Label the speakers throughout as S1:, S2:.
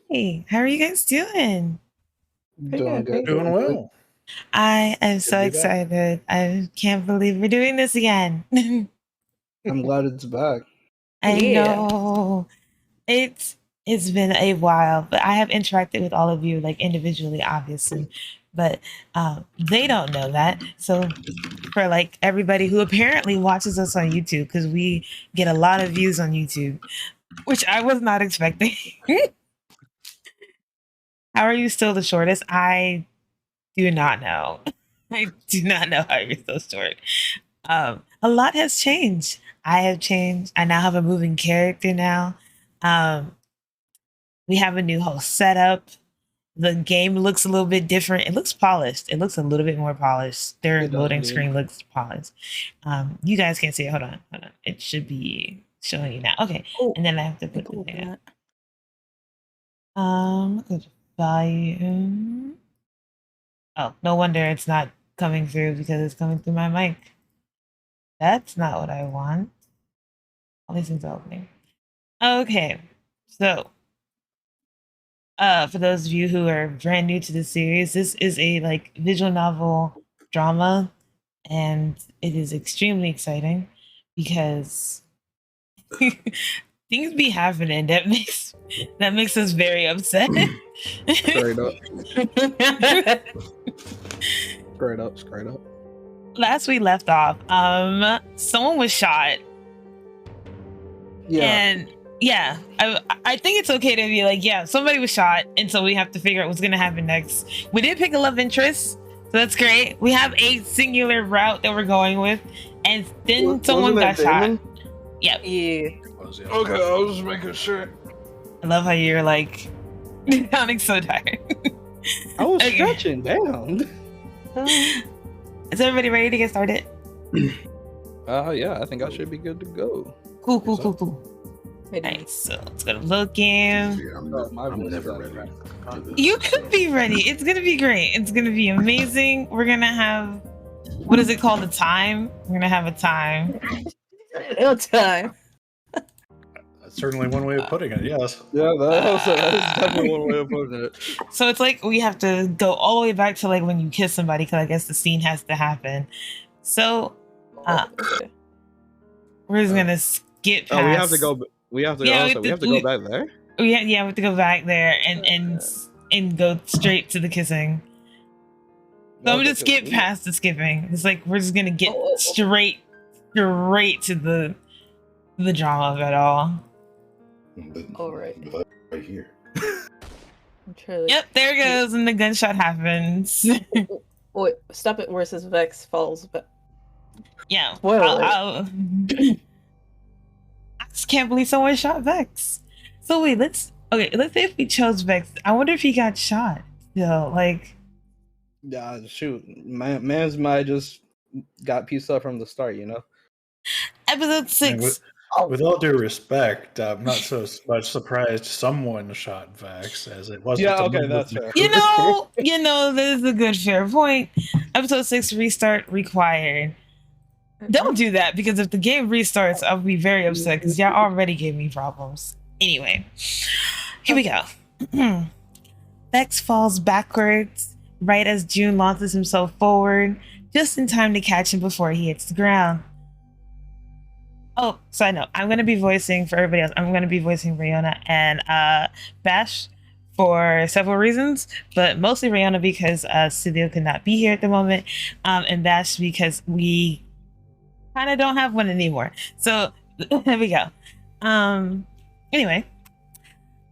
S1: Hey, how are you guys doing?
S2: Doing good.
S3: Doing well.
S1: I am so
S3: to be back.
S1: excited. I can't believe we're doing this again.
S2: I'm glad it's back.
S1: I
S4: Yeah.
S1: know it's been a while, but I have interacted with all of you like individually, obviously, but they don't know that. So for like everybody who apparently watches us on YouTube, because we get a lot of views on YouTube, which I was not expecting. How are you still the shortest? I do not know. I do not know how you're so short. A lot has changed. I have changed. I now have a moving character now. Um, we have a new whole setup. The game looks a little bit different. It looks polished. It looks a little bit more polished. Their
S2: It does
S1: loading
S2: indeed.
S1: screen looks polished. You guys can't see it. Hold on. It should be showing you now. Okay.
S4: Oh,
S1: And then I have to put the
S4: cool
S1: thing
S4: that.
S1: up. Volume. Oh, no wonder it's not coming through because it's coming through my mic. That's not what I want. All these things are opening. Okay, so for those of you who are brand new to the series, this is a like visual novel drama, and it is extremely exciting because things be happening that makes us very upset.
S2: Straight up. Straight up.
S1: Last we left off, someone was shot.
S2: Yeah.
S1: And yeah, I think it's okay to be like, yeah, somebody was shot, and so we have to figure out what's gonna happen next. We did pick a love interest, so that's great. We have a singular route that we're going with, and then someone got shot. Yep.
S4: Yeah.
S2: Okay, I was just making sure.
S1: I love how you're like sounding so tired.
S2: I was
S1: Okay.
S2: stretching. Damn.
S1: Is everybody ready to get started?
S2: Yeah, I think I should be good to go.
S1: Cool. Nice. So let's go to looking.
S2: I'm
S3: never ready.
S1: You could be ready. It's gonna be great. It's gonna be amazing. We're gonna have, what is it called? A time. We're gonna have a time.
S4: No time.
S3: That's certainly one way of putting it, yes.
S2: Yeah, that's definitely one way of putting it.
S1: So it's like we have to go all the way back to like when you kiss somebody, because I guess the scene has to happen. So
S4: Okay.
S1: we're just gonna skip past.
S2: Oh, we have to go. We have to.
S1: Yeah,
S2: We have to go back there.
S1: We have to go back there and go straight to the kissing. So I'm gonna skip past the skipping. It's like we're just gonna get straight to the drama of it all.
S4: All right.
S5: Right here.
S4: I'm trying to...
S1: Yep, there it goes, and the gunshot happens.
S4: Wait, stop it where it says Vex falls. But
S1: Yeah.
S4: Spoiler
S1: I just can't believe someone shot Vex. So wait, let's say if we chose Vex, I wonder if he got shot. Like,
S2: Yeah, shoot, man's might just got pieced up from the start, you know.
S1: episode 6.
S3: With all due respect, I'm not so much surprised someone shot Vex as it wasn't.
S2: Yeah, okay, that's fair.
S1: You know, this is a good fair point. Episode 6 restart required. Don't do that, because if the game restarts, I'll be very upset because y'all already gave me problems. Anyway, here we go. Vex falls backwards right as June launches himself forward, just in time to catch him before he hits the ground. Oh, side note, I'm going to be voicing, for everybody else, I'm going to be voicing Riona and Bash for several reasons, but mostly Riona because Studio could not be here at the moment, and Bash because we kind of don't have one anymore. So there we go. Anyway,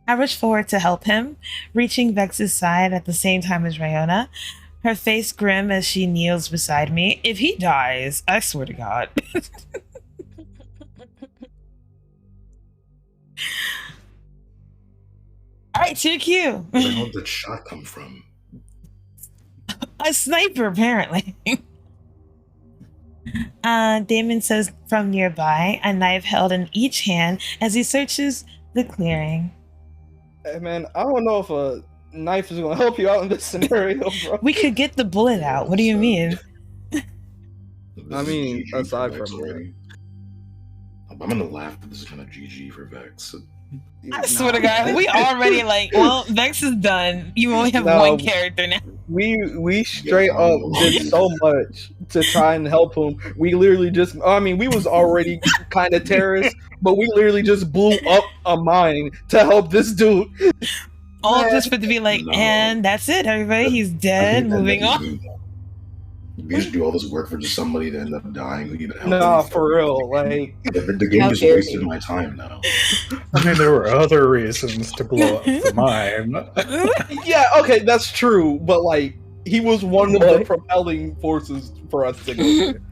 S1: I rush forward to help him, reaching Vex's side at the same time as Riona, her face grim as she kneels beside me. If he dies, I swear to God. All right, to your cue.
S5: Where did that shot come from?
S1: A sniper, apparently. Damon says from nearby, a knife held in each hand as he searches the clearing.
S2: Hey man, I don't know if a knife is gonna help you out in this scenario, bro.
S1: We could get the bullet out. What do you mean?
S2: I mean,
S5: GG for
S2: aside
S5: Vex
S2: from
S5: already. I'm gonna laugh, but this is kind of GG for Vex.
S1: I swear to God, we already like, well, Vex is done. You only have
S2: No.
S1: one character now.
S2: We straight up did so much to try and help him. We literally just, I mean, we was already kind of terrorists, but we literally just blew up a mine to help this dude.
S1: All of this for it to be like,
S5: No.
S1: and that's it, everybody. He's dead. Moving on.
S5: We should do all this work for just somebody to end up dying who even helped.
S2: Nah,
S5: anything.
S2: for real. Like,
S5: The game
S4: How
S5: just
S4: dare
S5: wasted
S4: you.
S5: my time now.
S3: I mean, there were other reasons to blow up the mine.
S2: yeah, okay, that's true. But like, he was one of the propelling forces for us to go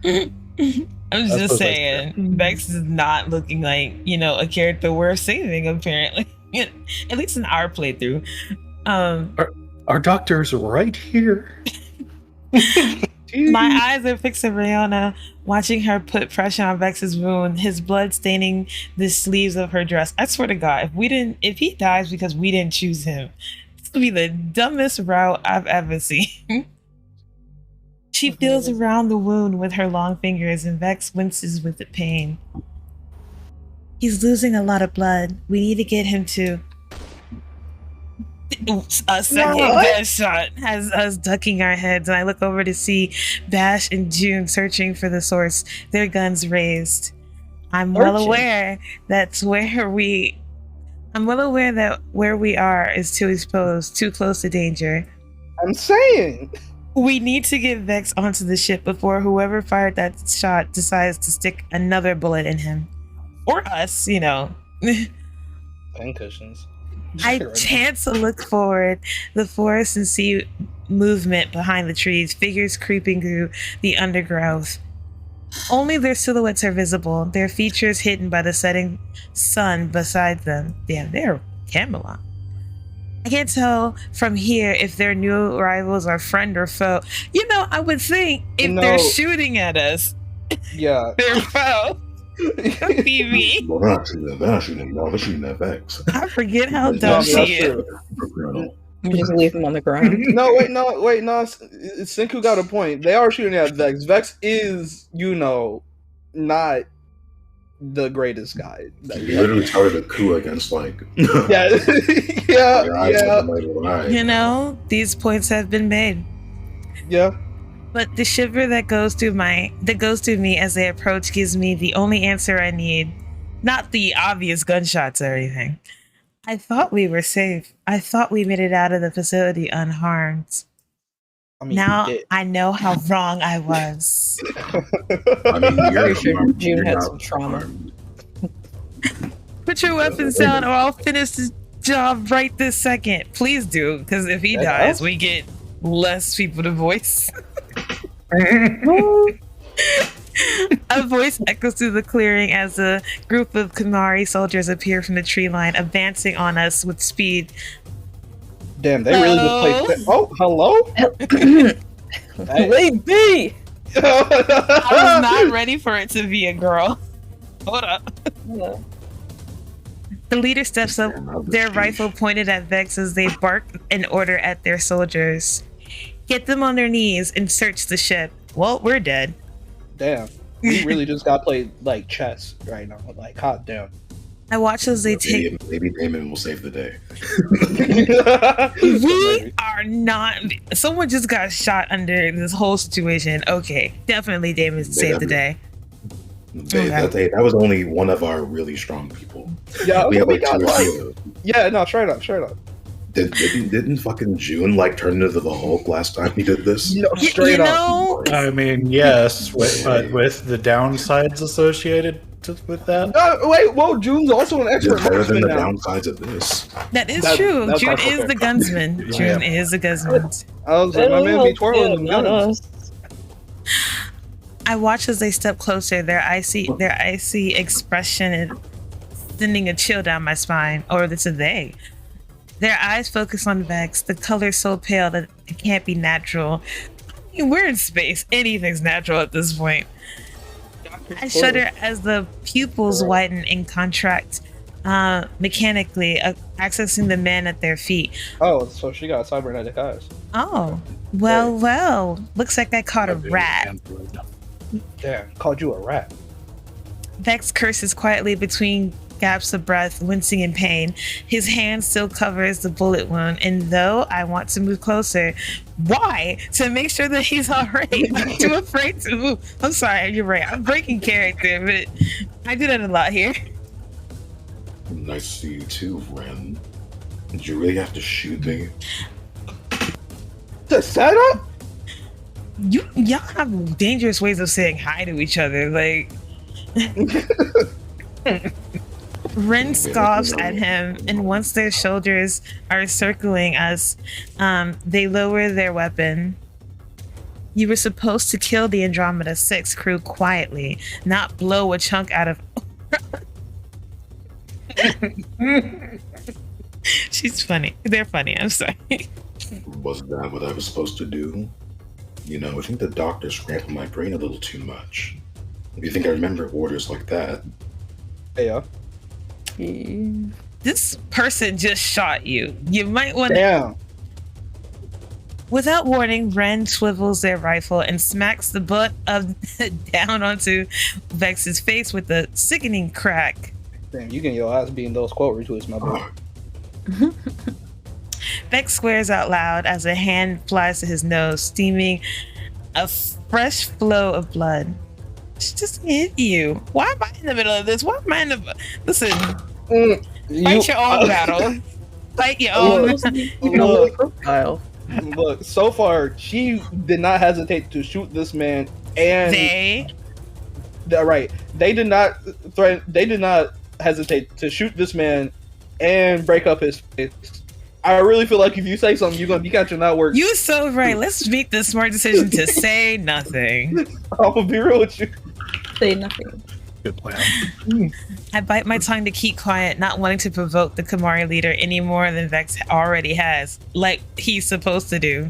S2: there.
S1: I'm
S3: That's
S1: just
S3: what
S1: saying, Vex is not looking like, a character worth saving, apparently. At least in our playthrough.
S3: Our doctor's right here.
S1: My eyes are fixed on Rihanna, watching her put pressure on Vex's wound, his blood staining the sleeves of her dress. I swear to God, if he dies because we didn't choose him, this will be the dumbest route I've ever seen. She feels around the wound with her long fingers, and Vex winces with the pain. He's losing a lot of blood. We need to get him to... A second gunshot has us ducking our heads, and I look over to see Bash and June searching for the source, their guns raised. I'm well aware that where we are is too exposed, too close to danger.
S2: I'm saying.
S1: We need to get Vex onto the ship before whoever fired that shot decides to stick another bullet in him. Or us,
S2: Pincushions.
S1: I chance to look forward, the forest, and see movement behind the trees, figures creeping through the undergrowth. Only their silhouettes are visible, their features hidden by the setting sun beside them. Damn, they're Camelot. I can't tell from here if their new arrivals are friend or foe. I would think if they're shooting at us,
S2: yeah,
S1: they're foe. Phoebe.
S5: Well, they're not shooting. No, they're shooting at Vex.
S1: I forget how dumb she is.
S4: You just leave him on the ground.
S2: No. Senku got a point. They are shooting at Vex. Vex is, not the greatest guy.
S5: He literally started a coup against
S2: yeah.
S1: These points have been made.
S2: Yeah.
S1: But the shiver that goes through me as they approach gives me the only answer I need. Not the obvious gunshots or anything. I thought we were safe. I thought we made it out of the facility unharmed. Now I know how wrong I was.
S4: Pretty sure June had some trauma.
S1: Put your weapons down or I'll finish the job right this second. Please do, because if he dies, we get less people to voice. A voice echoes through the clearing as a group of Kamari soldiers appear from the tree line, advancing on us with speed.
S2: Damn, they really just played. Oh, hello?
S4: Leave be!
S1: I was not ready for it to be a girl. Hold up.
S4: Yeah.
S1: The leader steps up, their rifle pointed at Vex as they bark an order at their soldiers. Get them on their knees and search the ship. Well, we're dead.
S2: Damn. We really just got played like chess right now. Like, hot damn.
S1: I watch as they take...
S5: Maybe Damon will save the day.
S1: We are not... Someone just got shot under this whole situation. Okay, definitely Damon saved the day.
S5: That was only one of our really strong people.
S2: Yeah,
S5: we have
S2: we
S5: two or three of those.
S2: Yeah, no, straight up.
S5: Didn't fucking June turn into the Hulk last time he did this?
S2: No, straight up.
S3: I mean, yes, but with the downsides associated with that.
S2: Wait, whoa, June's also an expert
S5: It's better than
S2: marksman
S5: the
S2: now.
S5: downsides of this.
S1: That is true.
S2: that's
S1: June
S2: our
S1: is the gunsman.
S3: Yeah.
S1: June is the gunsman.
S2: I was like, my man be twirling them guns.
S1: I watch as they step closer, their icy expression and sending a chill down my spine. Or it's a they. Their eyes focus on Vex, the color so pale that it can't be natural. I mean, we're in space. Anything's natural at this point. I shudder as the pupils widen and contract mechanically, accessing the men at their feet.
S2: Oh, so she got cybernetic eyes.
S1: Oh, well. Looks like I caught a rat.
S2: Damn, called you a rat.
S1: Vex curses quietly between gasps of breath, wincing in pain. His hand still covers the bullet wound, and though I want to move closer, why? To make sure that he's all right. I'm too afraid to move. I'm sorry, you're right. I'm breaking character, but I do that a lot here.
S5: Nice to see you too, Ren. Did you really have to shoot me?
S2: The setup?
S1: Y'all have dangerous ways of saying hi to each other. Like, Ren scoffs at him, and once their shoulders are circling us, they lower their weapon. You were supposed to kill the Andromeda 6 crew quietly, not blow a chunk out of. She's funny. They're funny. I'm sorry.
S5: Wasn't that what I was supposed to do? You know, I think the doctor scrambled my brain a little too much. Do you think I remember orders like that?
S2: Yeah.
S1: This person just shot you. You might want to.
S2: Damn.
S1: Without warning, Ren swivels their rifle and smacks the butt of down onto Vex's face with a sickening crack.
S2: Damn, you getting your ass beating those quote retweets, my boy.
S1: Vex swears out loud as a hand flies to his nose, steaming a fresh flow of blood. She just hit you. Why am I in the middle of this? Why am I in the... Listen, fight your own battle. Fight your own...
S2: Look, so far, she did not hesitate to shoot this man, and... They did not threaten... They did not hesitate to shoot this man and break up his face. I really feel like if you say something, you're gonna be catching that word.
S1: You're so right. Let's make the smart decision to say nothing.
S2: I'm gonna be real with you.
S4: Say nothing.
S3: Good plan.
S1: I bite my tongue to keep quiet, not wanting to provoke the Kamari leader any more than Vex already has, like he's supposed to do.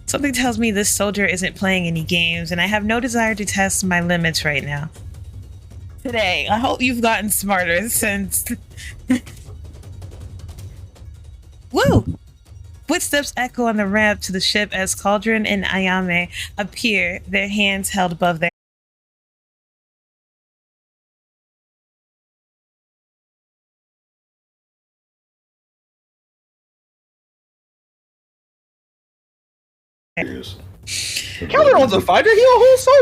S1: Something tells me this soldier isn't playing any games, and I have no desire to test my limits right now. Today, I hope you've gotten smarter since... Woo! Footsteps echo on the ramp to the ship as 𝕤𝕠𝕔𝕚𝕒 and yume appear, their hands held above their
S2: Calderon's a fighter.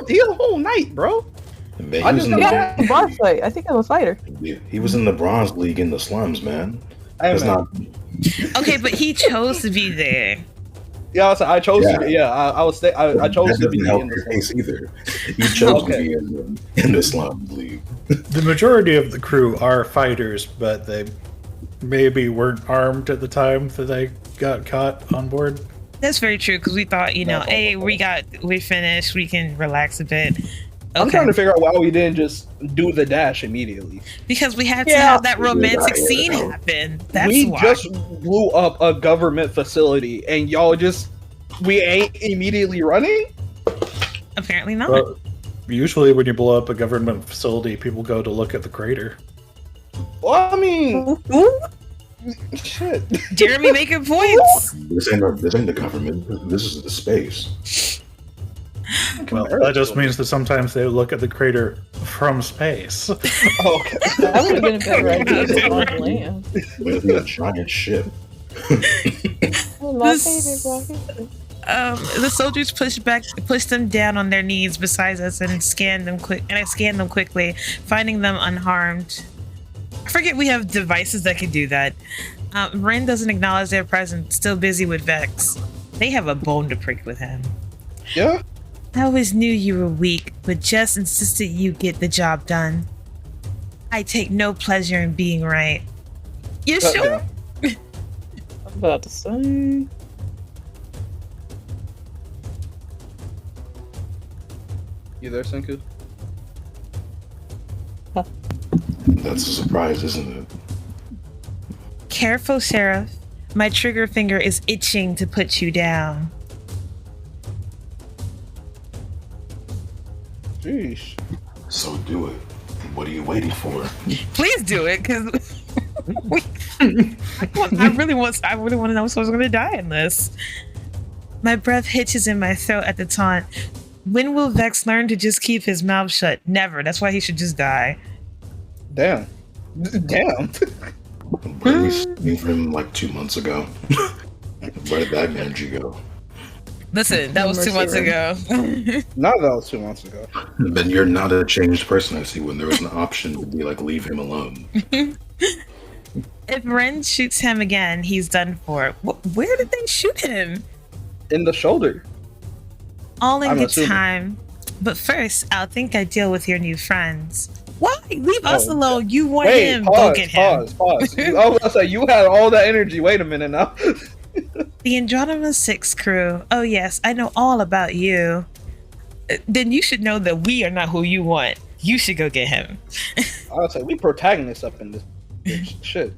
S2: He a whole knight, bro.
S5: Man,
S2: I just
S4: Yeah, boss fight. I think I'm a fighter.
S5: he was in the Bronze League in the slums, man.
S2: Hey,
S5: That's
S2: man.
S5: not.
S1: Okay, but he chose to be there.
S2: Yeah, I chose
S5: Yeah.
S2: to. Yeah, I was. I chose
S5: that
S2: to be
S5: doesn't help
S2: in
S5: your
S2: this.
S5: case either. You chose
S2: Okay.
S5: to be in the slums league.
S3: The majority of the crew are fighters, but they maybe weren't armed at the time that they got caught on board.
S1: That's very true, because we thought, hey, we finished, we can relax a bit.
S2: I'm
S1: Okay.
S2: trying to figure out why we didn't just do the dash immediately.
S1: Because we had to
S2: Yeah.
S1: have that romantic
S5: Yeah.
S1: scene happen. That's
S2: We
S1: why.
S2: just blew up a government facility, and y'all we ain't immediately running.
S1: Apparently not.
S3: Well, usually when you blow up a government facility, people go to look at the crater.
S2: Well, I mean, shit.
S1: Jeremy making points.
S5: This ain't the government. This is the space.
S3: Well, that just means that sometimes they look at the crater from space.
S2: Okay.
S4: That would have been a better idea than on land.
S5: It'll be a giant ship.
S4: Oh, my
S1: This-
S4: favorite rocket.
S1: The soldiers push them down on their knees beside us and scan them I scan them quickly, finding them unharmed. I forget we have devices that can do that. Ren doesn't acknowledge their presence, still busy with Vex. They have a bone to prick with him.
S2: Yeah.
S1: I always knew you were weak, but just insisted you get the job done. I take no pleasure in being right. You sure?
S2: Yeah.
S4: I'm about to say.
S2: You there, Senku?
S5: That's a surprise, isn't it?
S1: Careful, Sheriff. My trigger finger is itching to put you down.
S2: Jeez.
S5: So do it. What are you waiting for?
S1: Please do it, because I really want to know if someone's going to die in this. My breath hitches in my throat at the taunt. When will Vex learn to just keep his mouth shut? Never. That's why he should just die.
S2: Damn. Damn.
S5: Bradley seen for him like 2 months ago. Where did that energy go?
S1: Listen, that was 2 months ago.
S2: Not that was 2 months ago.
S5: Then you're not a changed person, I see, when there was an option to be like, leave him alone.
S1: If Ren shoots him again, he's done for. Where did they shoot him?
S2: In the shoulder.
S1: All in
S2: I'm
S1: good
S2: assuming.
S1: time. But first, I'll think I deal with your new friends. Why? Leave us
S2: Oh,
S1: alone. You want
S2: Wait,
S1: him. Go
S2: pause,
S1: get him.
S2: pause. I was gonna say, you had all that energy. Wait a minute now.
S1: The Andromeda 6 crew. Oh, yes, I know all about you. Then you should know that we are not who you want. You should go get him.
S2: I was say, we protagonists up in this bitch. Shit.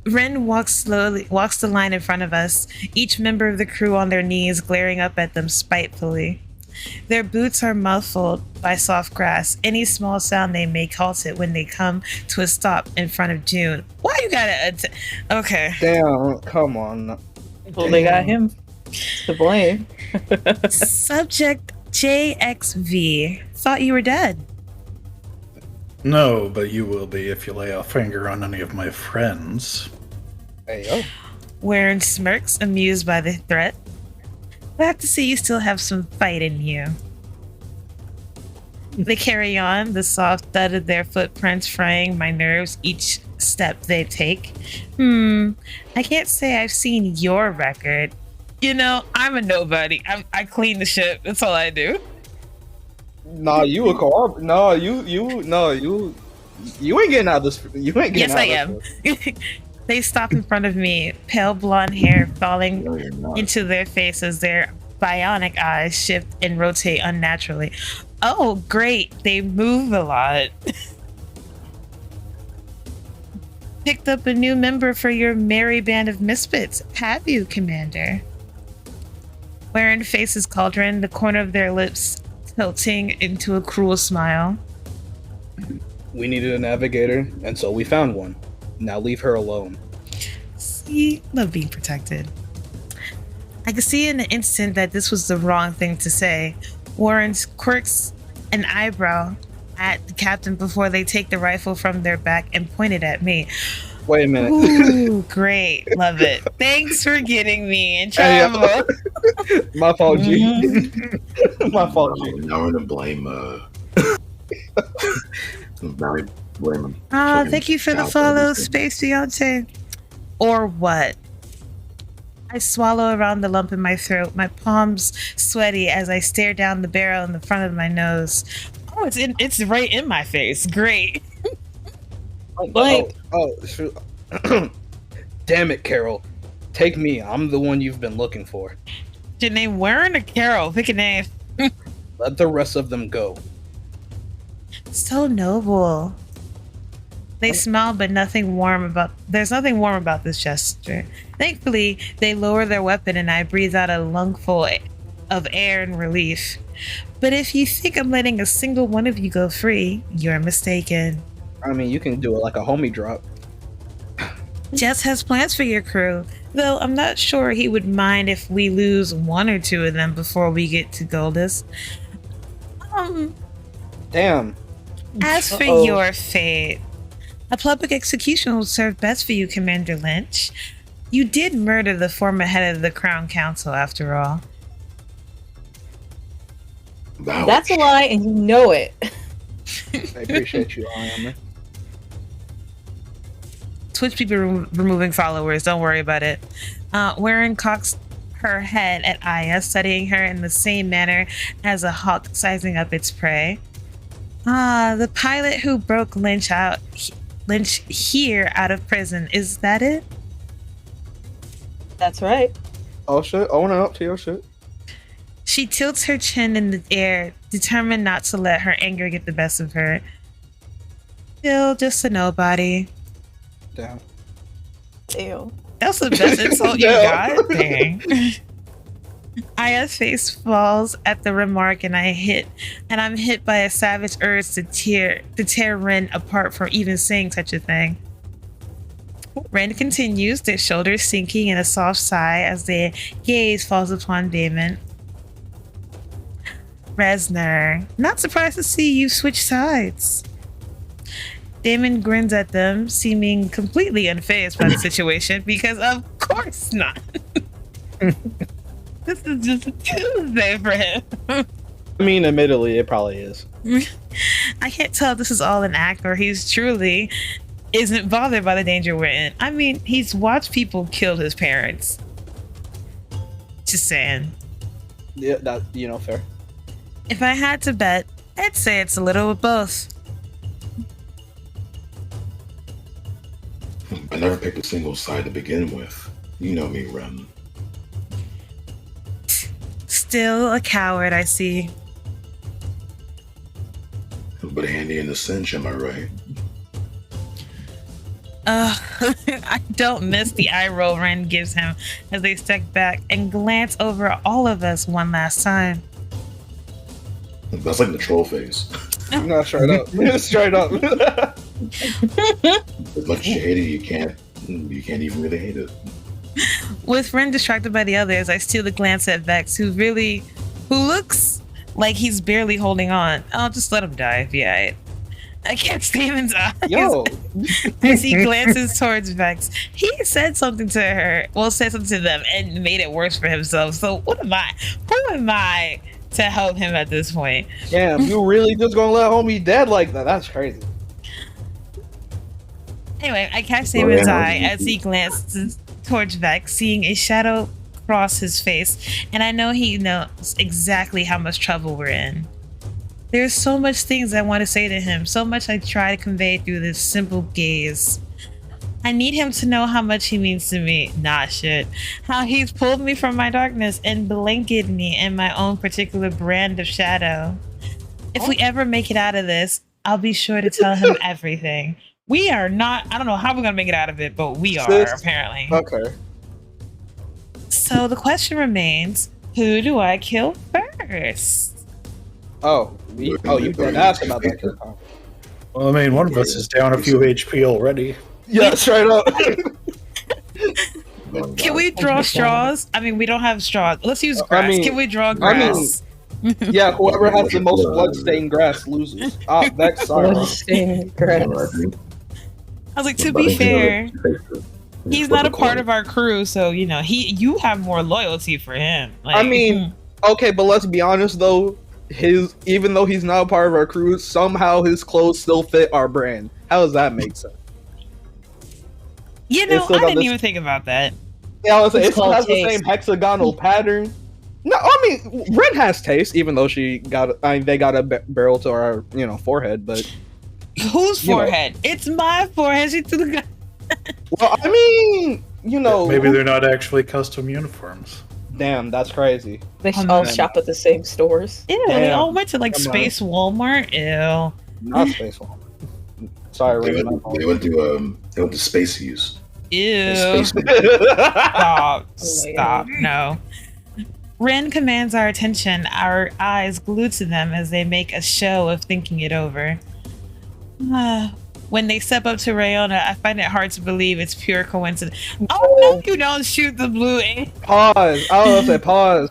S1: Ren walks the line in front of us, each member of the crew on their knees, glaring up at them spitefully. Their boots are muffled by soft grass. Any small sound they make halts it when they come to a stop in front of June. Why you gotta... Okay.
S2: Damn, come on.
S4: Well, they got him to blame.
S1: Subject JXV. Thought you were dead.
S3: No, but you will be if you lay a finger on any of my friends.
S2: Hey, yo.
S1: Warren smirks, amused by the threat. Glad to see you still have some fight in you. They carry on, the soft thud of their footprints fraying my nerves each step they take. I can't say I've seen your record. You know, I'm a nobody. I clean the ship. That's all I do.
S2: Nah, you a co-op. No, you ain't getting out of this. You ain't getting
S1: Yes,
S2: out
S1: I
S2: of
S1: am.
S2: this.
S1: They stop in front of me, pale blonde hair falling
S5: No, you're not.
S1: into their faces, their bionic eyes shift and rotate unnaturally. Oh, great. They move a lot. Picked up a new member for your merry band of misfits. Have you, Commander? Warren faces Cauldron, the corner of their lips tilting into a cruel smile.
S2: We needed a navigator, and so we found one. Now leave her alone.
S1: See, love being protected. I could see in an instant that this was the wrong thing to say. Warren quirks an eyebrow at the captain before they take the rifle from their back and point it at me.
S2: Wait a minute.
S1: Ooh, great. Love it. Thanks for getting me in
S2: Hey,
S1: trouble.
S2: My fault, G. My fault, G.
S5: Now we're gonna blame blame him.
S1: Oh, thank you for the follow, Space Beyonce. Or what? I swallow around the lump in my throat, my palms sweaty as I stare down the barrel in the front of my nose. Oh, it's right in my face. Great.
S4: Blank.
S2: Shoot. Damn it, Carol. Take me. I'm the one you've been looking for.
S1: Your name Warren or Carol? Pick a name.
S2: Let the rest of them go.
S1: So noble. They smile, but there's nothing warm about this gesture. Thankfully, they lower their weapon and I breathe out a lungful of air in relief. But if you think I'm letting a single one of you go free, you're mistaken.
S2: I mean, you can do it like a homie drop.
S1: Jess has plans for your crew, though I'm not sure he would mind if we lose one or two of them before we get to Goldus.
S2: Damn.
S1: As for
S2: Uh-oh.
S1: your fate, a public execution will serve best for you, Commander Lynch. You did murder the former head of the Crown Council, after all.
S4: That's a lie, and you know it.
S2: I appreciate you, Iron.
S1: Twitch people removing followers, don't worry about it. Warren cocks her head at Aya, studying her in the same manner as a hawk sizing up its prey. The pilot who broke Lynch here out of prison, is that it?
S4: That's right.
S2: Oh shit, own up to your shit.
S1: She tilts her chin in the air, determined not to let her anger get the best of her. Still just a nobody.
S2: Damn.
S4: Ew.
S1: That's the best insult you got? Dang. Aya's face falls at the remark and I'm hit by a savage urge to tear Ren apart for even saying such a thing. Ren continues, their shoulders sinking in a soft sigh as their gaze falls upon Damon. Resner, not surprised to see you switch sides. Damon grins at them, seeming completely unfazed by the situation, because of course not. This is just a Tuesday for him.
S2: I mean, admittedly, it probably is.
S1: I can't tell if this is all an act or he's truly isn't bothered by the danger we're in. I mean, he's watched people kill his parents. Just saying.
S2: Yeah, that fair.
S1: If I had to bet, I'd say it's a little of both.
S5: I never picked a single side to begin with. You know me, Rem.
S1: Still a coward, I see.
S5: But handy in a cinch, am I right?
S1: I don't miss the eye roll Ren gives him as they step back and glance over all of us one last time.
S5: That's like the troll face.
S2: No, straight up. Straight up.
S5: As much as you hate it, you can't even really hate it.
S1: With Ren distracted by the others, I steal a glance at Vex, who looks like he's barely holding on. I'll just let him die if you ain't. I catch Damon's eyes
S2: Yo.
S1: as he glances towards Vex. He said something to her, said something to them, and made it worse for himself. So what am I? Who am I to help him at this point?
S2: Damn, you really just gonna let homie dead like that? That's crazy.
S1: Anyway, I catch Damon's eye as he glances towards Vex, seeing a shadow cross his face, and I know he knows exactly how much trouble we're in. There's so much things I want to say to him, so much I try to convey through this simple gaze. I need him to know how much he means to me. Nah, shit. How he's pulled me from my darkness and blanketed me in my own particular brand of shadow. If we ever make it out of this, I'll be sure to tell him everything. We are not, I don't know how we're going to make it out of it, but we are, apparently.
S2: Okay.
S1: So the question remains, who do I kill first?
S2: You did ask about that.
S3: Well, I mean, one of us is down a few HP already.
S2: Yeah, straight up.
S1: Can we draw straws? I mean, we don't have straws. Let's use grass. Can we draw grass?
S2: Yeah, whoever has the most bloodstained grass loses. Vex, sorry.
S4: Bloodstained grass.
S1: I was like, to be fair, he's not a part of our crew, so you have more loyalty for him. Like,
S2: I mean, okay, but let's be honest though. Even though he's not a part of our crew, somehow his clothes still fit our brand. How does that make sense?
S1: I didn't even think about that.
S2: Yeah, I was saying, it still has the
S4: taste.
S2: same hexagonal pattern. No, I mean, Ren has taste, even though they got a barrel to our forehead, but
S1: whose forehead? It's my forehead. She threw the gun.
S2: well, I mean,
S3: Maybe they're not actually custom uniforms.
S2: Damn, that's crazy.
S4: They all shop at the same stores.
S1: Ew, they
S2: Damn.
S1: all went to like
S2: Come
S1: Space Walmart. Ew.
S2: Not Space Walmart. Sorry,
S5: They
S2: Ren.
S5: went to Spaceys.
S1: Ew.
S5: Space
S1: Stop.
S4: Oh my
S1: Stop.
S4: God.
S1: No. Ren commands our attention, our eyes glued to them as they make a show of thinking it over. When they step up to Rayona, I find it hard to believe it's pure coincidence. Oh, no, you don't shoot the blue ink.
S2: Pause. I was gonna say pause.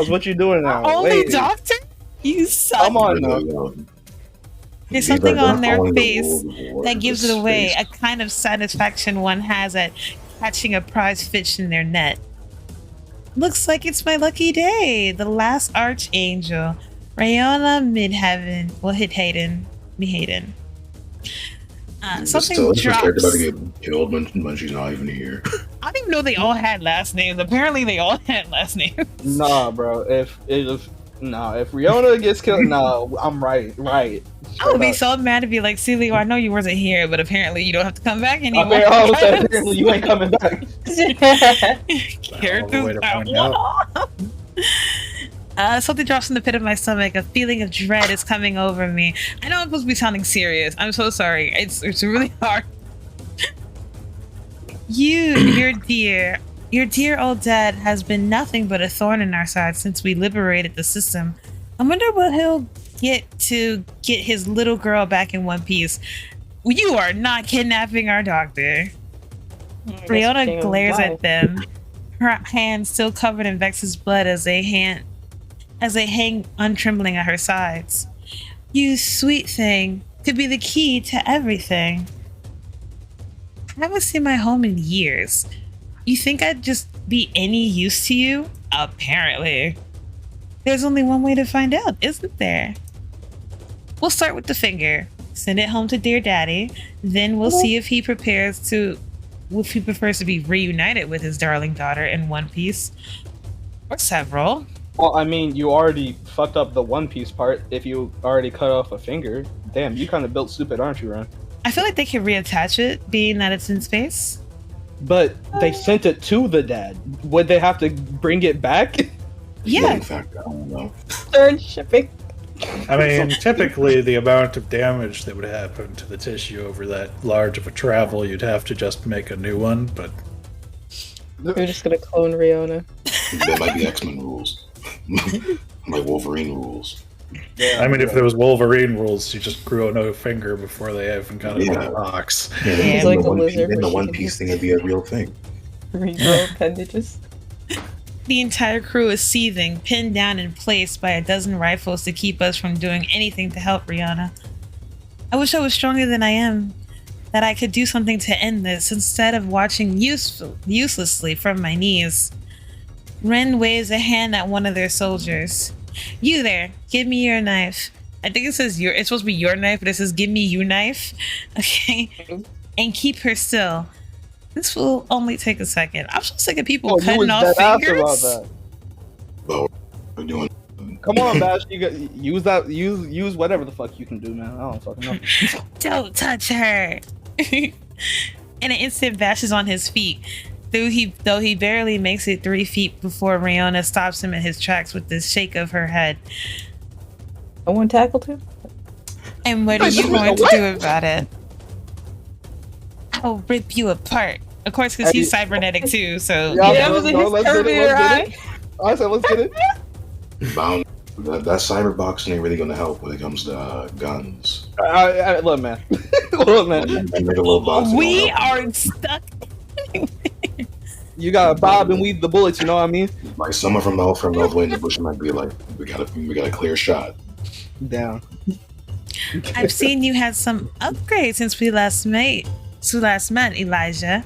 S2: What you doing now?
S1: Only
S2: Wait.
S1: doctor? You suck.
S2: Come on now.
S1: There's something on their face that gives it away, a kind of satisfaction one has at catching a prize fish in their net. Looks like it's my lucky day. The last archangel, Rayona Midheaven, Hayden. Something drops.
S5: About to get killed when she's not even here.
S1: I didn't even know they all had last names. Apparently, they all had last names.
S2: Nah, bro. If Riona gets killed, no, I'm right.
S1: I would be so mad to be like, Celio, I know you wasn't here, but apparently you don't have to come back anymore.
S2: Apparently you ain't coming back.
S1: Characters that something drops in the pit of my stomach. A feeling of dread is coming over me. I know I'm supposed to be sounding serious. I'm so sorry. It's really hard. Your dear old dad has been nothing but a thorn in our side since we liberated the system. I wonder what he'll get to get his little girl back in one piece. You are not kidnapping our doctor. Brianna glares at them, her hands still covered in Vex's blood as they hang untrembling at her sides. You sweet thing. could be the key to everything. I haven't seen my home in years. You think I'd just be any use to you? Apparently. There's only one way to find out, isn't there? We'll start with the finger. Send it home to dear daddy. Then we'll see if he prefers to be reunited with his darling daughter in one piece. Or several.
S2: Well, I mean, you already fucked up the One Piece part if you already cut off a finger. Damn, you kind of built stupid, aren't you, Ron?
S1: I feel like they can reattach it, being that it's in space.
S2: But they sent it to the dad. Would they have to bring it back?
S1: Yeah.
S5: In fact, I don't know.
S4: Third shipping.
S3: I mean, typically the amount of damage that would happen to the tissue over that large of a travel, you'd have to just make a new one, but...
S4: We're just gonna clone Rihanna.
S5: There might be X-Men rules. Like Wolverine rules.
S2: Yeah,
S3: I mean, if there was Wolverine rules, you just grew a no finger before they even got a box.
S5: Yeah,
S4: He's
S5: then
S4: like
S5: the
S4: a
S5: One Piece,
S4: lizard,
S5: then the
S4: but
S5: One
S4: she
S5: Piece
S4: can
S5: thing would be a real thing.
S4: Regrow appendages.
S1: The entire crew is seething, pinned down in place by a dozen rifles to keep us from doing anything to help Rihanna. I wish I was stronger than I am, that I could do something to end this instead of watching uselessly from my knees. Ren waves a hand at one of their soldiers. You there, give me your knife. I think it says it's supposed to be your knife, but it says give me you knife. Okay? And keep her still. This will only take a second. I'm so sick of people cutting off fingers.
S5: Well, we're doing.
S2: Come on, Bash. Use whatever the fuck you can do, man. I don't fucking know.
S1: Don't touch her. In an instant, Bash is on his feet. Though he barely makes it 3 feet before Rihanna stops him in his tracks with this shake of her head.
S4: No one tackled him?
S1: And what are you going to do about it? I'll rip you apart. Of course, because he's cybernetic too, so...
S4: Yeah, was it his Terminator eye?
S2: I said, let's get it.
S5: Bound. That cyber boxing ain't really gonna help when it comes to guns.
S2: Look, man. Look, man.
S1: We are stuck.
S2: You gotta bob and weave the bullets, you know what I mean?
S5: Like someone from all the way in the bush might be like, we got a clear shot.
S2: Down.
S1: I've seen you had some upgrades since we last met, Elijah.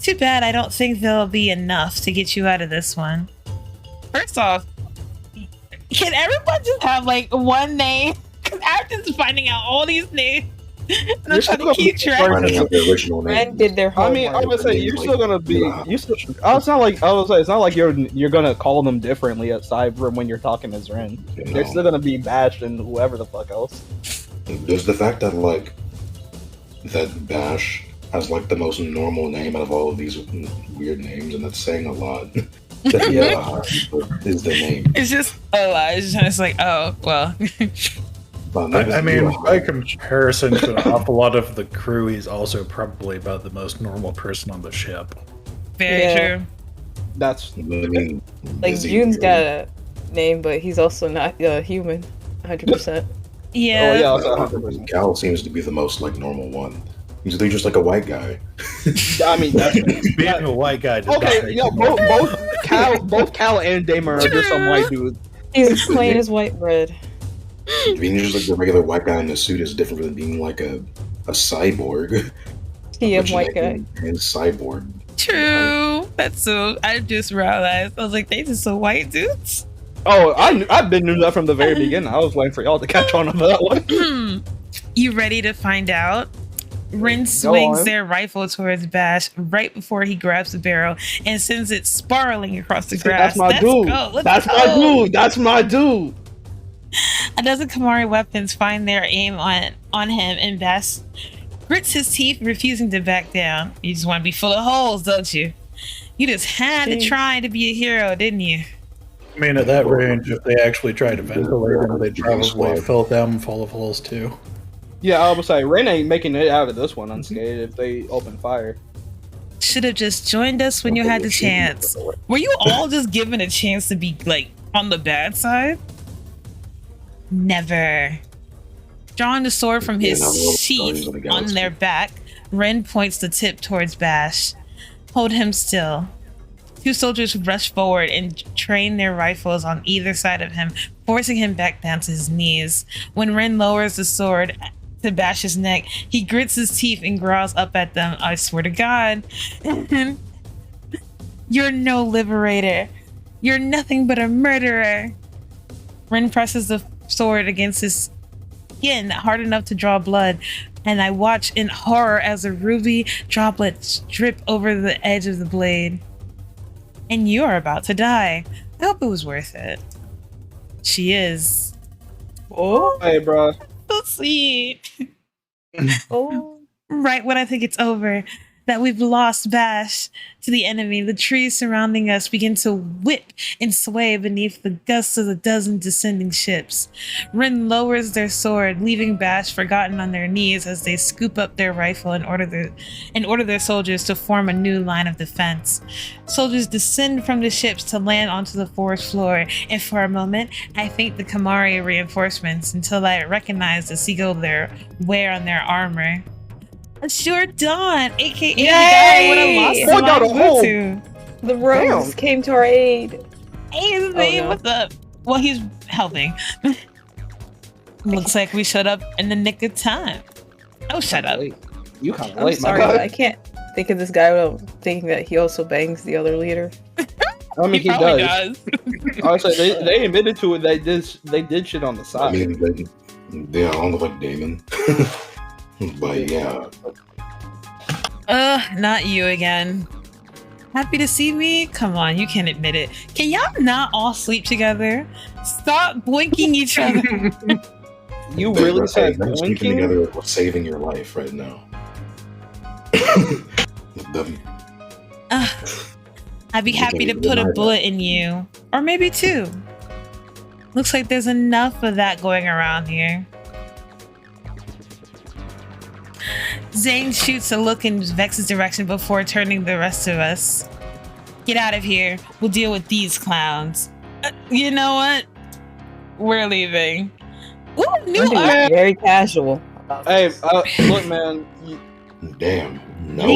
S1: Too bad I don't think there'll be enough to get you out of this one. First off, can everyone just have like one name? Because after finding out all these names, and I'm trying to keep track.
S5: Finding out the original name.
S4: Ren did their homework.
S2: I mean, I'm gonna say you're still gonna be. It's not like you're gonna call them differently at Cyber when you're talking as Ren.
S5: You know,
S2: They're still gonna be Bash and whoever the fuck else.
S5: There's the fact that that Bash has like the most normal name out of all of these weird names, and that's saying a lot. That is the name.
S1: It's just Elijah. It's like, oh well.
S3: I mean, by comparison to an awful lot of the crew, he's also probably about the most normal person on the ship.
S1: Very true.
S2: That's.
S5: I mean,
S4: Like, June's got a name, but he's also not human. 100%.
S1: Yeah.
S2: Oh yeah. Also,
S5: Cal seems to be the most like normal one. He's just like a white guy.
S2: I mean, that's.
S3: Being a white guy does not
S2: Okay,
S3: make
S2: yeah,
S3: him
S2: both Cal and Damer are just some white dudes.
S4: He's plain as white bread.
S5: Being just like the regular white guy in a suit is different from being like a cyborg.
S4: TM white guy.
S5: And cyborg.
S1: True. That's so. I just realized. I was like, they just so white dudes.
S2: Oh, I've been knew that from the very beginning. I was waiting for y'all to catch on to that one.
S1: You ready to find out? Ren swings their rifle towards Bash right before he grabs the barrel and sends it spiraling across the grass.
S2: That's my dude. That's my dude.
S1: A dozen Kamari weapons find their aim on him, and Bash grits his teeth, refusing to back down. You just want to be full of holes, don't you? You just had to try to be a hero, didn't you?
S3: I mean, at that range, if they actually tried to ventilate them, they'd probably fill them full of holes too.
S2: Yeah, I was say Ren ain't making it out of this one unscathed if they open fire.
S1: Should have just joined us when you had the chance. Were you all just given a chance to be like on the bad side? Never. Drawing the sword from his sheath on their back, Ren points the tip towards Bash. Hold him still. 2 soldiers rush forward and train their rifles on either side of him, forcing him back down to his knees. When Ren lowers the sword to Bash's neck. He grits his teeth and growls up at them. I swear to God. You're no liberator. You're nothing but a murderer. Rin presses the sword against his skin hard enough to draw blood, and I watch in horror as the ruby droplets drip over the edge of the blade. And you are about to die. I hope it was worth it. She is.
S4: Oh,
S2: Hey, bro.
S1: So sweet.
S4: oh.
S1: Right when I think it's over, that we've lost Bash to the enemy, the trees surrounding us begin to whip and sway beneath the gusts of a dozen descending ships. Rin lowers their sword, leaving Bash forgotten on their knees as they scoop up their rifle and order their soldiers to form a new line of defense. Soldiers descend from the ships to land onto the forest floor, and for a moment, I think the kawaii reinforcements until I recognize the seagull they wear on their armor. Sure Dawn, aka the guy I would have lost my boot to.
S4: The rogues came to our aid.
S1: Hey, no. What's up? Well, he's helping. Looks like we showed up in the nick of time. Oh, shut up.
S2: You kind of
S4: I'm
S2: late,
S4: sorry,
S2: my
S4: but
S2: God.
S4: I can't think of this guy without thinking that he also bangs the other leader.
S2: I mean, he
S1: probably
S2: does. Honestly, they admitted to it. They did shit on the
S5: I
S2: side.
S5: mean, they all look like Damon. But yeah.
S1: Not you again. Happy to see me? Come on, you can admit it. Can y'all not all sleep together? Stop blinking each other.
S2: You really said
S5: them sleeping
S2: blinking?
S5: together was saving your life right now.
S1: I'd be happy to put a bullet in you. Or maybe two. Looks like there's enough of that going around here. Zane shoots a look in Vex's direction before turning the rest of us. Get out of here. We'll deal with these clowns. You know what? We're leaving. Ooh, new art.
S4: Very casual.
S2: Hey, look, man.
S5: Damn. No.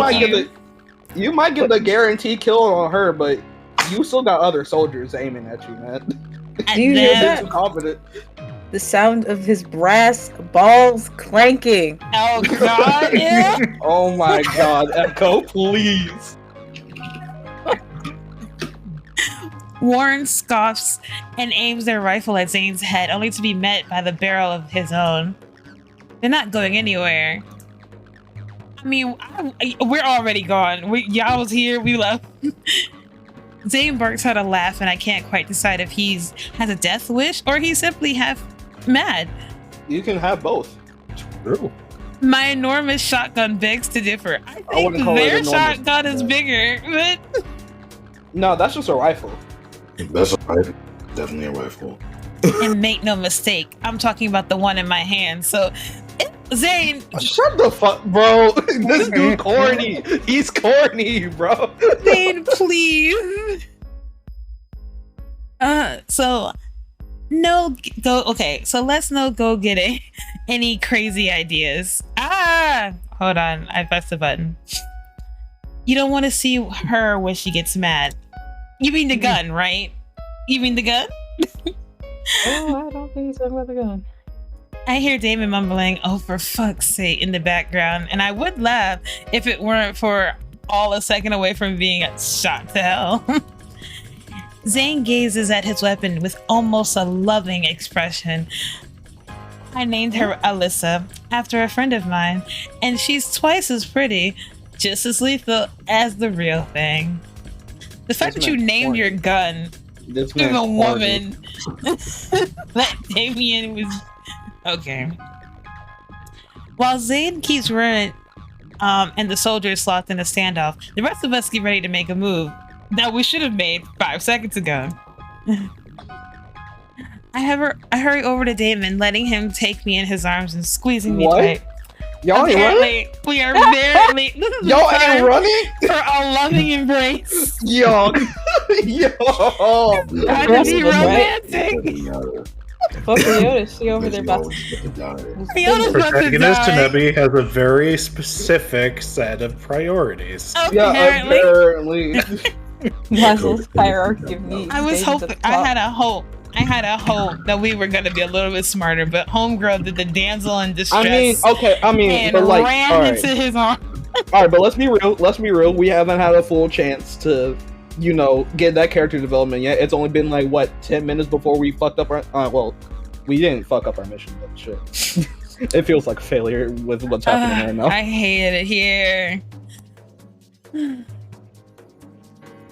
S2: You might get the guaranteed kill on her, but you still got other soldiers aiming at you, man.
S4: Do you hear that?
S2: Too confident.
S4: The sound of his brass balls clanking.
S1: Oh God! Yeah.
S2: Oh my God, Echo, please.
S1: Warren scoffs and aims their rifle at Zane's head, only to be met by the barrel of his own. They're not going anywhere. I mean, we're already gone. Y'all was here, we left. Zane barks out a laugh, and I can't quite decide if he's has a death wish or he's simply half mad.
S2: You can have both.
S3: True.
S1: My enormous shotgun begs to differ. I think
S2: wouldn't call it
S1: their
S2: enormous.
S1: shotgun is bigger, but
S2: No, that's just a rifle.
S5: That's a rifle. Definitely a rifle.
S1: and make no mistake, I'm talking about the one in my hand. So, Zane,
S2: Shut the fuck, bro. This dude corny. He's corny, bro.
S1: Zane, please. So let's no go get any crazy ideas. Hold on, I pressed the button. You don't want to see her when she gets mad. You mean the gun, right? You mean the gun?
S4: Oh, I don't think he's talking about the gun.
S1: I hear Damon mumbling, "Oh, for fuck's sake," in the background, and I would laugh if it weren't for all a second away from being shot to hell. Zane gazes at his weapon with almost a loving expression. I named her Alyssa after a friend of mine, and she's twice as pretty, just as lethal as the real thing. The fact
S2: This
S1: that you
S2: man's
S1: named
S2: corny.
S1: your gun
S2: This
S1: to the
S2: man's
S1: woman that Damien was okay. While Zane keeps running, and the soldiers locked in a standoff, the rest of us get ready to make a move that we should have made 5 seconds ago. I hurry over to Damon, letting him take me in his arms and squeezing me
S2: What?
S1: tight.
S2: Y'all ain't running?
S1: Apparently, we are very late. This is the
S2: Y'all ain't
S1: time
S2: running?
S1: for a loving embrace.
S2: Yo. Yo.
S1: Try to be romantic.
S4: Fuck Leota, she over there about to...
S1: Fiona's about to
S3: Protagonist
S1: die.
S3: Neby has a very specific set of priorities.
S2: Yeah,
S1: Apparently.
S2: apparently.
S4: Maslow's hierarchy of needs.
S1: I was
S4: David's at
S1: hoping,
S4: the
S1: I
S4: top.
S1: had a hope I had a hope that we were gonna be a little bit smarter, but homegirl did the damsel in distress.
S2: And
S1: but like,
S2: ran
S1: all right. Into his arm.
S2: All right, but let's be real. We haven't had a full chance to, get that character development yet. It's only been like what 10 minutes before we fucked up our. Well, we didn't fuck up our mission, but shit. It feels like a failure with what's happening right now.
S1: I hate it here.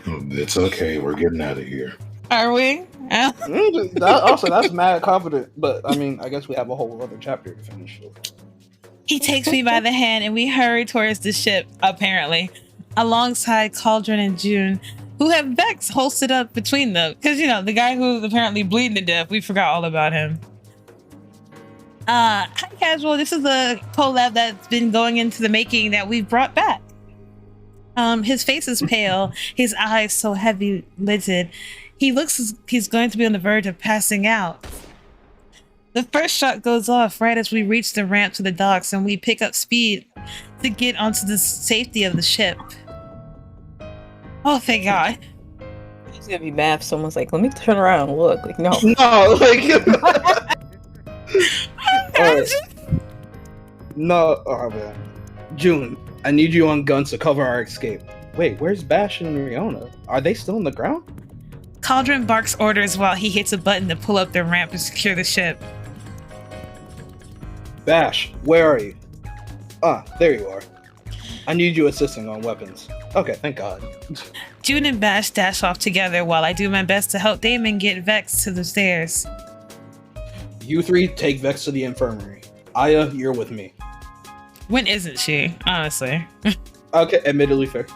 S5: It's okay. We're getting out of here.
S1: Are we?
S2: That's mad confident, but I mean, I guess we have a whole other chapter to finish.
S1: He takes me by the hand and we hurry towards the ship, apparently, alongside Cauldron and June, who have Vex hosted up between them. Because, the guy who's apparently bleeding to death, we forgot all about him. Hi, Casual. This is a collab that's been going into the making that we've brought back. His face is pale, his eyes so heavy lidded. He looks as he's going to be on the verge of passing out. The first shot goes off right as we reach the ramp to the docks and we pick up speed to get onto the safety of the ship. Oh, thank God.
S4: He's gonna be mad if someone's like, let me turn around and look. Like, no.
S2: No, right. No, oh man. June, I need you on guns to cover our escape. Wait, where's Bash and Riona? Are they still on the ground?
S1: Cauldron barks orders while he hits a button to pull up the ramp to secure the ship.
S2: Bash, where are you? There you are. I need you assisting on weapons. Okay, thank God.
S1: June and Bash dash off together while I do my best to help Damon get Vex to the stairs.
S2: You three take Vex to the infirmary. Aya, you're with me.
S1: When isn't she, honestly?
S2: Okay, admittedly fair.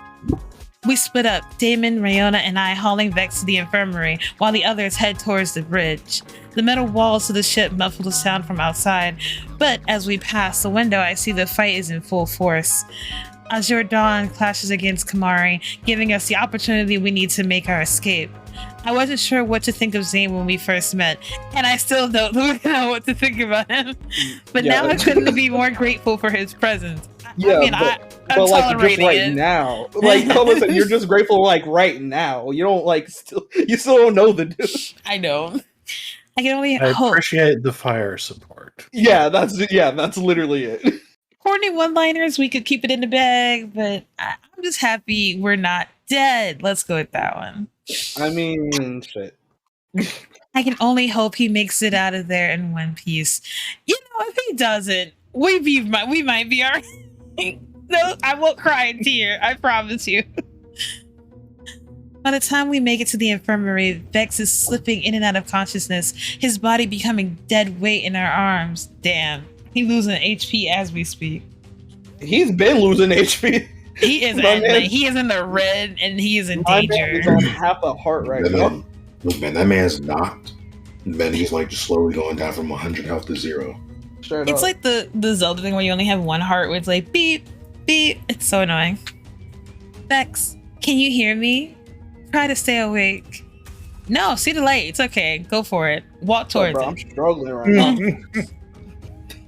S1: We split up, Damon, Riona, and I hauling Vex to the infirmary, while the others head towards the bridge. The metal walls of the ship muffle the sound from outside, but as we pass the window, I see the fight is in full force. Azure Dawn clashes against Kamari, giving us the opportunity we need to make our escape. I wasn't sure what to think of Zane when we first met, and I still don't know what to think about him. But now I couldn't be more grateful for his presence.
S2: Yeah,
S1: I mean,
S2: but like just right now, like listen, you're just grateful like right now. You don't you still don't know the dude.
S1: I know. I can only
S3: I
S1: hope.
S3: appreciate the fire support.
S2: Yeah, that's literally it.
S1: Corny one-liners, we could keep it in the bag, but I'm just happy we're not dead. Let's go with that one.
S2: I mean, shit.
S1: I can only hope he makes it out of there in one piece. If he doesn't, we might be all right. No, I won't cry a tear. I promise you. By the time we make it to the infirmary, Vex is slipping in and out of consciousness, his body becoming dead weight in our arms. Damn. He's losing HP as we speak.
S2: He's been losing HP.
S1: He is he is in the red and he is in danger.
S2: Man is on half a heart right now.
S5: Look, man, that man's knocked. Man, he's just slowly going down from 100 health to 0.
S1: It's like the Zelda thing where you only have one heart where it's like beep, beep. It's so annoying. Vex, can you hear me? Try to stay awake. No, see the light. It's okay. Go for it. Walk towards it.
S2: I'm struggling right now.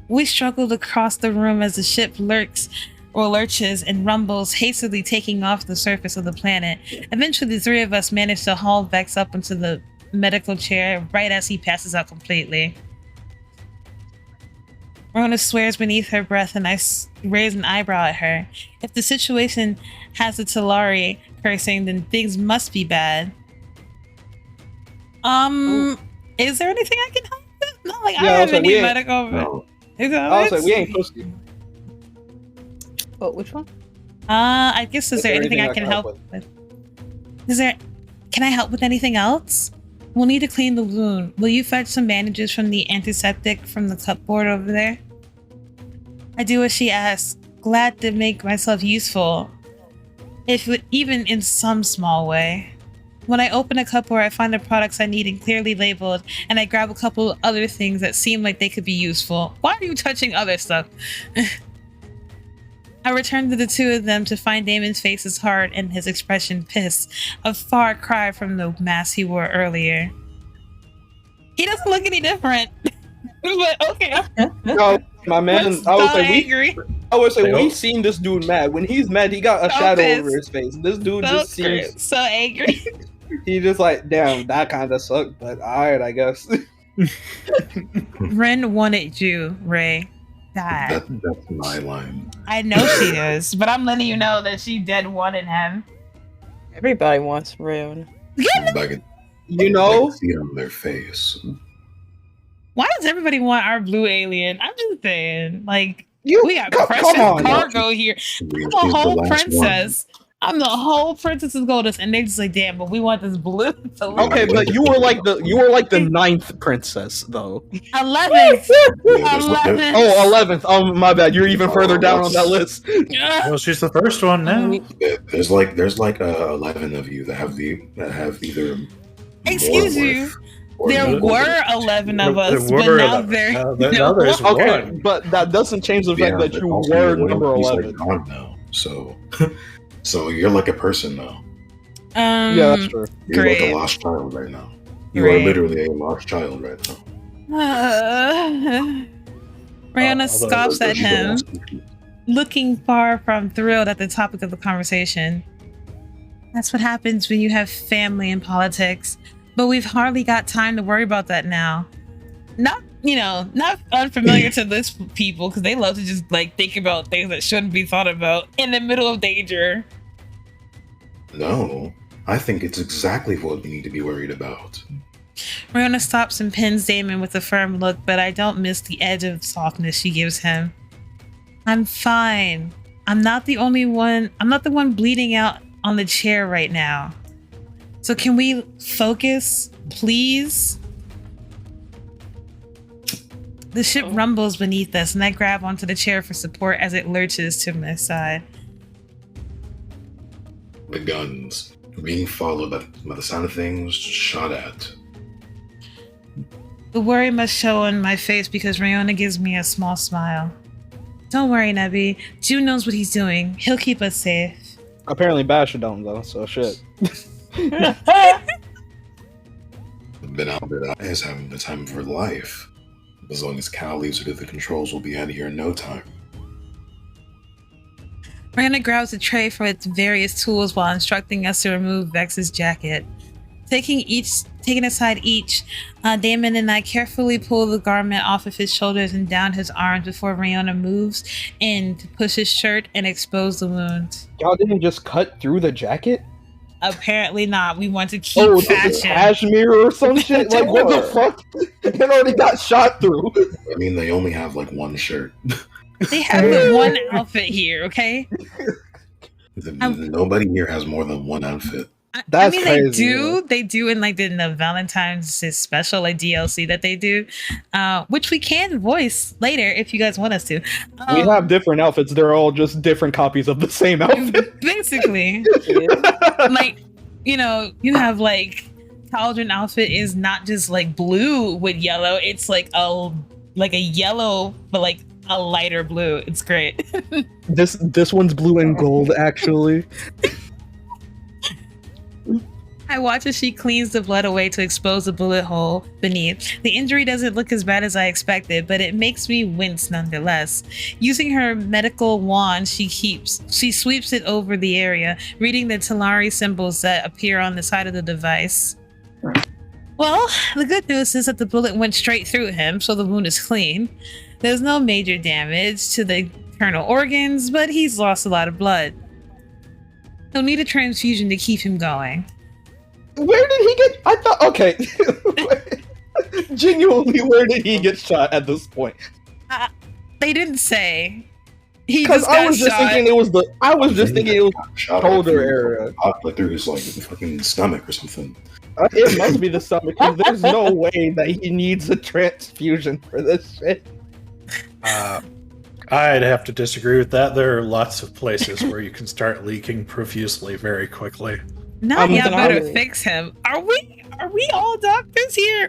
S1: We struggled across the room as the ship lurches and rumbles, hastily taking off the surface of the planet. Eventually, the three of us managed to haul Vex up into the medical chair right as he passes out completely. Rona swears beneath her breath and I raise an eyebrow at her. If the situation has a 𝕬𝕒𝕤 cursing, then things must be bad. Is there anything I can help with? Not like I have any medical.
S5: No.
S2: I was like, we ain't pussy.
S4: Oh, which one?
S1: I guess is there anything I can help with? Can I help with anything else? We'll need to clean the wound. Will you fetch some bandages from the antiseptic from the cupboard over there? I do as she asks, glad to make myself useful, even in some small way. When I open a cupboard, I find the products I need and clearly labeled, and I grab a couple other things that seem like they could be useful. Why are you touching other stuff? I return to the two of them to find Damon's face is hard and his expression pissed, a far cry from the mask he wore earlier. He doesn't look any different. But okay.
S2: No, my man, I I would say
S3: They
S2: we've
S3: all-
S2: seen this dude mad. When he's mad, he got a
S1: So
S2: shadow
S1: pissed.
S2: over his face. This dude
S1: So
S2: just
S1: screwed,
S2: seems
S1: so angry.
S2: he just like, damn, that kind of sucked, but alright, I guess.
S1: Ren wanted you, Ray. God.
S5: That's my line.
S1: I know she does, but I'm letting you know that she dead wanted him.
S4: Everybody wants Rayon.
S5: I can
S2: You know,
S5: see it on their face.
S1: Why does everybody want our blue alien? I'm just saying, like,
S2: you
S1: we got
S2: come
S1: precious
S2: on.
S1: cargo here. I'm
S5: She's
S1: the whole
S5: last
S1: princess. I'm the whole princess of Goldust, and they just like, damn, but we want this blue to look
S2: Okay, but you were like the ninth princess though.
S1: 11th.
S5: Yeah, there's like-
S1: 11th.
S2: Oh, 11th. Oh, my bad. You're even further down on that list.
S3: Well, she's the first one now.
S5: there's like 11 of you that have either.
S1: Excuse
S5: more
S1: you.
S5: worth or
S1: There
S5: no
S1: were
S5: worth.
S1: 11 of
S3: There
S1: us,
S3: were
S1: but now
S3: 11.
S1: there
S3: Now there's
S2: Okay,
S3: one.
S2: but that doesn't change the fact
S5: Yeah,
S2: that
S5: but
S2: you
S5: also
S2: were
S5: your
S2: number
S5: loyalty's,
S2: 11.
S5: like, gone now, so so you're like a person now.
S2: Yeah, that's true.
S5: You're like
S1: Great.
S5: a lost child right now. You
S1: Great.
S5: are literally a lost child right now.
S1: Rihanna
S3: Although
S1: scoffs at
S5: She's the
S1: him,
S5: last one.
S1: looking far from thrilled at the topic of the conversation. That's what happens when you have family in politics, but we've hardly got time to worry about that now. Not unfamiliar to this people, because they love to just like think about things that shouldn't be thought about in the middle of danger.
S5: No, I think it's exactly what we need to be worried about.
S1: Rihanna stops and pins Damon with a firm look, but I don't miss the edge of softness she gives him. I'm fine. I'm not the one bleeding out on the chair right now. So can we focus, please? The ship rumbles beneath us, and I grab onto the chair for support as it lurches to my side.
S5: The guns being followed by the sound of things shot at.
S1: The worry must show on my face because Rihanna gives me a small smile. Don't worry, Neby. June knows what he's doing. He'll keep us safe.
S2: Apparently, Basher don't though. So shit.
S5: Been out there is having the time of her life. As long as Cal leaves her to the controls, we'll be out of here in no time.
S1: Rihanna grabs a tray for its various tools while instructing us to remove Vex's jacket. Taking aside each, Damon and I carefully pull the garment off of his shoulders and down his arms before Rihanna moves in to push his shirt and expose the wound.
S2: Y'all didn't just cut through the jacket?
S1: Apparently not. We want to keep
S2: Oh,
S1: fashion.
S2: cashmere or some shit? Like, what the fuck? It already got shot through.
S5: I mean, they only have like one shirt.
S1: They have the one outfit here, okay?
S5: Nobody here has more than one outfit.
S2: That's
S1: I mean,
S2: crazy,
S1: they do in like the Valentine's special like DLC that they do, which we can voice later if you guys want us to.
S2: We have different outfits. They're all just different copies of the same outfit.
S1: Basically, like, you have like Cauldron outfit is not just like blue with yellow. It's like a yellow, but like a lighter blue. It's great.
S2: This one's blue and gold, actually.
S1: I watch as she cleans the blood away to expose the bullet hole beneath. The injury doesn't look as bad as I expected, but it makes me wince nonetheless. Using her medical wand she sweeps it over the area, reading the 𝕬𝕒 symbols that appear on the side of the device. Well, the good news is that the bullet went straight through him, so the wound is clean. There's no major damage to the internal organs, but he's lost a lot of blood. He'll need a transfusion to keep him going.
S2: Where did he get? I thought. Okay. Genuinely, where did he get shot at this point?
S1: They didn't say. He
S2: Because
S1: just
S2: I
S1: got
S2: was just
S1: shot.
S2: thinking it was the. I was just thinking it was
S5: Shot
S2: shoulder area.
S5: like through his like fucking stomach or something.
S2: It must be the stomach. Because there's no way that he needs a transfusion for this shit.
S3: I'd have to disagree with that. There are lots of places where you can start leaking profusely very quickly.
S1: Now y'all better
S2: I'm-
S1: fix him. Are we all doctors here?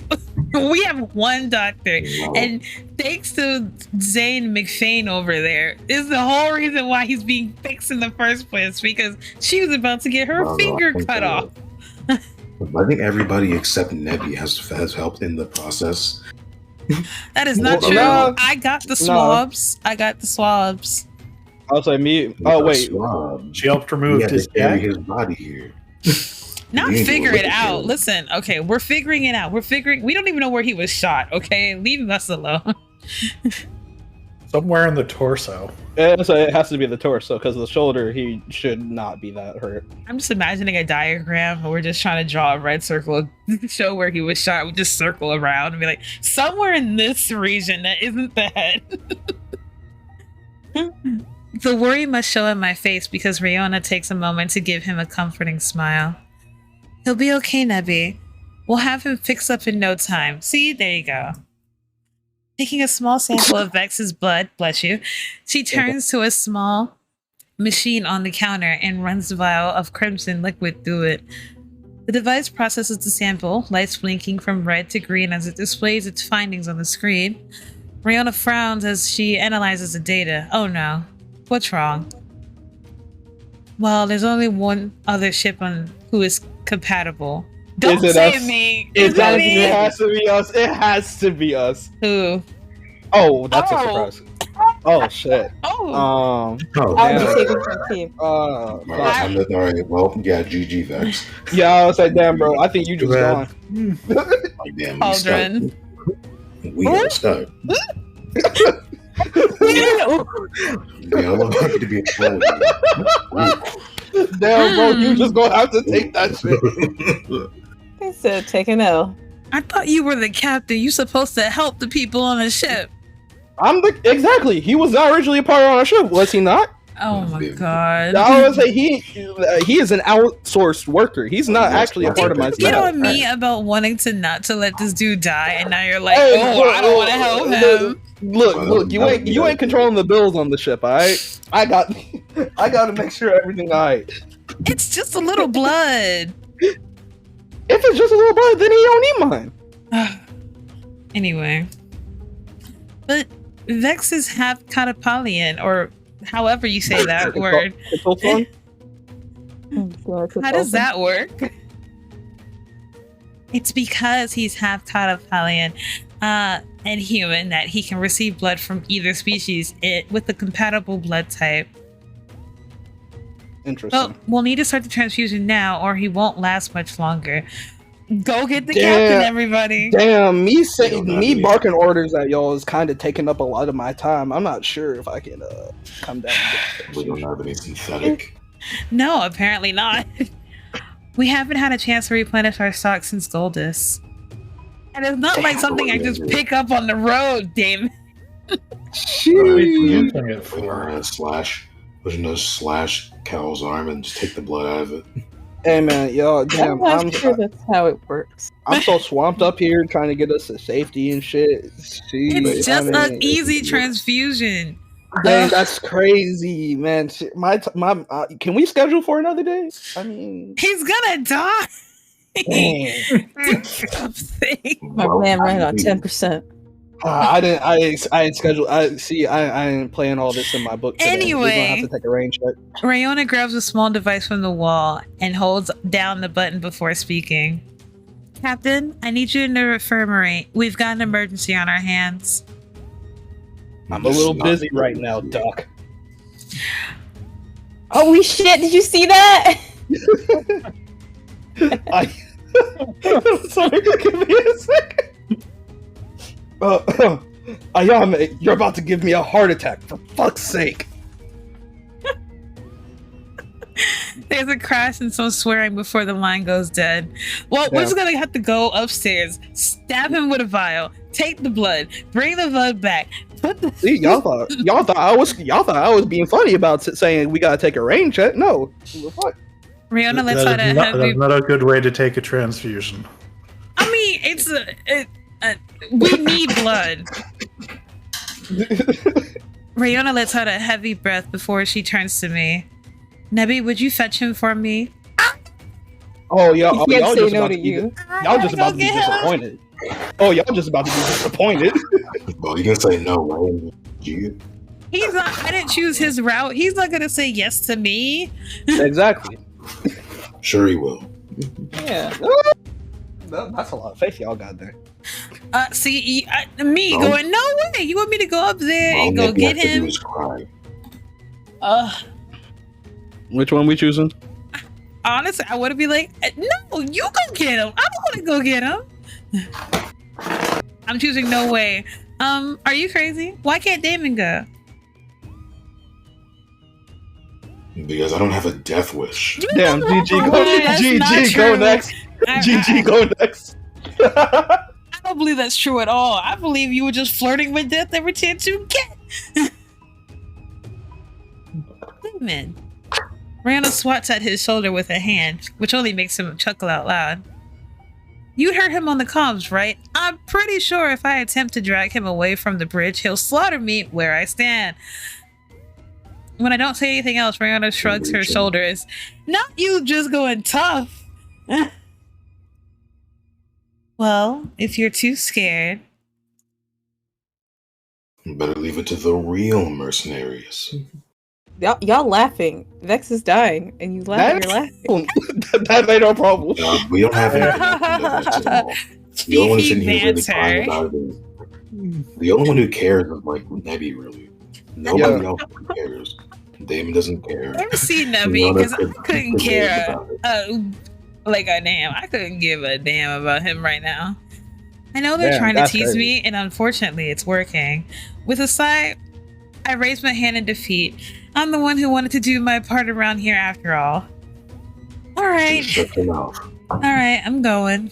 S1: We have one doctor,
S5: No.
S1: and thanks to 𝕤𝕒𝕤𝕤 over there is the whole reason why he's being fixed in the first place, because she was about to get her
S5: No,
S1: finger
S5: I think
S1: cut off.
S5: I think everybody except Neby has helped in the process.
S1: That is not
S2: Well,
S1: true.
S2: no.
S1: I got the swabs. I got the swabs.
S2: I was like, me. Oh wait,
S3: She helped
S5: We
S3: remove
S5: had
S3: his
S5: to carry
S3: jacket.
S5: his body here.
S1: Not
S5: You ain't
S1: figure
S5: gonna
S1: it
S5: look at
S1: out.
S5: him.
S1: Listen, okay, we're figuring it out. We don't even know where he was shot, okay? Leave us alone.
S3: Somewhere in the torso.
S2: so it has to be the torso because the shoulder he should not be that hurt.
S1: I'm just imagining a diagram and we're just trying to draw a red circle to show where he was shot. We just circle around and be like, somewhere in this region that isn't the head. The worry must show in my face because Riona takes a moment to give him a comforting smile. He'll be okay, Neby. We'll have him fixed up in no time. See, there you go. Taking a small sample of Vex's blood, bless you, she turns to a small machine on the counter and runs the vial of crimson liquid through it. The device processes the sample, lights blinking from red to green as it displays its findings on the screen. Riona frowns as she analyzes the data. Oh no. What's wrong? Well, there's only one other ship on who is compatible. Don't
S2: Is it
S1: say
S2: us?
S1: me.
S2: It
S1: me?
S2: has to be us. It has to be us.
S1: Who?
S2: Oh, that's a
S1: Oh.
S2: surprise. Oh shit.
S1: Oh.
S5: Oh,
S4: I'll
S2: Damn.
S4: be taking from team.
S5: all right. Well, yeah, GG Vex.
S2: Yeah, I was like, damn, bro. I think you just
S3: Red.
S2: gone.
S5: Like, damn, we stuck.
S1: Cauldron.
S5: We got stuck. Yeah, I'm happy to be a troll.
S2: Damn, bro. You just gonna have to take that shit.
S4: They said take an L.
S1: I thought you were the captain. You're supposed to help the people on the ship.
S2: Exactly. He was not originally a part of our ship, was he not?
S1: Oh my god.
S2: I would say he is an outsourced worker. He's not actually a part of my
S1: Get
S2: staff.
S1: on me about wanting to not to let this dude die, and now you're like,
S2: Hey,
S1: oh,
S2: look,
S1: I don't want to help him.
S2: Look, you ain't controlling the bills on the ship, alright? I got to make sure everything alright.
S1: It's just a little blood.
S2: If it's just a little blood, then he don't need mine.
S1: Anyway, but Vex is half Catapalian, or however you say that word.
S2: It's all fun.
S1: How does that work? It's because he's half Catapalian and human that he can receive blood from either species with the compatible blood type.
S2: Interesting.
S1: Well, we'll need to start the transfusion now, or he won't last much longer. Go get the
S2: Damn.
S1: captain, everybody.
S2: Damn, me barking orders at y'all is kind of taking up a lot of my time. I'm not sure if I can come down. And
S5: We
S2: get
S5: don't have any synthetic.
S1: No, apparently not. We haven't had a chance to replenish our stock since Goldus. And it's not like something I just pick up on the road, damn.
S3: What are we
S2: Sheesh.
S3: using it
S5: We're
S3: for?
S5: gonna slash Cal's arm and just take the blood out of it.
S2: Hey man, y'all,
S4: I'm
S2: damn,
S4: not sure that's how it works.
S2: I'm so swamped up here trying to get us to safety and shit.
S1: It's just an easy transfusion.
S2: Dang, that's crazy, man. Shit, my can we schedule for another day? I mean,
S1: He's gonna die.
S2: dang.
S1: Something.
S4: My man ran on 10%.
S2: I didn't schedule. I ain't playing all this in my book today. We're gonna
S1: Anyway.
S2: have to take a rain check.
S1: Riona grabs a small device from the wall and holds down the button before speaking. Captain, I need you in the infirmary. We've got an emergency on our hands.
S2: I'm a little busy right now, Doc.
S4: Holy shit, did you see that?
S2: Sorry, give me a second. Ayame, you're about to give me a heart attack, for fuck's sake.
S1: There's a crash and some swearing before the line goes dead. Well, we're just gonna have to go upstairs, stab him with a vial, take the blood, bring the blood back, put the
S2: See, y'all thought I was being funny about saying we gotta take a rain check. No, fuck.
S1: Riona lets out a
S3: That is
S1: heavy.
S3: not a good way to take a transfusion.
S1: I mean, it's we need blood. Riona lets out a heavy breath before she turns to me. Neby, would you fetch him for me?
S2: Oh,
S4: He
S2: y'all
S4: can't say
S2: just
S4: no
S2: about
S4: to
S2: to be
S4: you.
S2: y'all just about to be disappointed. Oh, y'all just about to be disappointed.
S5: Well, you can say no, right? You?
S1: He's not. I didn't choose his route. He's not gonna say yes to me.
S2: Exactly.
S5: Sure he will.
S4: Yeah.
S2: That's a lot of faith y'all got there.
S1: See, me
S5: No.
S1: going, no way. You want me to go up there and
S5: All
S1: go
S5: Neby
S1: get
S5: has to do
S1: him?
S5: is cry.
S2: Which one we choosing?
S1: Honestly, I would be like, no, you go get him. I don't want to go get him. I'm choosing no way. Are you crazy? Why can't Damon go?
S5: Because I don't have a death wish.
S2: Damn, GG, go,
S1: That's not
S2: GG, go
S1: true.
S2: next. GG, go next.
S1: I don't believe that's true at all. I believe you were just flirting with death every chance you get. Damon. Rihanna swats at his shoulder with a hand, which only makes him chuckle out loud. You heard him on the comms, right? I'm pretty sure if I attempt to drag him away from the bridge, he'll slaughter me where I stand. When I don't say anything else, Rihanna shrugs her shoulders. Not you just going tough. Well, if you're too scared...
S5: Better leave it to the real mercenaries.
S4: Y'all laughing. Vex is dying, and you laugh. You're laughing.
S2: That ain't no problem.
S5: We don't have anything at all. The only one sitting here really crying
S1: banter.
S5: about it is the only one who cares is like Neby, really. Nobody else cares. Damon doesn't care.
S1: I've seen Neby because I couldn't care. Like a damn, I couldn't give a damn about him right now. I know they're trying to tease me, and unfortunately, it's working. With a sigh, I raise my hand in defeat. I'm the one who wanted to do my part around here after all. All right.
S5: Shut your mouth.
S1: All right, I'm going.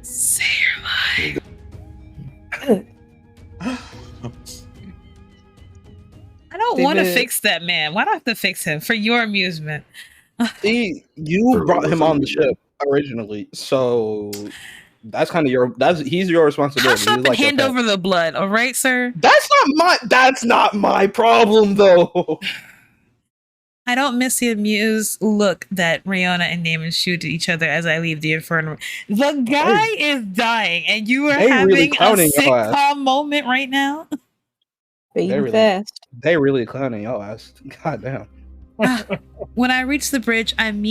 S1: Say your lie. I don't want to fix that man. Why do I have to fix him? For your amusement.
S2: See, you brought him on the ship originally, so that's kind of he's your responsibility.
S1: Hush up and
S2: like
S1: hand over the blood, all right, sir?
S2: That's not my problem, though.
S1: I don't miss the amused look that Rihanna and Damon shoot at each other as I leave the Inferno. The guy is dying, and you are having
S2: really
S1: a sitcom moment right now.
S4: Fading fast.
S2: They really clowning your ass. God damn.
S1: When I reach the bridge, I'm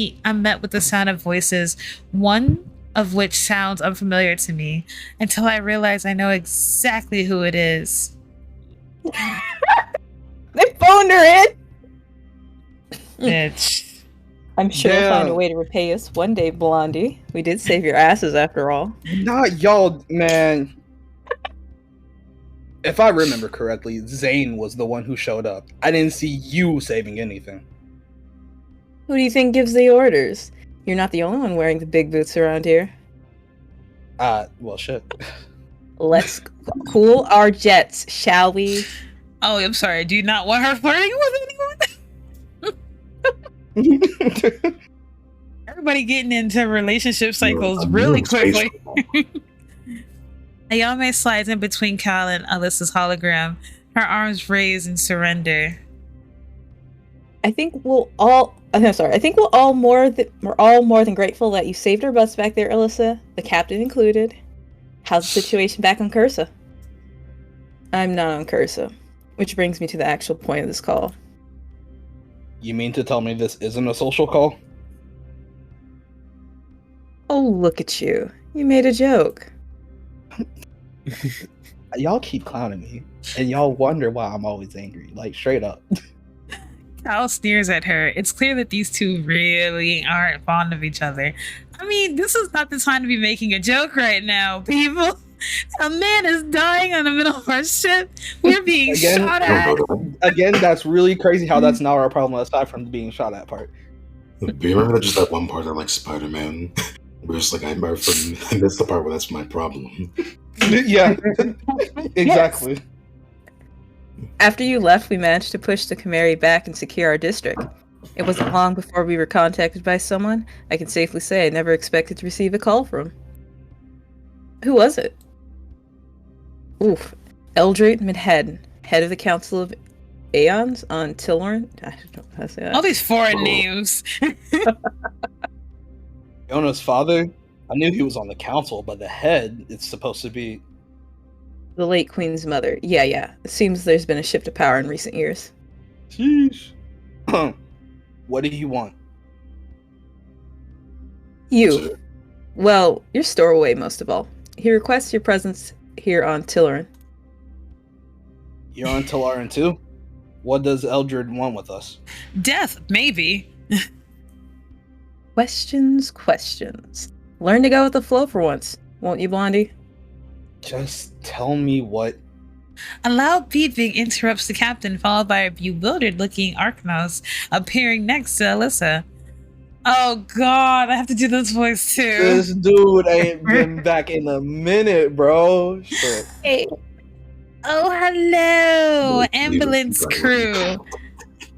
S1: met with the sound of voices, one of which sounds unfamiliar to me, until I realize I know exactly who it is.
S4: They phoned her in!
S1: Bitch.
S4: I'm sure they'll find a way to repay us one day, Blondie. We did save your asses after all.
S2: Not y'all, man. If I remember correctly, Zane was the one who showed up. I didn't see you saving anything.
S4: Who do you think gives the orders? You're not the only one wearing the big boots around here.
S2: Well, shit.
S4: Let's cool our jets, shall we?
S1: Oh, I'm sorry. Do you not want her flirting with anyone? Everybody getting into relationship cycles really quickly. Ayame slides in between Cal and Alyssa's hologram, her arms raised in surrender.
S4: I think we're all more than grateful that you saved our butts back there, Alyssa, the captain included. How's the situation back on Cursa? I'm not on Cursa, which brings me to the actual point of this call.
S2: You mean to tell me this isn't a social call?
S4: Oh, look at you. You made a joke.
S2: Y'all keep clowning me, and y'all wonder why I'm always angry. Like, straight up.
S1: Cal sneers at her. It's clear that these two really aren't fond of each other. I mean, this is not the time to be making a joke right now, people. A man is dying on the middle of our ship. We're being shot at.
S5: Again,
S2: that's really crazy how that's not our problem, aside from being shot at part.
S5: Do you remember just that one part of like Spider-Man? Where it's like, that's the part where that's my problem.
S2: Yeah, exactly.
S4: Yes. After you left, we managed to push the 𝕤𝕒𝕤 back and secure our district. It wasn't long before we were contacted by someone I can safely say I never expected to receive a call from. Who was it? Oof. 𝕤𝕒𝕤𝕤, head of the Council of Aeons on 𝕘𝕒𝕤𝕤. I don't know how to say that.
S1: All these foreign names.
S2: Yona's father? I knew he was on the council, but the head is supposed to be...
S4: The late Queen's mother. Yeah. It seems there's been a shift of power in recent years.
S2: Sheesh. What do you want?
S4: You. Well, your stowaway most of all. He requests your presence here on 𝕤𝕤𝕤.
S2: You're on 𝕤𝕤𝕤 too? What does Eldred want with us?
S1: Death, maybe.
S4: Questions. Learn to go with the flow for once, won't you, Blondie?
S2: Just tell me what.
S1: A loud beeping interrupts the captain, followed by a bewildered-looking Archnos appearing next to Alyssa. Oh god, I have to do this voice too.
S2: This dude ain't been back in a minute, bro. Shit.
S1: Hey. Oh, hello, ambulance crew.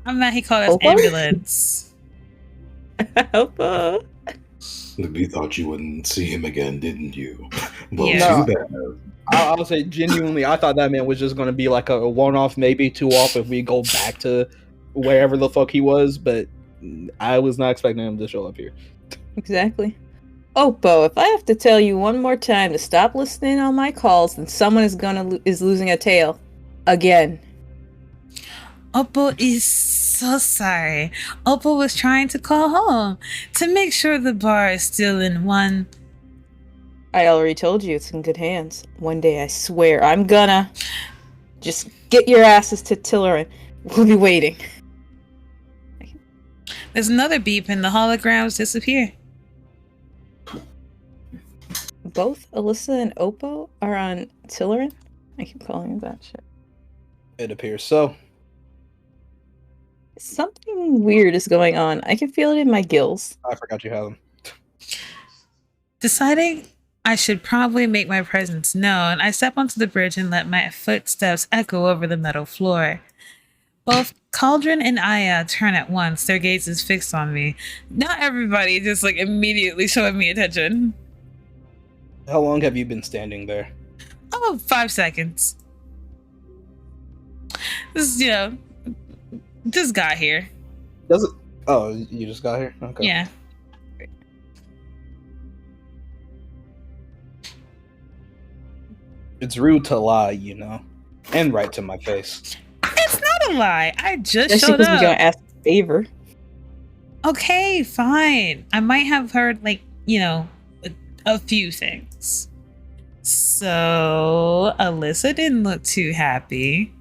S1: I'm not. He called us
S4: Opa?
S1: ambulance.
S4: Opa.
S5: You thought you wouldn't see him again, didn't you? Well,
S1: Yeah.
S5: too bad.
S2: I'll say genuinely, I thought that man was just going to be like a one-off, maybe two-off if we go back to wherever the fuck he was, but I was not expecting him to show up here.
S4: Exactly. Oppo, if I have to tell you one more time to stop listening on my calls, then someone is losing a tail. Again.
S1: Oppo is so sorry. Oppo was trying to call home to make sure the bar is still in one.
S4: I already told you it's in good hands. One day I swear I'm gonna. Just get your asses to 𝕤𝕤𝕤. We'll be waiting.
S1: There's another beep and the holograms disappear.
S4: Both Alyssa and Oppo are on 𝕤𝕤𝕤? I keep calling it that shit.
S2: It appears so.
S4: Something weird is going on. I can feel it in my gills.
S2: I forgot you have them.
S1: Deciding I should probably make my presence known, I step onto the bridge and let my footsteps echo over the metal floor. Both 𝕤𝕤𝕤 and Aya turn at once, their gazes fixed on me. Not everybody just like immediately showing me attention.
S2: How long have you been standing there?
S1: Oh, 5 seconds. This, just got here.
S2: Does it? Oh, you just got here? Okay.
S1: Yeah.
S2: It's rude to lie, you know, and right to my face.
S1: It's not a lie. I just
S4: Just
S1: showed
S4: because we're gonna
S1: up.
S4: ask a favor.
S1: Okay, fine. I might have heard, a few things. So, Alyssa didn't look too happy.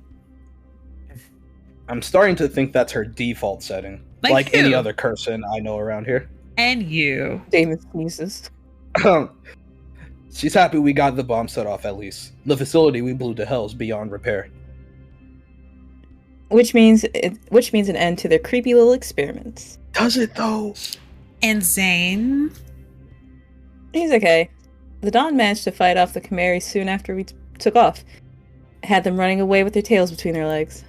S2: I'm starting to think that's her default setting, like
S1: who?
S2: any other person I know around here.
S1: And you.
S4: Damon sneezes.
S2: She's happy we got the bomb set off at least. The facility we blew to hell is beyond repair.
S4: Which means an end to their creepy little experiments.
S2: Does it though?
S1: And Zane.
S4: He's okay. The Dawn managed to fight off the 𝕤𝕤𝕤 soon after we took off. Had them running away with their tails between their legs.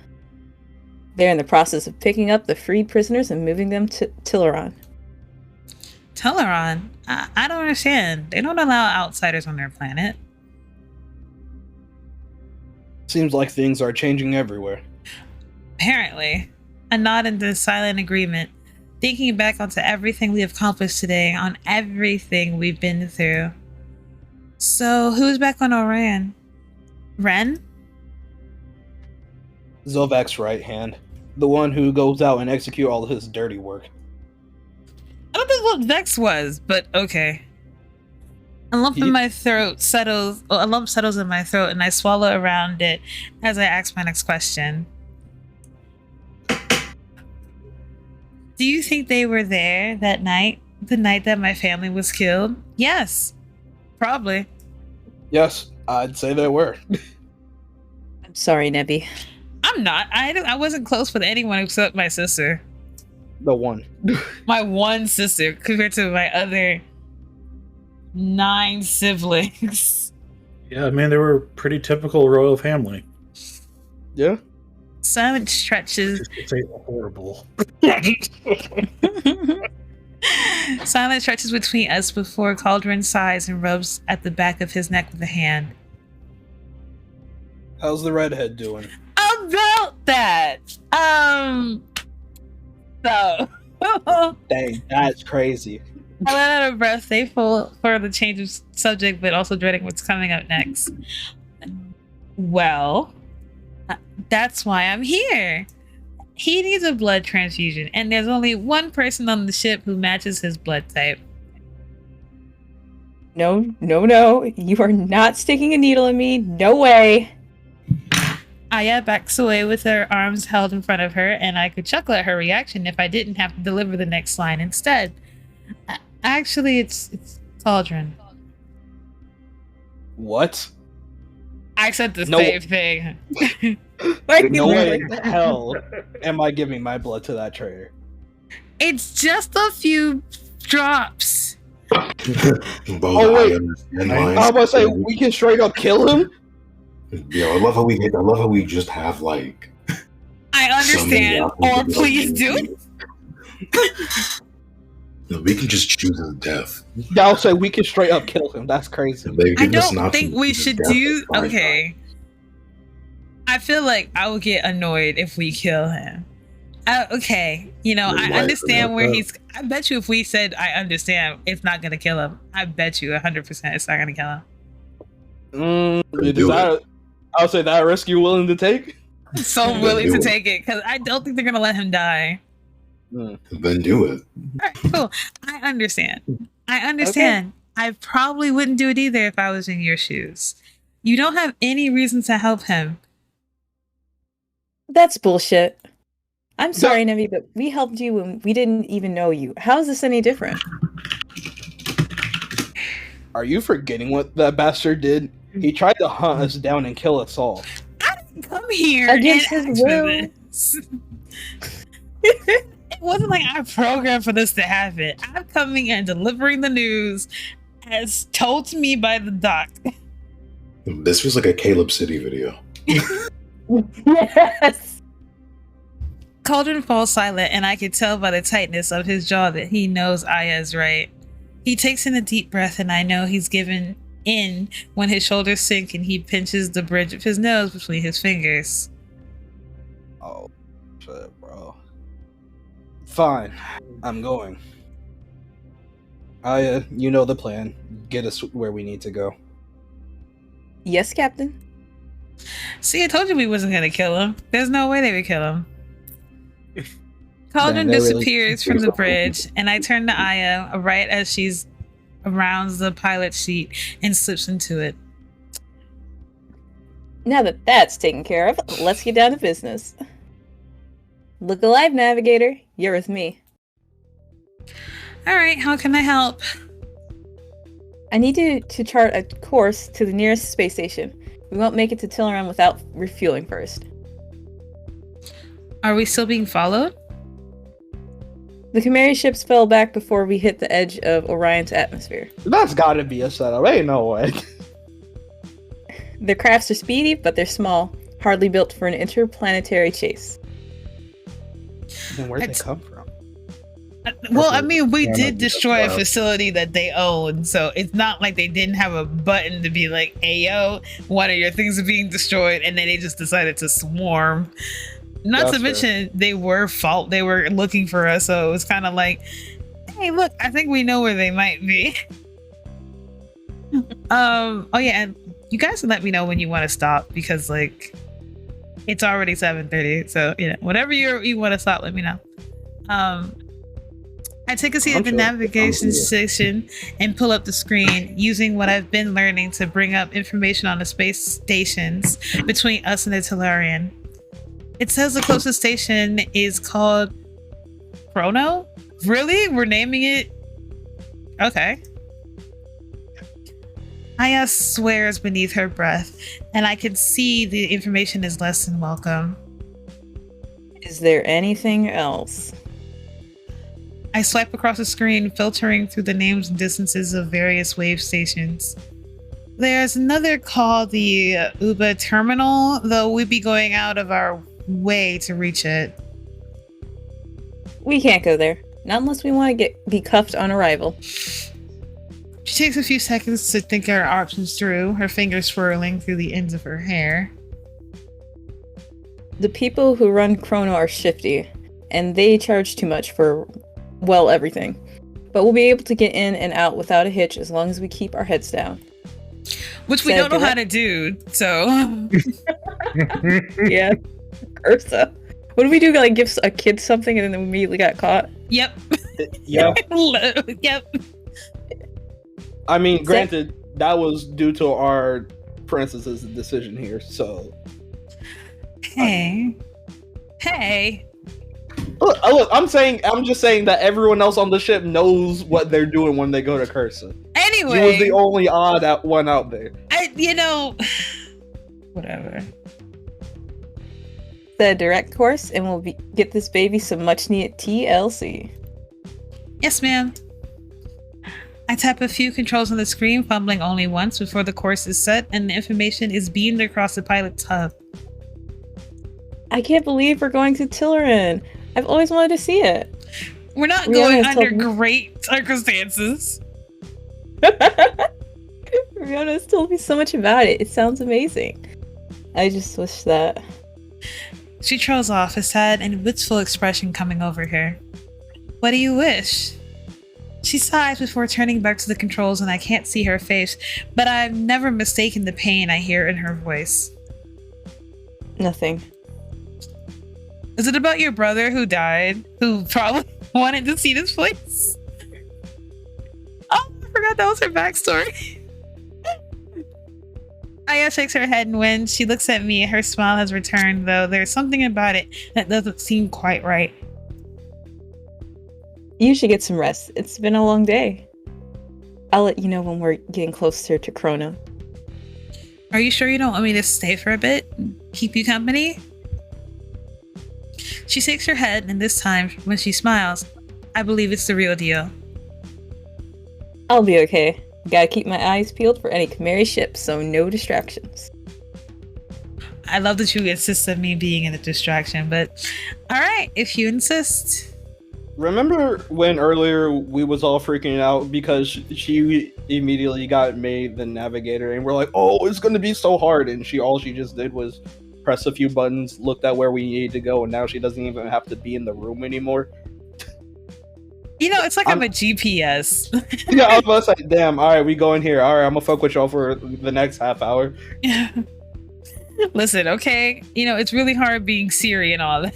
S4: They're in the process of picking up the freed prisoners and moving them to 𝕤𝕤𝕤.
S1: 𝕤𝕤𝕤? I don't understand. They don't allow outsiders on their planet.
S2: Seems like things are changing everywhere.
S1: Apparently. A nod into silent agreement. Thinking back onto everything we have accomplished today, on everything we've been through. So, who's back on Orion? Ren?
S2: Zovek's right hand. The one who goes out and execute all of his dirty work.
S1: I don't know what Vex was, but okay. A lump in my throat settles. A lump settles in my throat, and I swallow around it as I ask my next question. Do you think they were there that night? The night that my family was killed? Yes. Probably.
S2: Yes, I'd say there were.
S4: I'm sorry, Neby.
S1: I'm not. I wasn't close with anyone except my sister.
S2: The one.
S1: My one sister compared to my other 9 siblings.
S3: Yeah, I mean, they were a pretty typical royal family.
S2: Yeah.
S1: Silent stretches.
S3: Just to say horrible.
S1: Silent stretches between us before 𝕤𝕤𝕤 sighs and rubs at the back of his neck with a hand.
S2: How's the redhead doing?
S1: About that. So.
S2: Dang, that's crazy.
S1: I let out a breath, thankful for the change of subject, but also dreading what's coming up next. Well, that's why I'm here. He needs a blood transfusion, and there's only one person on the ship who matches his blood type.
S4: No. You are not sticking a needle in me. No way.
S1: Aya backs away with her arms held in front of her, and I could chuckle at her reaction if I didn't have to deliver the next line instead. Actually, it's 𝕤𝕠𝕔.
S2: What?
S1: I said the
S2: No.
S1: same thing.
S2: No way in hell am I giving my blood to that traitor.
S1: It's just a few drops.
S2: Oh, wait. I was about to say, we can straight up kill him?
S5: Yeah, I love how we just have like.
S1: I understand, or please do.
S5: No, we can just choose his death.
S2: I'll say we can straight up kill him. That's crazy.
S1: I don't think we should do. Okay. I feel like I would get annoyed if we kill him. Okay, I understand where he's. I bet you if we said I understand, it's not gonna kill him. I bet you 100% it's not gonna kill him.
S2: I'll say that risk you're willing to take.
S1: So willing to take it because I don't think they're gonna let him die.
S5: Then do it.
S1: All right, cool. I understand. Okay. I probably wouldn't do it either if I was in your shoes. You don't have any reason to help him.
S4: That's bullshit. I'm sorry, Neby, but we helped you when we didn't even know you. How is this any different?
S2: Are you forgetting what that bastard did? He tried to hunt us down and kill us all.
S1: I didn't come here
S4: against his will.
S1: It wasn't like I programmed for this to happen. I'm coming and delivering the news as told to me by the doc.
S5: This feels like a Caleb City video.
S4: Yes.
S1: 𝕤𝕠𝕔 falls silent, and I can tell by the tightness of his jaw that he knows Aya is right. He takes in a deep breath, and I know he's given in when his shoulders sink and he pinches the bridge of his nose between his fingers.
S2: Oh, shit, bro. Fine, I'm going. Aya, you know the plan. Get us where we need to go.
S4: Yes, Captain.
S1: See, I told you we wasn't gonna kill him. There's no way they would kill him. 𝕤𝕠𝕔 disappears from the bridge, and I turn to Aya right as she's around the pilot seat and slips into it.
S4: Now that that's taken care of, let's get down to business. Look alive, Navigator. You're with me.
S1: All right, how can I help?
S4: I need to chart a course to the nearest space station. We won't make it to 𝕤𝕒𝕠𝕤 without refueling first.
S1: Are we still being followed?
S4: The 𝕤𝕤𝕤 ships fell back before we hit the edge of Orion's atmosphere.
S2: That's gotta be a setup. Ain't no way.
S4: Their crafts are speedy, but they're small, hardly built for an interplanetary chase.
S2: And where'd they come from?
S1: Well, I mean, we did destroy a facility that they own, so it's not like they didn't have a button to be like, "Hey, yo, one of your things are being destroyed," and then they just decided to swarm. Not to mention, they were looking for us, so it was kind of like, "Hey, look, I think we know where they might be." Oh yeah, and you guys can let me know when you want to stop because like it's already 7:30, so whenever you want to stop, let me know. I take a seat at the navigation station and pull up the screen using what I've been learning to bring up information on the space stations between us and the 𝕤𝕒𝕤. It says the closest station is called Chrono? Really? We're naming it? Okay. Aya swears beneath her breath, and I can see the information is less than welcome.
S4: Is there anything else?
S1: I swipe across the screen, filtering through the names and distances of various wave stations. There's another called the 𝕒𝕠𝕤 terminal, though we'd be going out of our way to reach it.
S4: We can't go there. Not unless we want to be cuffed on arrival.
S1: She takes a few seconds to think our options through, her fingers swirling through the ends of her hair.
S4: The people who run Chrono are shifty, and they charge too much for, well, everything. But we'll be able to get in and out without a hitch as long as we keep our heads down.
S1: Which we don't know how to do, so...
S4: Yeah. Ursa. What do we do? Like give a kid something and then we immediately got caught?
S1: Yep.
S2: Yep.
S1: Yep.
S2: I mean, granted, that was due to our princess's decision here, so...
S1: Hey.
S2: Look, I'm just saying that everyone else on the ship knows what they're doing when they go to Cursa.
S1: Anyway.
S2: She was the only odd one out there.
S1: Whatever.
S4: The direct course, and we'll get this baby some much needed TLC.
S1: Yes, ma'am. I tap a few controls on the screen, fumbling only once before the course is set and the information is beamed across the pilot's hub.
S4: I can't believe we're going to 𝕘𝕒𝕤. I've always wanted to see it.
S1: We're not going under great circumstances.
S4: Rihanna's told me so much about it. It sounds amazing. I just wish that...
S1: She trails off, a sad and wistful expression coming over her. What do you wish? She sighs before turning back to the controls, and I can't see her face, but I've never mistaken the pain I hear in her voice.
S4: Nothing.
S1: Is it about your brother who died, who probably wanted to see this place? Oh, I forgot that was her backstory. Aya shakes her head, and when she looks at me, her smile has returned, though there's something about it that doesn't seem quite right.
S4: You should get some rest. It's been a long day. I'll let you know when we're getting closer to Chrono.
S1: Are you sure you don't want me to stay for a bit? Keep you company? She shakes her head, and this time, when she smiles, I believe it's the real deal.
S4: I'll be okay. Gotta keep my eyes peeled for any Chimera ships, so no distractions.
S1: I love that you insist on me being a distraction, but alright, if you insist.
S2: Remember when earlier we was all freaking out because she immediately got made the navigator, and we're like, oh, it's gonna be so hard, and all she just did was press a few buttons, looked at where we needed to go, and now she doesn't even have to be in the room anymore.
S1: You know, it's like I'm a GPS.
S2: Yeah, I was about to say, damn, alright, we go in here. Alright, I'm gonna fuck with y'all for the next half hour.
S1: Yeah. Listen, okay? You know, it's really hard being Siri and all that.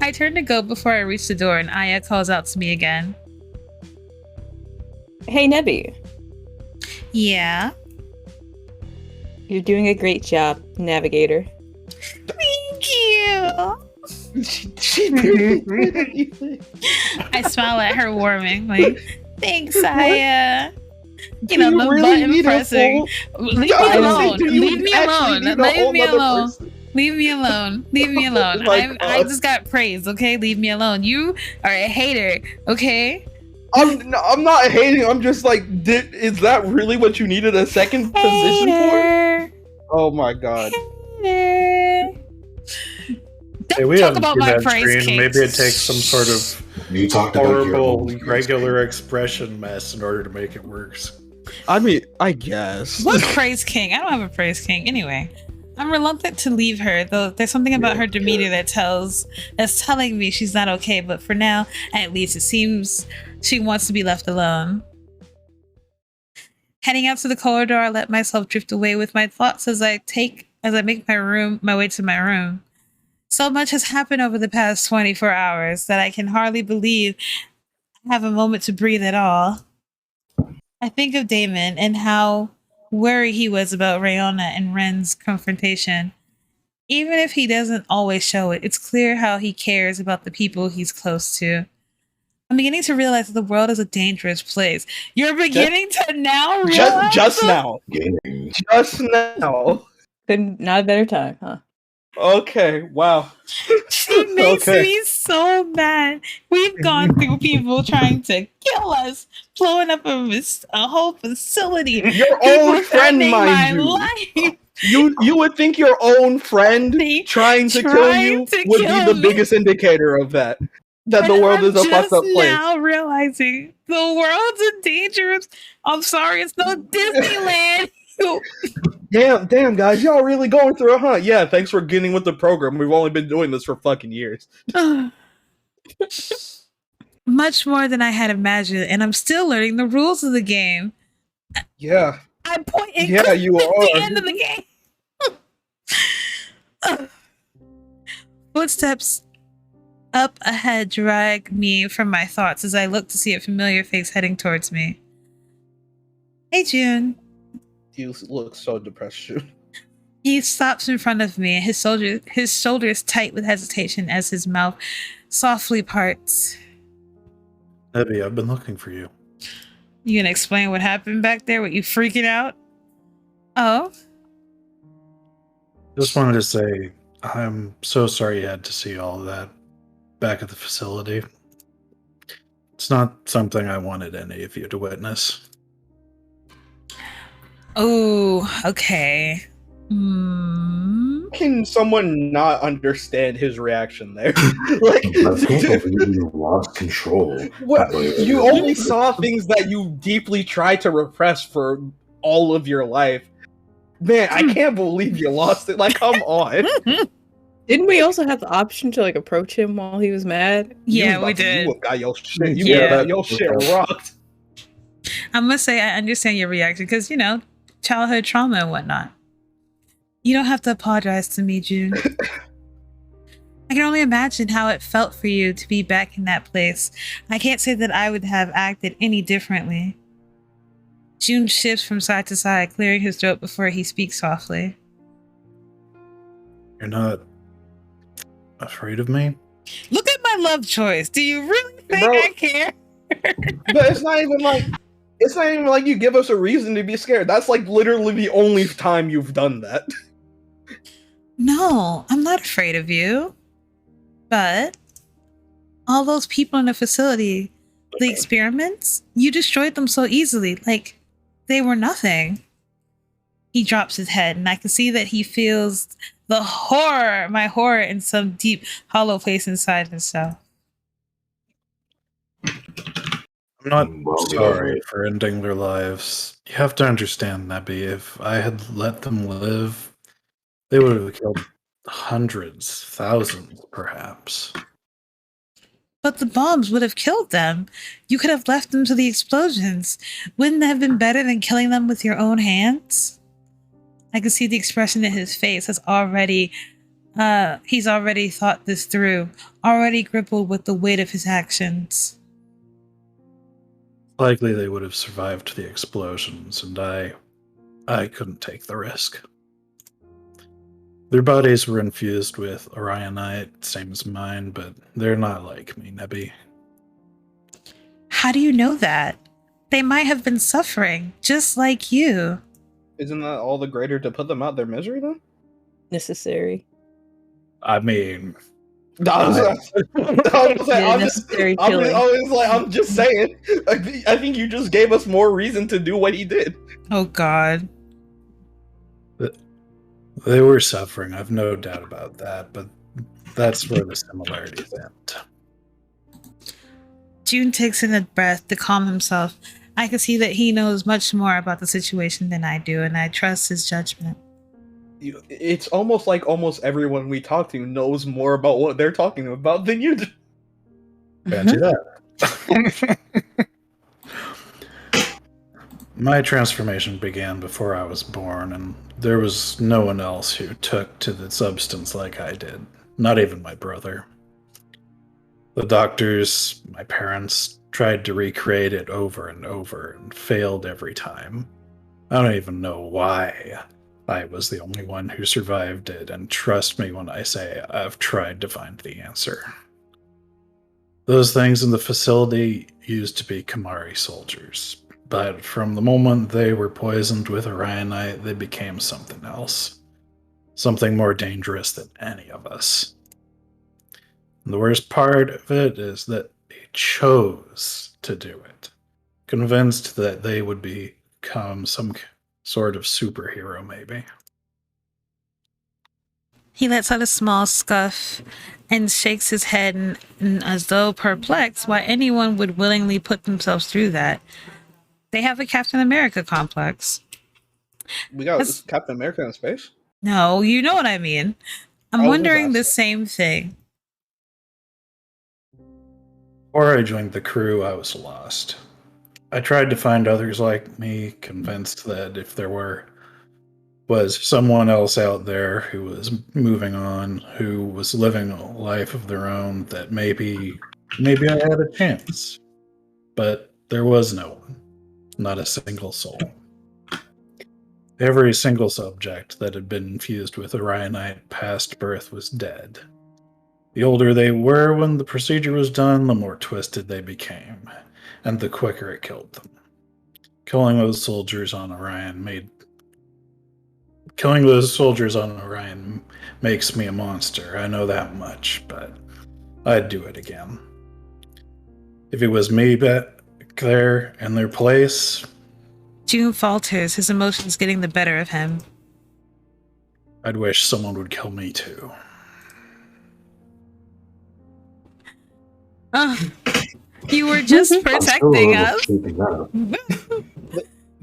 S1: I turn to go before I reach the door, and Aya calls out to me again.
S4: Hey, Neby.
S1: Yeah?
S4: You're doing a great job, Navigator.
S1: Thank you!
S2: She barely did anything.
S1: I smile at her warmingly. Thanks, Aya. You know,
S2: Do
S1: the
S2: really
S1: button
S2: need a
S1: pressing.
S2: full-
S1: Leave me
S2: Yeah,
S1: alone.
S2: do you
S1: Leave me
S2: actually
S1: alone.
S2: need a
S1: Leave
S2: whole
S1: me
S2: nother
S1: alone.
S2: person?
S1: Leave me alone. Leave me alone.
S2: Oh my
S1: I
S2: God.
S1: just got praised, okay? Leave me alone. You are a hater, okay?
S2: I'm not hating. I'm just like, is that really what you needed a second position for?
S1: Hater.
S2: Oh my God.
S1: Hater.
S3: Hey,
S1: Don't
S3: we
S1: talk
S3: haven't
S1: about
S3: seen
S1: my
S3: that
S1: praise
S3: screen.
S1: cakes.
S3: Maybe it takes some sort of
S5: You talked about your
S3: horrible,
S5: own
S3: regular expression mess in order to make it work.
S2: I mean, I guess.
S1: What's praise king? I don't have a praise king. Anyway, I'm reluctant to leave her, though there's something about her demeanor that's telling me she's not okay, but for now, at least, it seems she wants to be left alone. Heading out to the corridor, I let myself drift away with my thoughts as I make my way to my room. So much has happened over the past 24 hours that I can hardly believe I have a moment to breathe at all. I think of Damon and how worried he was about Rayona and Ren's confrontation. Even if he doesn't always show it, it's clear how he cares about the people he's close to. I'm beginning to realize that the world is a dangerous place. You're beginning to now realize
S2: Just now.
S5: gaming.
S2: Just now.
S4: Not a better time, huh?
S2: Okay, wow.
S1: She makes
S2: Okay.
S1: me so mad. We've gone through people trying to kill us, blowing up a whole facility.
S2: Your
S1: People
S2: own friend,
S1: threatening
S2: mind
S1: my
S2: you.
S1: life.
S2: You would think your own friend
S1: They
S2: trying to kill
S1: trying
S2: you
S1: to
S2: would be
S1: kill
S2: the
S1: me.
S2: biggest indicator of that. That the
S1: And
S2: world
S1: I'm
S2: is a fucked up
S1: just
S2: place.
S1: now realizing the world's a dangerous. I'm sorry, it's no Disneyland.
S2: Damn, guys, y'all really going through it, huh? Yeah, thanks for getting with the program. We've only been doing this for fucking years.
S1: Much more than I had imagined, and I'm still learning the rules of the game.
S2: Yeah.
S1: I'm pointing
S2: Yeah, you
S1: at the
S2: are.
S1: end of the game. Footsteps Up ahead, drag me from my thoughts as I look to see a familiar face heading towards me. Hey, June.
S2: You look so depressed, June.
S1: He stops in front of me, his shoulders tight with hesitation as his mouth softly parts.
S3: Neby, I've been looking for you.
S1: You gonna explain what happened back there? What, you freaking out? Oh?
S3: Just wanted to say, I'm so sorry you had to see all of that back at the facility. It's not something I wanted any of you to witness.
S1: Oh, okay.
S2: Can someone not understand his reaction there? Like,
S5: I can't believe you lost control.
S2: what, you only saw things that you deeply tried to repress for all of your life. Man, I can't believe you lost it. Like, come on.
S4: Didn't we also have the option to like approach him while he was mad?
S1: Yeah, we did.
S2: You got your shit. You
S1: Yeah.
S2: got your shit rocked.
S1: I must say, I understand your reaction because, childhood trauma and whatnot. You don't have to apologize to me, June. I can only imagine how it felt for you to be back in that place. I can't say that I would have acted any differently. June shifts from side to side, clearing his throat before he speaks softly.
S3: You're not afraid of me?
S1: Look at my love choice. Do you really think
S2: Bro.
S1: I care?
S2: But it's not even like you give us a reason to be scared. That's like literally the only time you've done that.
S1: No, I'm not afraid of you. But all those people in the facility, the experiments, you destroyed them so easily. Like, they were nothing. He drops his head, and I can see that he feels the horror, my horror, in some deep, hollow place inside himself.
S3: I'm not sorry for ending their lives. You have to understand, Neby, if I had let them live, they would have killed hundreds, thousands, perhaps.
S1: But the bombs would have killed them. You could have left them to the explosions. Wouldn't that have been better than killing them with your own hands? I can see the expression in his face has already, he's already thought this through, already grappled with the weight of his actions.
S3: Likely they would have survived the explosions, and I couldn't take the risk. Their bodies were infused with orionite, same as mine, but they're not like me, Neby.
S1: How do you know that? They might have been suffering, just like you.
S2: Isn't that all the greater to put them out their misery, then?
S4: Necessary.
S3: I mean,
S2: I'm just saying. I think you just gave us more reason to do what he did.
S1: Oh, God.
S3: they were suffering, I've no doubt about that, but that's where the similarities end.
S1: June takes in a breath to calm himself. I can see that he knows much more about the situation than I do, and I trust his judgment.
S2: It's almost like almost everyone we talk to knows more about what they're talking about than you do.
S3: Fancy that. My transformation began before I was born, and there was no one else who took to the substance like I did. Not even my brother. The doctors, my parents, tried to recreate it over and over and failed every time. I don't even know why I was the only one who survived it, and trust me when I say I've tried to find the answer. Those things in the facility used to be kawaii soldiers, but from the moment they were poisoned with orionite, they became something else. Something more dangerous than any of us. And the worst part of it is that they chose to do it, convinced that they would become some sort of superhero, maybe.
S1: He lets out a small scuff and shakes his head as though perplexed why anyone would willingly put themselves through that. They have a Captain America complex.
S2: We got Captain America in space?
S1: No, you know what I mean. I'm wondering the same thing.
S3: Before I joined the crew, I was lost. I tried to find others like me, convinced that if there were was someone else out there who was moving on, who was living a life of their own, that maybe I had a chance. But there was no one. Not a single soul. Every single subject that had been infused with Orionite past birth was dead. The older they were when the procedure was done, the more twisted they became, and the quicker it killed them. Killing those soldiers on Orion makes me a monster. I know that much, but I'd do it again. If it was me back there in their place...
S1: June falters, his emotions getting the better of him.
S3: I'd wish someone would kill me too.
S1: You were just protecting us.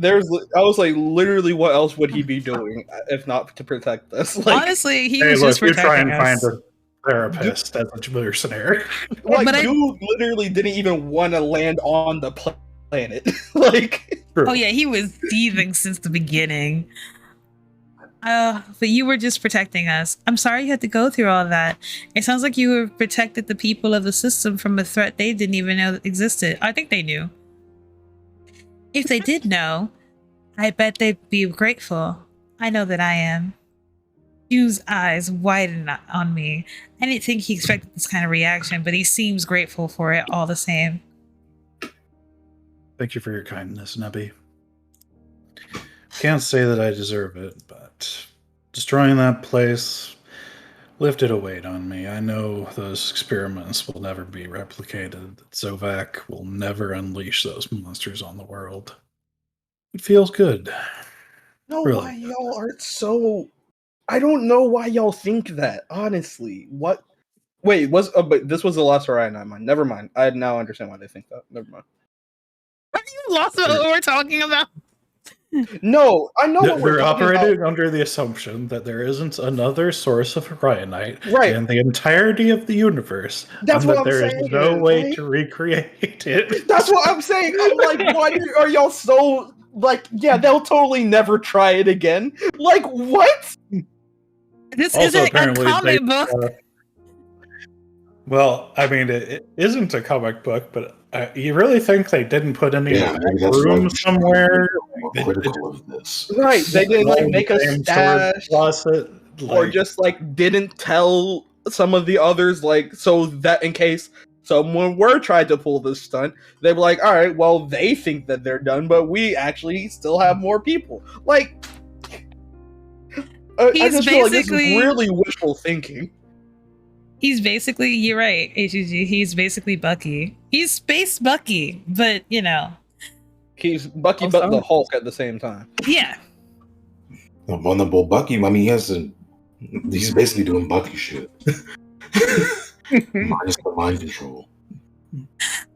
S2: I was like, literally, what else would he be doing if not to protect us? Like,
S1: honestly, he was just protecting us.
S3: You try and find a therapist as a mercenary.
S2: Like, dude literally didn't even want to land on the planet. Like,
S1: oh yeah, he was seething since the beginning. But you were just protecting us. I'm sorry you had to go through all that. It sounds like you were protected the people of the system from a threat they didn't even know existed. I think they knew. If they did know, I bet they'd be grateful. I know that I am. June's eyes widened on me. I didn't think he expected this kind of reaction, but he seems grateful for it all the same.
S3: Thank you for your kindness, Neby. Can't say that I deserve it, but destroying that place lifted a weight on me. I know those experiments will never be replicated. 𝕒𝕒𝕒𝕒 will never unleash those monsters on the world. It feels good.
S2: No,
S3: really.
S2: Why y'all aren't so... I don't know why y'all think that, honestly. What? Wait, but this was the last Orion mine. Never mind. I now understand why they think that. Never mind.
S1: Are you lost what we're talking about?
S2: No, I know what we're talking about.
S3: They're operating under the assumption that there isn't another source of Orionite
S2: in
S3: the entirety of the universe.
S2: That's what I'm
S3: there
S2: saying.
S3: There is no way to recreate it.
S2: That's what I'm saying. I'm like, why are y'all so... Like, yeah, they'll totally never try it again. Like, what?
S1: This isn't a comic book.
S3: Well, I mean, it isn't a comic book, but you really think they didn't put any room somewhere?
S5: Critical of this,
S2: right? They didn't make a stash, or just didn't tell some of the others, so that in case someone were trying to pull this stunt, they'd be like, all right, well, they think that they're done, but we actually still have more people. I just feel like this is really wishful thinking.
S1: He's basically, you're right, HG, he's basically Bucky. He's Space Bucky, but,
S2: he's Bucky but the Hulk at the same time.
S1: Yeah.
S5: The vulnerable Bucky, I mean, he's basically doing Bucky shit. Minus the mind control.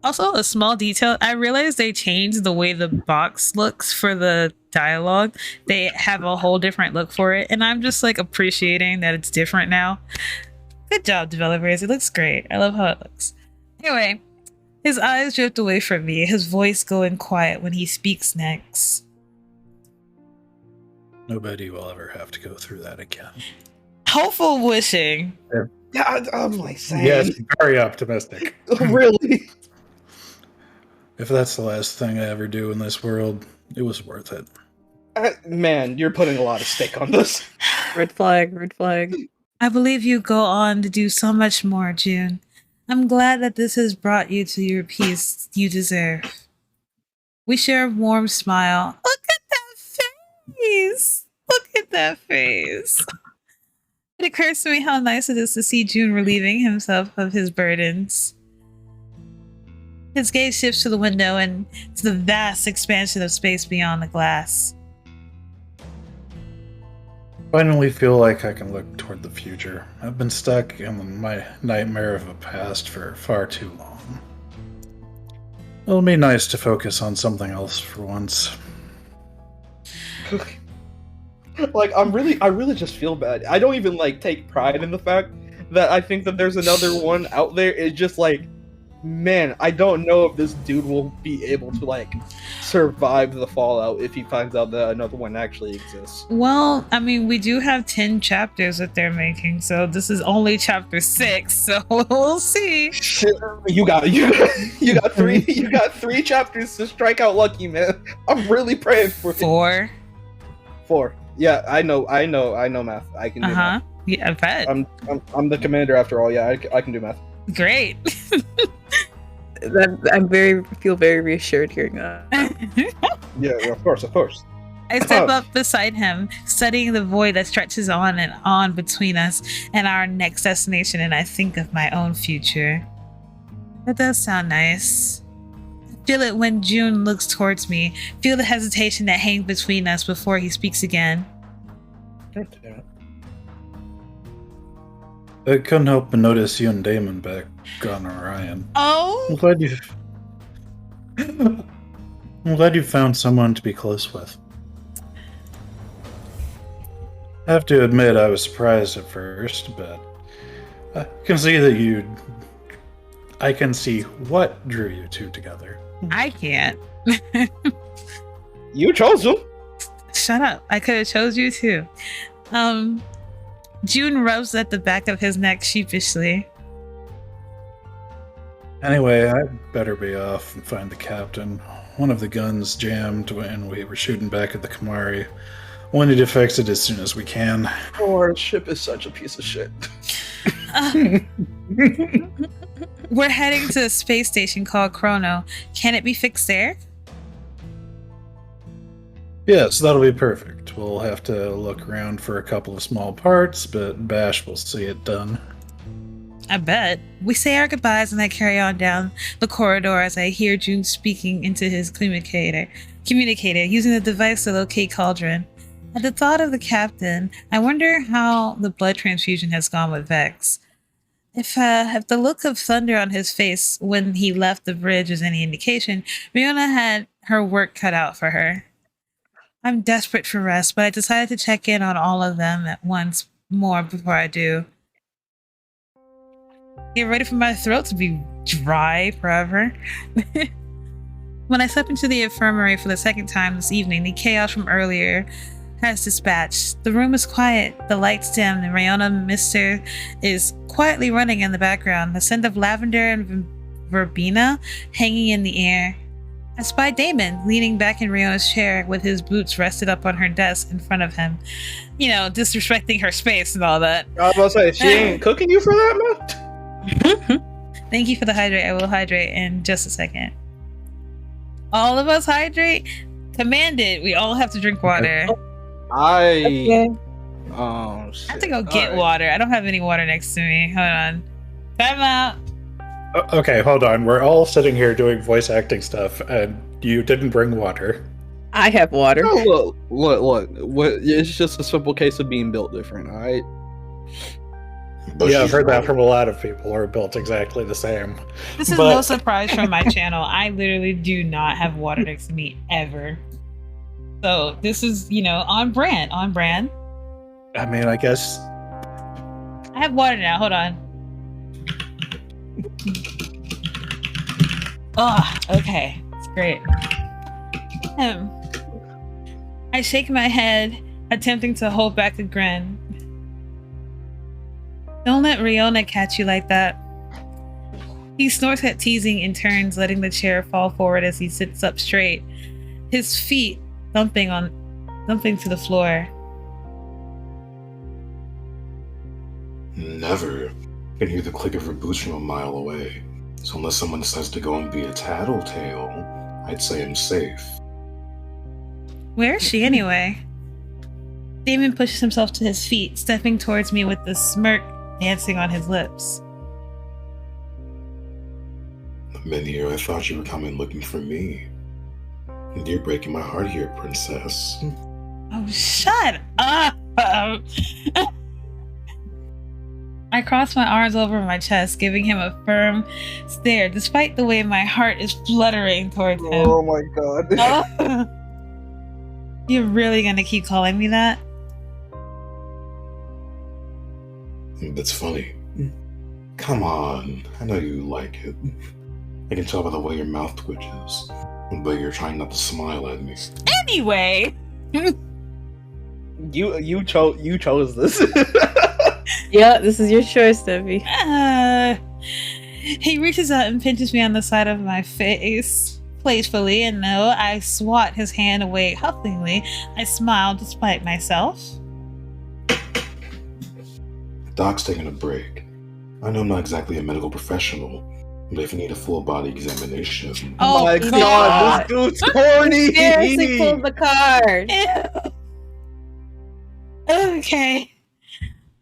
S1: Also, a small detail, I realized they changed the way the box looks for the dialogue. They have a whole different look for it, and I'm just appreciating that it's different now. Good job, developers. It looks great. I love how it looks. Anyway, his eyes drift away from me, his voice going quiet when he speaks next.
S3: Nobody will ever have to go through that again.
S1: Hopeful wishing.
S2: Yeah, I'm saying.
S3: Yes, very optimistic.
S2: Really?
S3: If that's the last thing I ever do in this world, it was worth it.
S2: Man, you're putting a lot of stake on this.
S4: Red flag, red flag.
S1: I believe you go on to do so much more, June. I'm glad that this has brought you to your peace you deserve. We share a warm smile. Look at that face! Look at that face! It occurs to me how nice it is to see June relieving himself of his burdens. His gaze shifts to the window and to the vast expansion of space beyond the glass.
S3: Finally feel like I can look toward the future. I've been stuck in my nightmare of a past for far too long. It'll be nice to focus on something else for once.
S2: I really just feel bad. I don't even take pride in the fact that I think that there's another one out there. It's just man, I don't know if this dude will be able to like survive the fallout if he finds out that another one actually exists.
S1: Well, I mean, we do have 10 chapters that they're making, so this is only chapter 6, so we'll see.
S2: Shit, you got three chapters to strike out lucky, man. I'm really praying for you. 4. Yeah, I know math. I can do math.
S1: Yeah, I bet.
S2: I'm the commander after all. Yeah, I can do math.
S1: Great.
S4: Feel very reassured hearing that.
S2: Yeah, of course.
S1: I step up beside him, studying the void that stretches on and on between us and our next destination, and I think of my own future. That does sound nice. Feel it when June looks towards me. Feel the hesitation that hangs between us before he speaks again.
S3: I couldn't help but notice you and Damon back on Orion.
S1: Oh!
S3: I'm glad you found someone to be close with. I have to admit I was surprised at first, but I can see what drew you two together.
S1: I can't.
S2: You chose him.
S1: Shut up. I could have chose you too. June rubs at the back of his neck sheepishly.
S3: Anyway, I better be off and find the captain. One of the guns jammed when we were shooting back at the Kamari. We'll need to fix it as soon as we can.
S2: Our ship is such a piece of shit.
S1: We're heading to a space station called Chrono. Can it be fixed there?
S3: Yes, that'll be perfect. We'll have to look around for a couple of small parts, but Bash will see it done.
S1: I bet. We say our goodbyes and I carry on down the corridor as I hear June speaking into his communicator using the device to locate Cauldron. At the thought of the captain, I wonder how the blood transfusion has gone with Vex. If the look of thunder on his face when he left the bridge was any indication, Riona had her work cut out for her. I'm desperate for rest, but I decided to check in on all of them at once more before I do. Get ready for my throat to be dry forever. When I step into the infirmary for the second time this evening, the chaos from earlier has dispatched. The room is quiet, the lights dim, and Riona Mister is quietly running in the background, the scent of lavender and verbena hanging in the air. I spy Damon leaning back in Riona's chair with his boots rested up on her desk in front of him. You know, disrespecting her space and all that.
S2: I was about to say, she ain't cooking you for that, man?
S1: Thank you for the hydrate. I will hydrate in just a second. All of us hydrate? Commanded. We all have to drink water.
S2: Shit.
S1: I have to go get water. I don't have any water next to me. Hold on. Time out.
S3: Okay, hold on. We're all sitting here doing voice acting stuff, and you didn't bring water.
S4: I have water.
S2: Oh, look. It's just a simple case of being built different, alright?
S3: Yeah, I've heard that from a lot of people who are built exactly the same.
S1: This is no surprise from my channel. I literally do not have water next to me ever. So this is, on brand. I
S3: mean, I guess...
S1: I have water now. Hold on. Oh, okay. It's great. I shake my head, attempting to hold back a grin. Don't let Riona catch you like that. He snorts at teasing and turns, letting the chair fall forward as he sits up straight, his feet thumping to the floor.
S5: Never can hear the click of her boots from a mile away. So unless someone decides to go and be a tattletale, I'd say I'm safe.
S1: Where is she anyway? Damon pushes himself to his feet, stepping towards me with the smirk dancing on his lips.
S5: Many I thought you were coming looking for me. And you're breaking my heart here, princess.
S1: Oh, shut up! I cross my arms over my chest, giving him a firm stare, despite the way my heart is fluttering towards him.
S2: Oh my god.
S1: You're really gonna keep calling me that?
S5: That's funny. Come on, I know you like it. I can tell by the way your mouth twitches, but you're trying not to smile at me.
S1: Anyway,
S2: You chose this.
S4: Yeah, this is your choice, Neby.
S1: he reaches out and pinches me on the side of my face playfully, and though I swat his hand away huffingly, I smile despite myself.
S5: Doc's taking a break. I know I'm not exactly a medical professional, but if you need a full body examination...
S1: Oh
S2: my god, this dude's corny!
S4: Seriously pulled the card.
S1: Ew. Okay.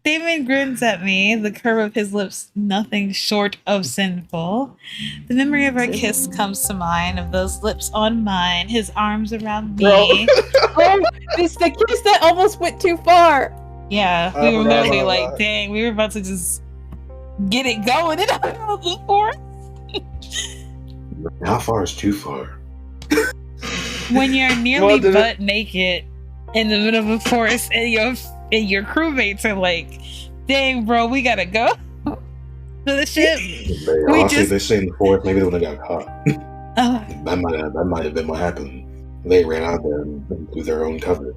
S1: Damon grins at me, the curve of his lips nothing short of sinful. The memory of our kiss comes to mind, of those lips on mine, his arms around me.
S4: Oh, it's the kiss that almost went too far.
S1: Yeah, we were literally like, dang, we were about to just get it going in the forest.
S5: How far is too far?
S1: When you're nearly butt naked in the middle of a forest and your crewmates are like, dang, bro, we gotta go to the ship.
S5: Honestly, they say in the forest, maybe they would have got caught. That might have been what happened. They ran out there and threw their own cover.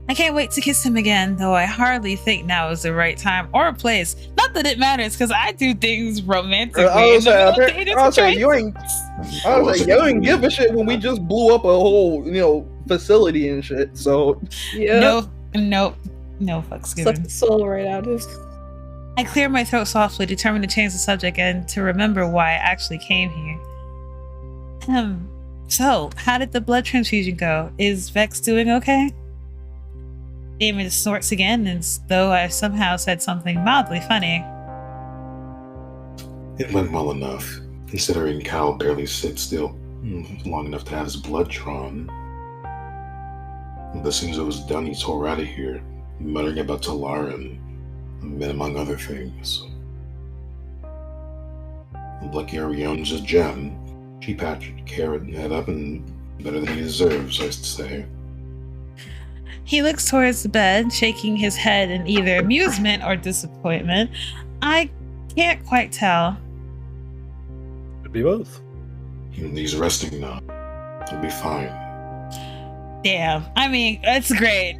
S1: I can't wait to kiss him again, though I hardly think now is the right time or place. Not that it matters, because I do things romantically.
S2: You ain't give a shit when we just blew up a whole, facility and shit. So
S1: no fucks given.
S4: Suck the soul right out of.
S1: I clear my throat softly, determined to change the subject and to remember why I actually came here. So how did the blood transfusion go? Is Vex doing okay? Damon snorts again, as though I somehow said something mildly funny.
S5: It went well enough, considering Cal barely sits still long enough to have his blood drawn. But as soon as it was done, he tore out of here, muttering about 𝕘𝕒𝕤, and among other things. Lucky Orion's a gem. She patched Carrot head up and better than he deserves, I say.
S1: He looks towards the bed, shaking his head in either amusement or disappointment. I can't quite tell.
S3: Could be both.
S5: He's resting now. He'll be fine.
S1: Damn. I mean, that's great.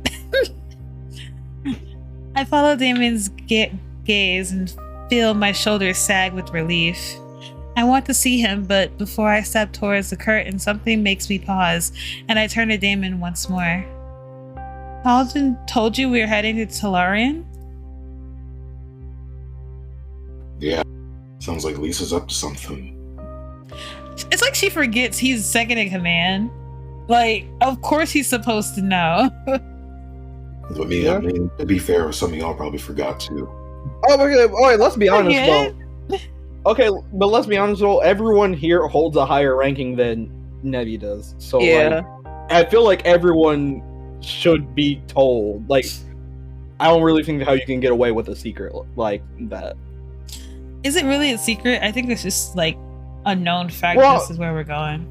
S1: I follow Damon's gaze and feel my shoulders sag with relief. I want to see him, but before I step towards the curtain, something makes me pause, and I turn to Damon once more. Paladin told you we were heading to 𝕘𝕒𝕤?
S5: Yeah, sounds like Lisa's up to something.
S1: It's like she forgets he's second in command. Like, of course he's supposed to know.
S5: I mean, to be fair, some of y'all probably forgot too.
S2: Oh my god! Alright, let's be honest though. Okay, but let's be honest though. Everyone here holds a higher ranking than Neby does. So
S4: Yeah.
S2: I feel like everyone should be told. Like, I don't really think how you can get away with a secret like that.
S1: Is it really a secret? I think it's just like a known fact.
S2: Well,
S1: this is where we're going.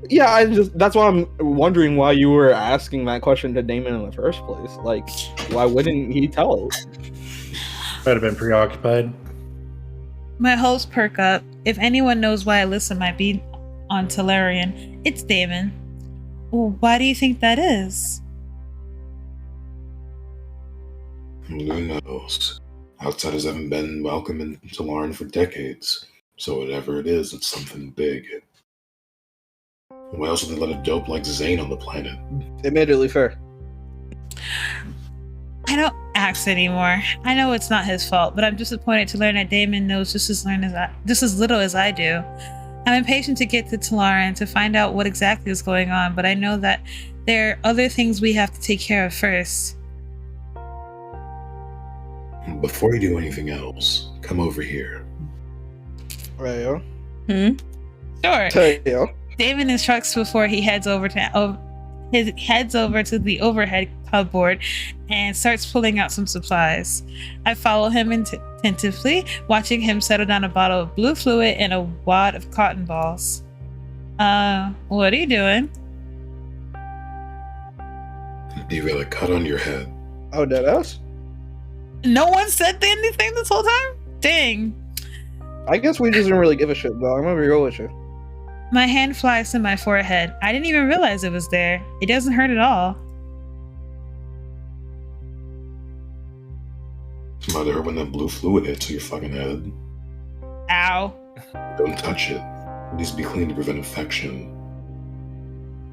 S2: Yeah, that's why I'm wondering why you were asking that question to Damon in the first place. Like, why wouldn't he tell us?
S3: Might have been preoccupied.
S1: My hopes perk up. If anyone knows why Alyssa might be on 𝕘𝕒𝕤, it's Damon. Well, why do you think that is?
S5: Who knows? Outsiders haven't been welcome in 𝕘𝕒𝕤 for decades, so whatever it is, it's something big. Why else would they let a dope like Zane on the planet?
S2: Admittedly fair.
S1: I don't ask anymore. I know it's not his fault, but I'm disappointed to learn that Damon knows just as little as I do. I'm impatient to get to 𝕘𝕒𝕤 and to find out what exactly is going on, but I know that there are other things we have to take care of first.
S5: Before you do anything else, come over here.
S2: Right, yo.
S1: Sure.
S2: Yo.
S1: Damon instructs before he heads over to the overhead cupboard and starts pulling out some supplies. I follow him attentively, watching him settle down a bottle of blue fluid and a wad of cotton balls. What are you doing?
S5: You got a cut on your head.
S2: Oh, dead ass?
S1: No one said anything this whole time? Dang.
S2: I guess we just didn't really give a shit, though. I'm gonna be real with you.
S1: My hand flies to my forehead. I didn't even realize it was there. It doesn't hurt at all.
S5: It might hurt when that blue fluid hits your fucking head.
S1: Ow.
S5: Don't touch it. It needs to be clean to prevent infection.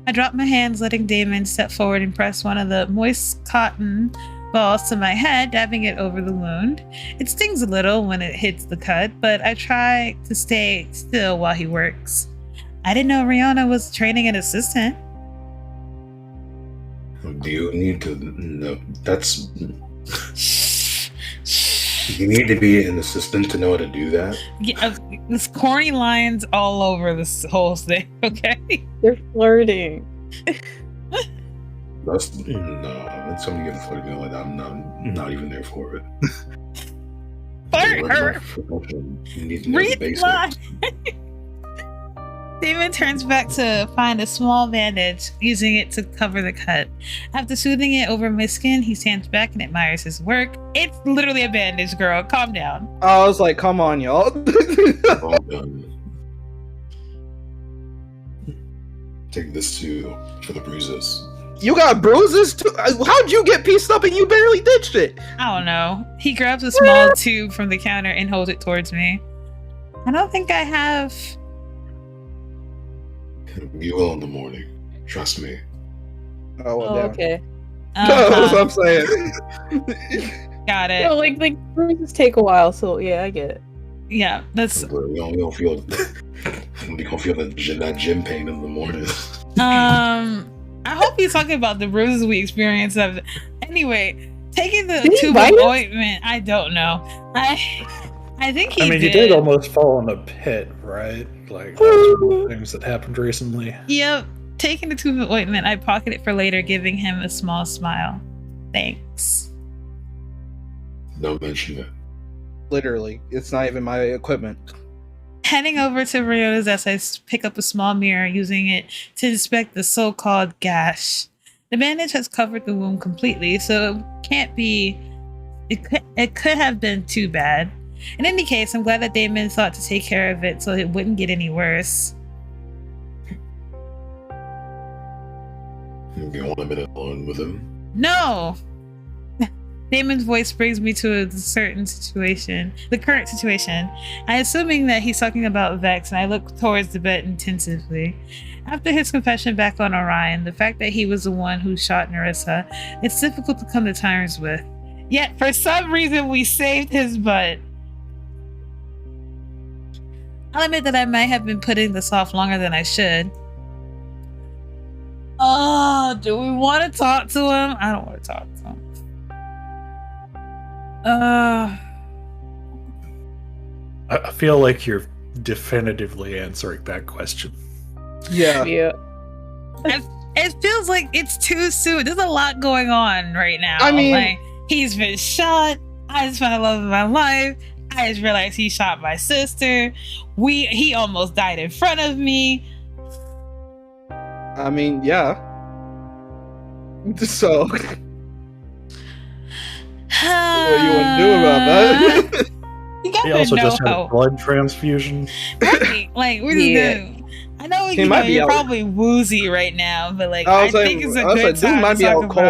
S1: I drop my hands, letting Damon step forward and press one of the moist cotton balls to my head, dabbing it over the wound. It stings a little when it hits the cut, but I try to stay still while he works. I didn't know Rihanna was training an assistant.
S5: Do you need to know? That's... You need to be an assistant to know how to do that?
S1: Yeah, there's corny lines all over this whole thing, okay?
S4: They're flirting.
S5: That's... No, that's something getting flirting like that. I'm not even there for it.
S1: Flirt her!
S5: You need to know the
S1: Read
S5: basics.
S1: line! Damon turns back to find a small bandage, using it to cover the cut. After soothing it over my skin, he stands back and admires his work. It's literally a bandage, girl. Calm down.
S2: I was like, come on, y'all.
S5: All done. Take this too for the bruises.
S2: You got bruises too? How'd you get pieced up and you barely did shit?
S1: I don't know. He grabs a small tube from the counter and holds it towards me. I don't think I have...
S5: You will in the morning. Trust me.
S2: Oh, well,
S4: Oh,
S2: damn.
S4: okay.
S2: That's what I'm saying.
S1: Got it.
S4: No, like bruises take a while, so yeah, I get it.
S1: Yeah, that's...
S5: You don't feel... You don't feel that gym pain in the morning.
S1: I hope he's talking about the bruises we experienced. Anyway, taking the
S4: Did he
S1: tube of
S4: bite us?
S1: ointment, I don't know. I think he
S3: I mean,
S1: did.
S3: you did almost fall in a pit, right? Like, that was one of the things that happened recently.
S1: Yep. Taking the tube of ointment, I pocket it for later, giving him a small smile. Thanks.
S5: Don't mention it.
S2: Literally, it's not even my equipment.
S1: Heading over to Riota's desk, I pick up a small mirror, using it to inspect the so-called gash. The bandage has covered the wound completely, so it can't be... It could have been too bad. In any case, I'm glad that Damon thought to take care of it so it wouldn't get any worse.
S5: You want a minute alone with him?
S1: No! Damon's voice brings me to a certain situation, the current situation. I'm assuming that he's talking about Vex, and I look towards the bed intensively. After his confession back on Orion, the fact that he was the one who shot Nerissa, it's difficult to come to terms with. Yet, for some reason, we saved his butt. I'll admit that I might have been putting this off longer than I should. Oh, do we want to talk to him? I don't want to talk to him.
S3: I feel like you're definitively answering that question.
S2: Yeah.
S4: Yeah.
S1: It feels like it's too soon. There's a lot going on right now.
S2: I mean-
S1: like, he's been shot. I just found the love of my life. I just realized he shot my sister. He almost died in front of me.
S2: I mean, yeah. So, what do you want to do about that?
S1: You gotta
S3: He also
S1: know
S3: just had a
S1: how.
S3: blood transfusion.
S1: Right? Like, we're just
S4: Yeah.
S1: gonna. I know
S2: He might be
S1: you're
S2: out.
S1: probably woozy right now, but like,
S2: I
S1: I
S2: was like-
S1: think it's a
S2: I was
S1: good
S2: like, dude
S1: time
S2: might
S1: to
S2: be
S1: talk
S2: out cold.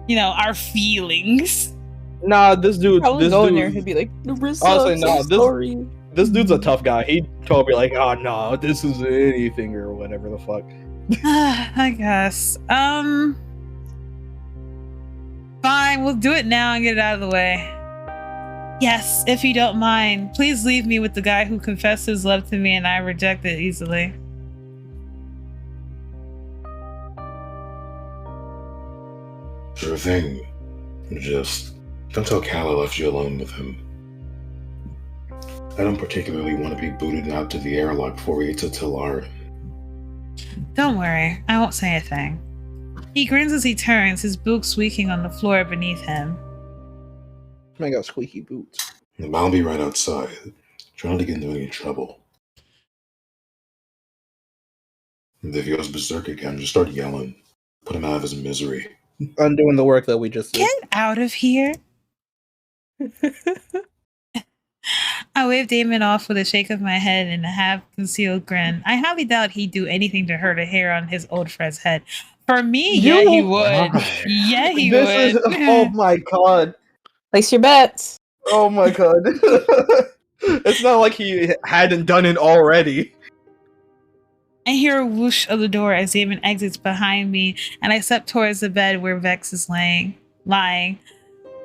S1: about, our feelings.
S2: Nah, this dude.
S4: I would
S2: This
S4: go in there.
S2: dude.
S4: He'd be like, Nerissa,
S2: Honestly,
S4: I'm
S2: no,
S4: so
S2: this-
S4: sorry.
S2: This dude's a tough guy. He told me like, "Oh no, this is anything or whatever the fuck."
S1: I guess. Fine, we'll do it now and get it out of the way. Yes, if you don't mind, please leave me with the guy who confessed his love to me and I reject it easily.
S5: Sure thing. Just don't tell Cal I left you alone with him. I don't particularly want to be booted out to the airlock before we get to 𝕘𝕒𝕐𝕐.
S1: Don't worry, I won't say a thing. He grins as he turns, his boots squeaking on the floor beneath him.
S2: Man got squeaky boots.
S5: I'll be right outside. Try not to get into any trouble. And if he goes berserk again, just start yelling. Put him out of his misery.
S2: Undoing the work that we just did.
S1: Get out of here. I waved Damon off with a shake of my head and a half-concealed grin. I highly doubt he'd do anything to hurt a hair on his old friend's head. For me, yeah, he would. Yeah, he would.
S2: Oh my god.
S4: Place your bets.
S2: Oh my god. It's not like he hadn't done it already.
S1: I hear a whoosh of the door as Damon exits behind me, and I step towards the bed where Vex is lying.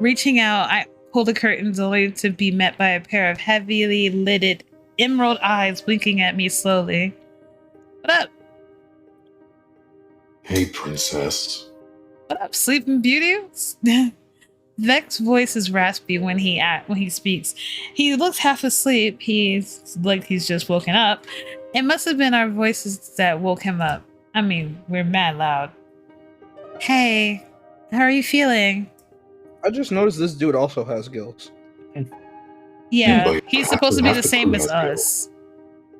S1: Reaching out, I pull the curtains only to be met by a pair of heavily lidded emerald eyes blinking at me slowly. What up?
S5: Hey, princess.
S1: What up, Sleeping Beauty? Vex's voice is raspy when he speaks. He looks half asleep. He's like he's just woken up. It must have been our voices that woke him up. I mean, we're mad loud. Hey, how are you feeling?
S2: I just noticed this dude also has gills.
S1: Yeah,
S5: But
S1: he's supposed to be
S5: half
S1: the
S5: the
S1: same
S5: crew
S1: as
S5: has
S1: us.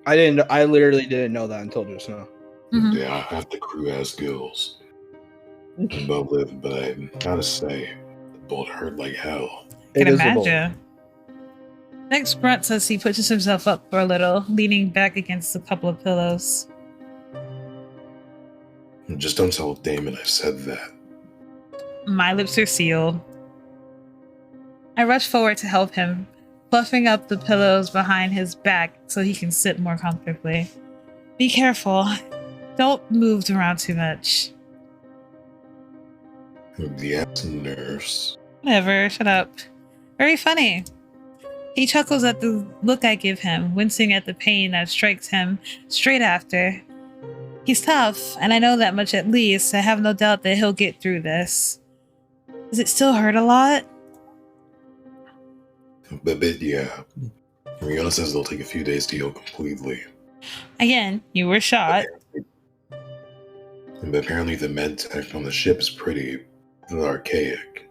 S2: I literally didn't know that until just now.
S1: Mhm.
S5: Yeah, half the crew has gills. But I gotta say, the bullet hurt like hell.
S1: Can
S2: It is a bullet.
S1: imagine. Vex grunts as he pushes himself up for a little, leaning back against a couple of pillows.
S5: Just don't tell Damon I said that.
S1: My lips are sealed. I rush forward to help him, fluffing up the pillows behind his back so he can sit more comfortably. Be careful. Don't move around too much.
S5: The ass nurse.
S1: Whatever, shut up. Very funny. He chuckles at the look I give him, wincing at the pain that strikes him straight after. He's tough, and I know that much at least. I have no doubt that he'll get through this. Does it still hurt a lot?
S5: But yeah. Rihanna says it'll take a few days to heal completely.
S1: Again, you were shot.
S5: But apparently the med tech on the ship is pretty archaic.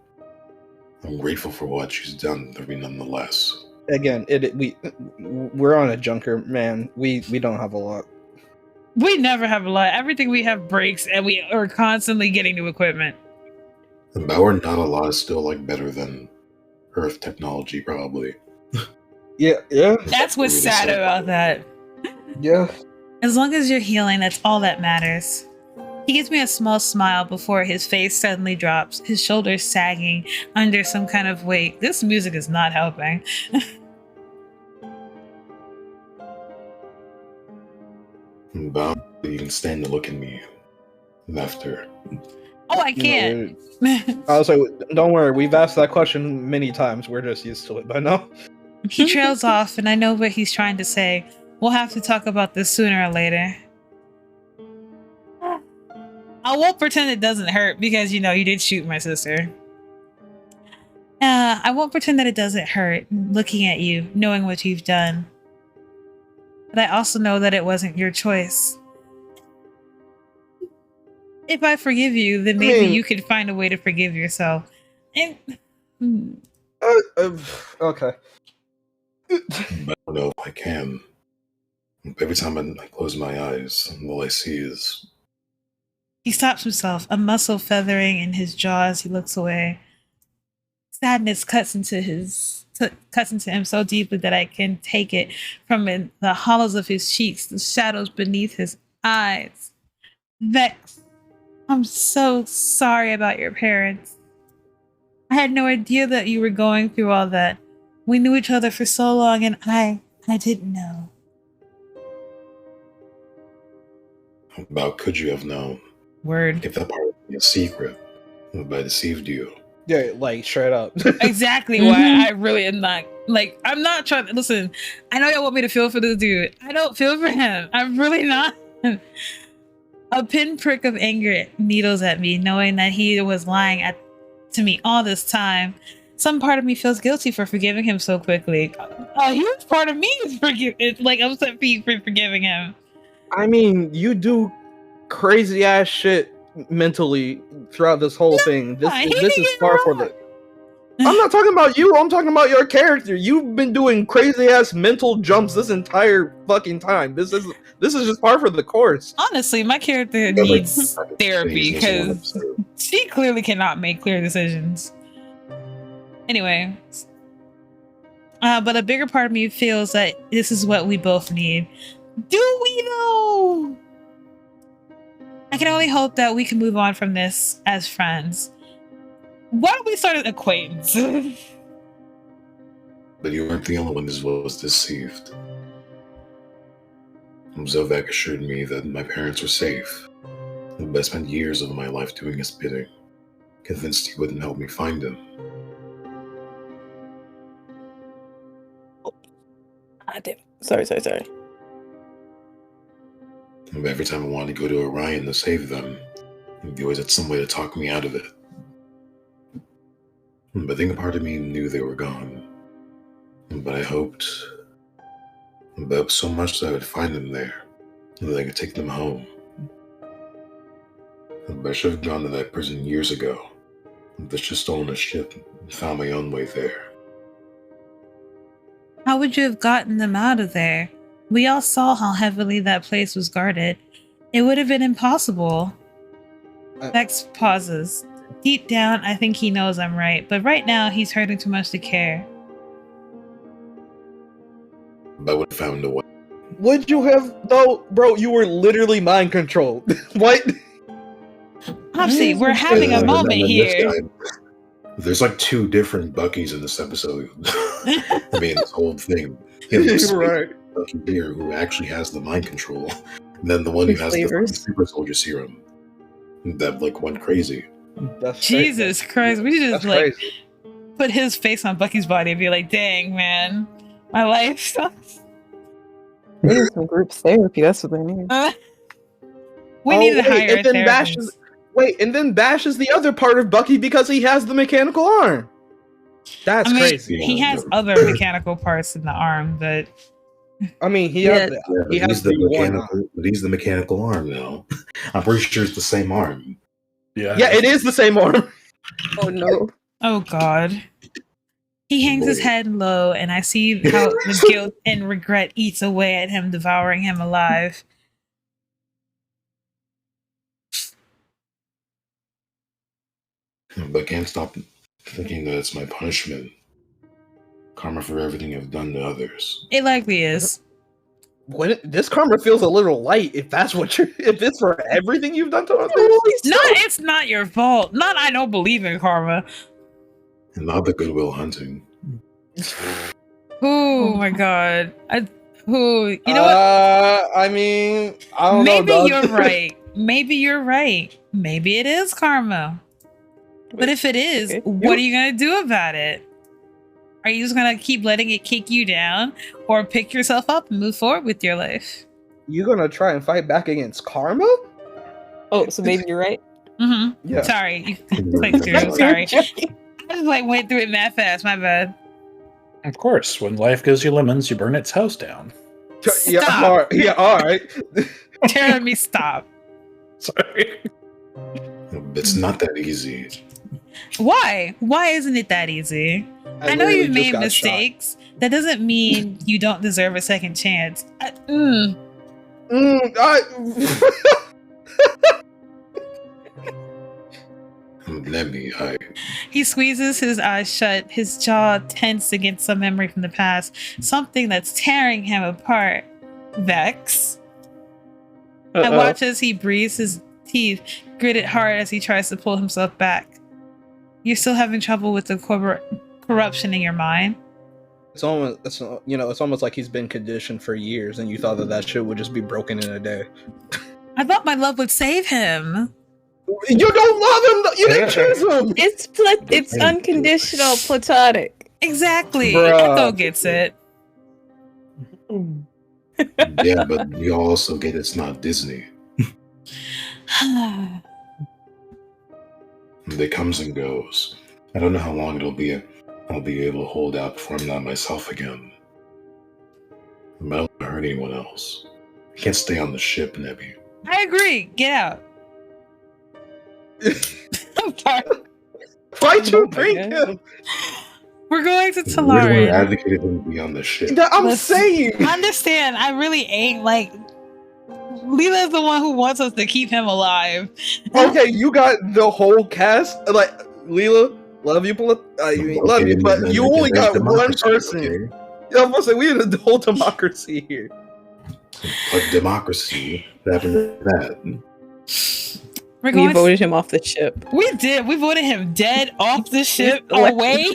S5: I'm grateful for what she's done to me nonetheless.
S2: Again, we're on a junker, man. We don't have a lot.
S1: We never have a lot. Everything we have breaks, and we are constantly getting new equipment.
S5: But we're not a lot is still like better than Earth technology, probably.
S2: Yeah.
S1: That's what's
S5: Really
S1: sad
S5: sad.
S1: about that.
S2: Yeah.
S1: As long as you're healing, that's all that matters. He gives me a small smile before his face suddenly drops, his shoulders sagging under some kind of weight. This music is not helping.
S5: But you can stand to look at me. Left her.
S1: Oh, I can't.
S2: I was like, don't worry. We've asked that question many times. We're just used to it by now.
S1: He trails off, and I know what he's trying to say. We'll have to talk about this sooner or later. I won't pretend it doesn't hurt because, you did shoot my sister. I won't pretend that it doesn't hurt looking at you, knowing what you've done. But I also know that it wasn't your choice. If I forgive you, then maybe you could find a way to forgive yourself. And,
S2: Okay.
S5: But I don't know if I can. Every time I close my eyes, all I see is...
S1: He stops himself, a muscle feathering in his jaw as he looks away. Sadness cuts into him so deeply that I can take it from the hollows of his cheeks, the shadows beneath his eyes. Vex, I'm so sorry about your parents. I had no idea that you were going through all that. We knew each other for so long, and I didn't know.
S5: About could you have known?
S1: Word.
S5: If that part would be a secret, if I deceived you.
S2: Yeah, like straight up.
S1: Exactly why I really am not I'm not trying to listen. I know y'all want me to feel for this dude. I don't feel for him. I'm really not. A pinprick of anger needles at me, knowing that he was lying to me all this time. Some part of me feels guilty for forgiving him so quickly. A huge part of me is upset for forgiving him.
S2: I mean, you do crazy ass shit mentally throughout this whole thing. This is far for the. I'm not talking about you. I'm talking about your character. You've been doing crazy ass mental jumps this entire fucking time. This is just par for the course.
S1: Honestly, my character needs therapy because she clearly cannot make clear decisions. Anyway, But a bigger part of me feels that this is what we both need. Do we though? I can only hope that we can move on from this as friends. Why don't we start an acquaintance?
S5: But you weren't the only one who was deceived. Zovek assured me that my parents were safe, but I spent years of my life doing his bidding, convinced he wouldn't help me find him.
S4: Sorry.
S5: And every time I wanted to go to Orion to save them, he always had some way to talk me out of it. But I think a part of me knew they were gone. But I hoped so much that I would find them there, that I could take them home. But I should have gone to that prison years ago. I should have stolen a ship and found my own way there.
S1: How would you have gotten them out of there? We all saw how heavily that place was guarded. It would have been impossible. Vex pauses. Deep down, I think he knows I'm right, but right now he's hurting too much to care.
S5: But I would have found a way.
S2: Would you have though, bro? You were literally mind controlled. What?
S1: Obviously, we're having a moment here.
S5: There's like 2 different Buckys in this episode. I mean, this whole thing. Him,
S2: Right.
S5: Bucky here, who actually has the mind control, and then the one who has the super soldier serum that like went crazy.
S2: That's
S1: Jesus Christ, we should just
S2: That's
S1: like
S2: crazy.
S1: put his face on Bucky's body and be like, dang, man, my life sucks.
S4: They need some group therapy. That's what they need.
S1: We need to hire
S2: and then Bash
S1: therapists.
S2: and then Bash is the other part of Bucky because he has the mechanical arm. That's crazy.
S1: He has other mechanical parts in the arm, but
S2: I mean, he
S4: Yeah.
S2: has the mechanical.
S5: But he's the mechanical arm now. I'm pretty sure it's the same arm.
S3: Yeah.
S2: Yeah, it is the same arm.
S4: Oh no.
S1: oh god. He hangs his head low, and I see how the guilt and regret eats away at him, devouring him alive.
S5: But I can't stop thinking that it's my punishment. Karma for everything I've done to others.
S1: It likely is.
S2: This karma feels a little light. If that's what if it's for everything you've done to others.
S1: No, it's not your fault. Not I don't believe in karma.
S5: And not the goodwill hunting.
S1: Oh my god. You know what?
S2: I mean, I don't
S1: Maybe
S2: know.
S1: you're right. Maybe you're right. Maybe it is karma. But if it is, what are you going to do about it? Are you just going to keep letting it kick you down or pick yourself up and move forward with your life?
S2: You gonna try and fight back against karma?
S4: Oh, so maybe you're right.
S1: Mm-hmm.
S2: Yeah.
S1: Sorry. Clicked through. Sorry. I just like went through it that fast. My bad.
S3: Of course, when life gives you lemons, you burn its house down.
S2: Yeah,
S1: Stop.
S2: all right. Yeah, all right.
S1: Telling me stop.
S3: Sorry.
S5: It's not that easy.
S1: Why? Why isn't it that easy? I know
S2: literally
S1: you've
S2: just
S1: made
S2: got
S1: mistakes. That doesn't mean you don't deserve a second chance.
S5: Neby,
S1: He squeezes his eyes shut, his jaw tense against some memory from the past, something that's tearing him apart. Vex. I watch as he breathes, his teeth gritted hard as he tries to pull himself back. You're still having trouble with the corruption in your mind?
S2: It's almost like he's been conditioned for years, and you thought that shit would just be broken in a day.
S1: I thought my love would save him.
S2: You don't love him. You didn't choose him.
S4: It's unconditional, platonic.
S1: Exactly.
S2: Bruh.
S1: Echo gets it.
S5: yeah, but you also get it's not Disney. It comes and goes. I don't know how long I'll be able to hold out before I'm not myself again. I don't want to hurt anyone else. I can't stay on the ship, Neby.
S1: I agree. Get out. I'm sorry.
S2: Why'd you bring him?
S1: We're going to
S5: We're
S1: Talarian.
S5: advocated him to be on the ship.
S2: I'm
S1: Listen,
S2: saying.
S1: Understand, I really ain't like Leela's the one who wants us to keep him alive.
S2: Okay, you got the whole cast. Like Leela, Love you, love
S5: Okay,
S2: you, but
S5: and
S2: you only
S5: there's
S2: got one
S5: democracy,
S2: person.
S5: okay?
S2: Yeah, I'm gonna say we need a whole democracy here.
S5: Like democracy, what happened to that?
S1: We're
S4: We
S1: going.
S4: voted him off the ship.
S1: We did. We voted him dead off the ship
S4: elected.
S1: away.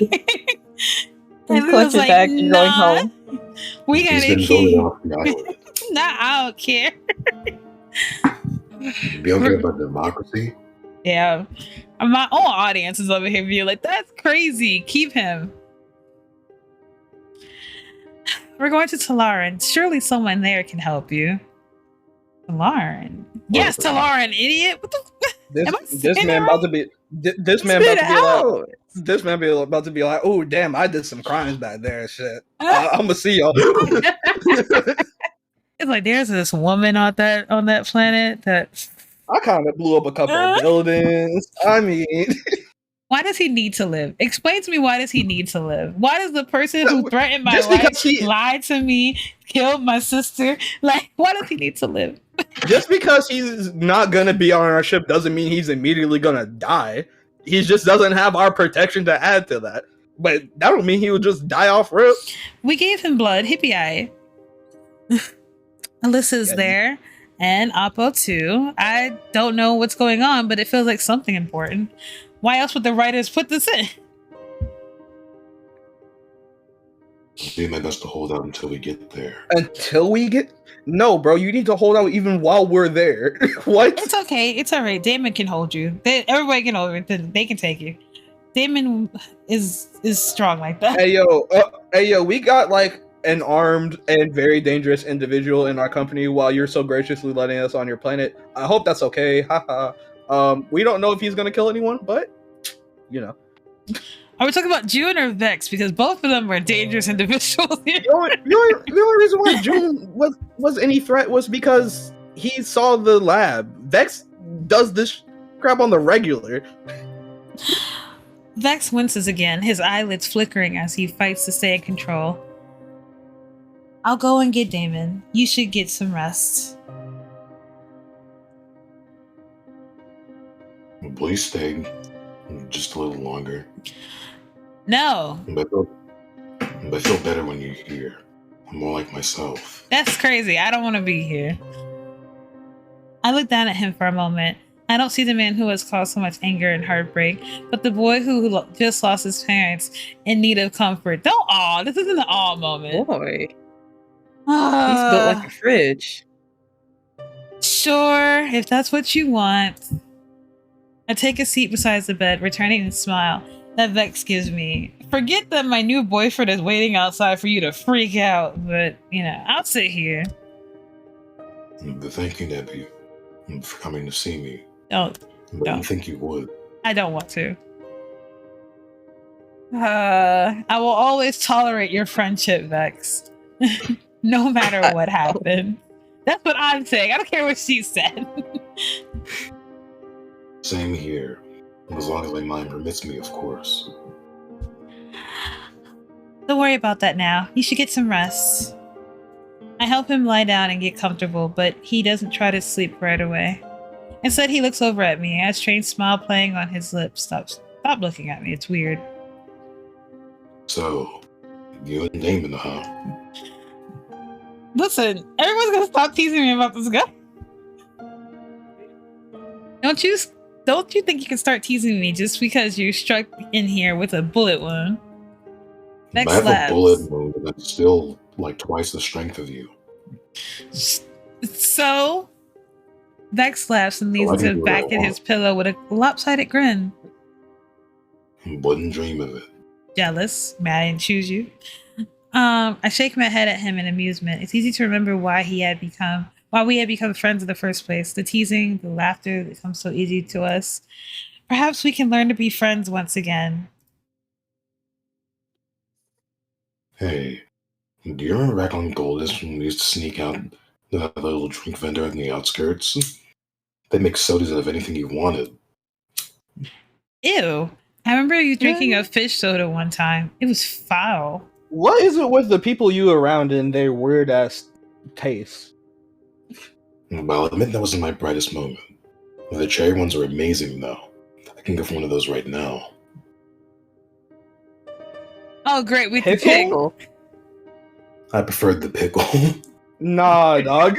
S4: We
S1: And we was
S4: collected
S1: like,
S4: back and going
S1: nah,
S4: home.
S1: we
S5: He's
S1: gotta
S5: been voted
S1: keep.
S5: off the island.
S1: Nah, I don't care.
S5: Be okay about democracy?
S1: Yeah. My own audience is over here being like, that's crazy. Keep him. We're going to 𝕤𝕤𝕤. Surely someone there can help you. 𝕤𝕤𝕤. Yes, 𝕤𝕤𝕤, idiot. What the Am I
S2: This
S1: saying
S2: man
S1: it
S2: about to be this man
S4: Spit
S2: about to be like
S4: out.
S2: this man be about to be like, oh damn, I did some crimes back there and shit.
S1: right?
S2: I'm gonna see y'all.
S1: It's like there's this woman on that planet that.
S2: I kind of blew up a couple of buildings. I mean,
S1: Why does he need to live? Explain to me, why does he need to live? Why does the person who threatened my
S2: Just
S1: life,
S2: because he-
S1: lied to me, killed my sister? Like, why does he need to live?
S2: just because he's not gonna be on our ship doesn't mean he's immediately gonna die. He just doesn't have our protection to add to that. But that don't mean he would just die off rip.
S1: We gave him blood, hippie-eye. Alyssa's
S2: Yeah.
S1: there, and 𝕒𝕠𝕤 too. I don't know what's going on, but it feels like something important. Why else would the writers put this in?
S5: I'll do my best to hold out until we get there.
S2: Until we get no, bro, you need to hold out even while we're there. What?
S1: It's okay. It's all right. Damon can hold you. Everybody can hold it. They can take you. Damon is strong like that.
S2: Hey yo, we got like an armed and very dangerous individual in our company while you're so graciously letting us on your planet. I hope that's okay. Haha. We don't know if he's gonna kill anyone, but you know.
S1: Are we talking about June or Vex? Because both of them are dangerous individuals.
S2: The only reason why June was any threat was because he saw the lab. Vex does this crap on the regular.
S1: Vex winces again, his eyelids flickering as he fights to stay in control. I'll go and get Damon. You should get some rest.
S5: Please stay just a little longer.
S1: No,
S5: But I feel better when you're here. I'm more like myself.
S1: that's crazy. I don't want to be here. I look down at him for a moment. I don't see the man who has caused so much anger and heartbreak, but the boy who just lost his parents in need of comfort. Don't awe. This isn't an awe moment.
S4: Boy, he's built like a fridge.
S1: Sure, if that's what you want. I take a seat beside the bed, returning the smile that Vex gives me. Forget that my new boyfriend is waiting outside for you to freak out, but, I'll sit here.
S5: But thank you, Neby, for coming to see me.
S1: Don't.
S5: But
S1: No.
S5: you think you would.
S1: I don't want to. I will always tolerate your friendship, Vex. No matter what happened. That's what I'm saying. I don't care what she said.
S5: Same here. As long as my mind permits me, of course.
S1: Don't worry about that now. You should get some rest. I help him lie down and get comfortable, but he doesn't try to sleep right away. Instead, he looks over at me, a strange smile playing on his lips. Stop looking at me. It's weird.
S5: So, you and Damon, huh?
S1: Listen, everyone's gonna stop teasing me about this guy. Don't you think you can start teasing me just because you're struck in here with a bullet wound? Vex
S5: I have
S1: laughs.
S5: a bullet wound that's still like twice the strength of you.
S1: So, Vex laughs and leans
S5: I can
S1: his
S5: do
S1: back
S5: what I
S1: in
S5: want.
S1: his pillow with a lopsided grin.
S5: Wouldn't dream of it.
S1: Jealous. May I choose you? I shake my head at him in amusement. It's easy to remember why we had become friends in the first place. The teasing, the laughter that comes so easy to us. Perhaps we can learn to be friends once again.
S5: Hey, do you remember back on Goldust when we used to sneak out to that little drink vendor in the outskirts? They make sodas out of anything you wanted.
S1: Ew. I remember you drinking a fish soda one time. It was foul.
S2: What is it with the people you around and their weird ass taste?
S5: Well, I'll admit that wasn't my brightest moment. The cherry ones are amazing, though. I can go for one of those right now.
S1: Oh, great with the
S2: Pickle?
S1: pick.
S5: I preferred the pickle.
S2: Nah, dog.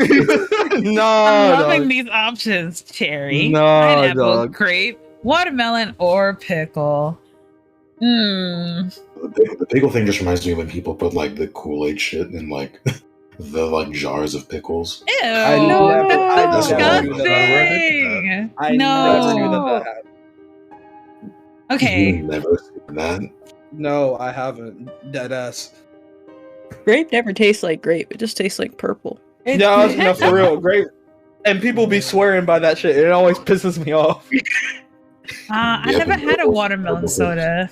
S2: Nah,
S1: I'm loving
S2: dog.
S1: these options: cherry,
S2: Nah,
S1: pineapple,
S2: dog.
S1: grape, watermelon, or pickle. Hmm.
S5: The pickle thing just reminds me of when people put like the Kool-Aid shit in like the like jars of pickles.
S1: Ew.
S2: I
S4: No.
S2: never, I
S5: That's
S2: never
S5: all.
S2: knew
S1: Disgusting.
S2: that. I
S1: No.
S2: never knew that happened.
S1: Okay.
S5: You've never seen that?
S2: No, I haven't. Deadass.
S4: Grape never tastes like grape. It just tastes like purple.
S2: No, for real, great. And people be swearing by that shit. It always pisses me off.
S1: I
S5: Yeah,
S1: never
S5: but
S1: had a
S5: purple's-
S1: watermelon
S5: purple's-
S1: soda.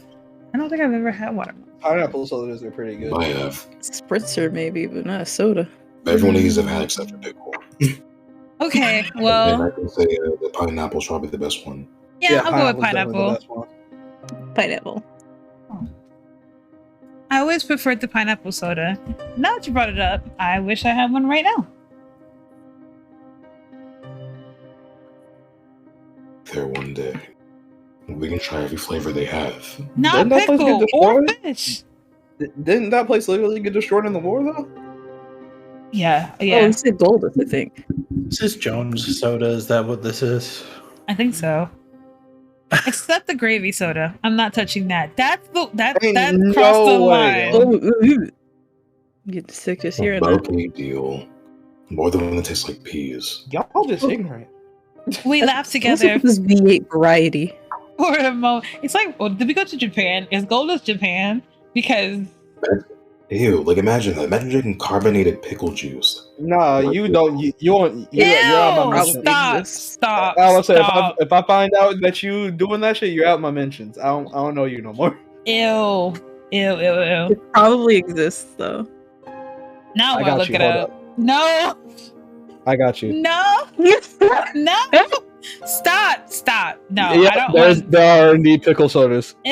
S1: I don't think I've ever had watermelon.
S2: Pineapple sodas are pretty good.
S5: I have.
S4: Spritzer maybe, but not a soda.
S5: Everyone of these have had except for pickle.
S1: Okay,
S5: And
S1: well,
S5: I can say the pineapple's probably the best one.
S1: yeah, I'll go with
S2: pineapple's definitely the
S1: pineapple.
S2: best one.
S4: Pineapple.
S1: I always preferred the pineapple soda. Now that you brought it up, I wish I had one right now.
S5: There one day. We can try every flavor they have.
S1: Not
S2: Didn't that place get
S1: pickle or
S2: destroyed?
S1: fish.
S2: Didn't that place literally get destroyed in the war, though?
S1: Yeah,
S4: Oh,
S1: yeah,
S4: it's Goldeth, I think.
S3: This is Jones soda. Is that what this is?
S1: I think so. Except the gravy soda. I'm not touching that. That's the that
S2: Ain't
S1: that
S2: no
S1: crossed the
S2: way,
S1: line.
S4: Oh, get sick just hearing that.
S5: Okay, deal. More than one that tastes like peas.
S2: Y'all just ignorant.
S1: We laughed
S4: What's
S1: together
S4: up with this V8 variety?
S1: for a moment. It's like, oh, did we go to Japan? Is Goldust Japan? Because
S5: Ew, like imagine that. Imagine drinking carbonated pickle juice.
S2: Nah, you don't. You won't. You're out my
S1: ew,
S2: mentions.
S1: stop,
S4: exists.
S1: stop,
S2: I would say
S1: stop.
S2: if I find out that you doing that shit, you're out my mentions. I don't know you no more.
S1: Ew, ew.
S4: It probably exists though.
S1: Now
S2: I
S1: I
S2: got
S1: look
S2: you.
S1: it
S2: Hold
S1: up.
S2: up.
S1: No,
S2: I got you.
S1: no, no. Stop. No,
S2: yeah,
S1: I don't want.
S2: there are indeed pickle sodas.
S1: Ew.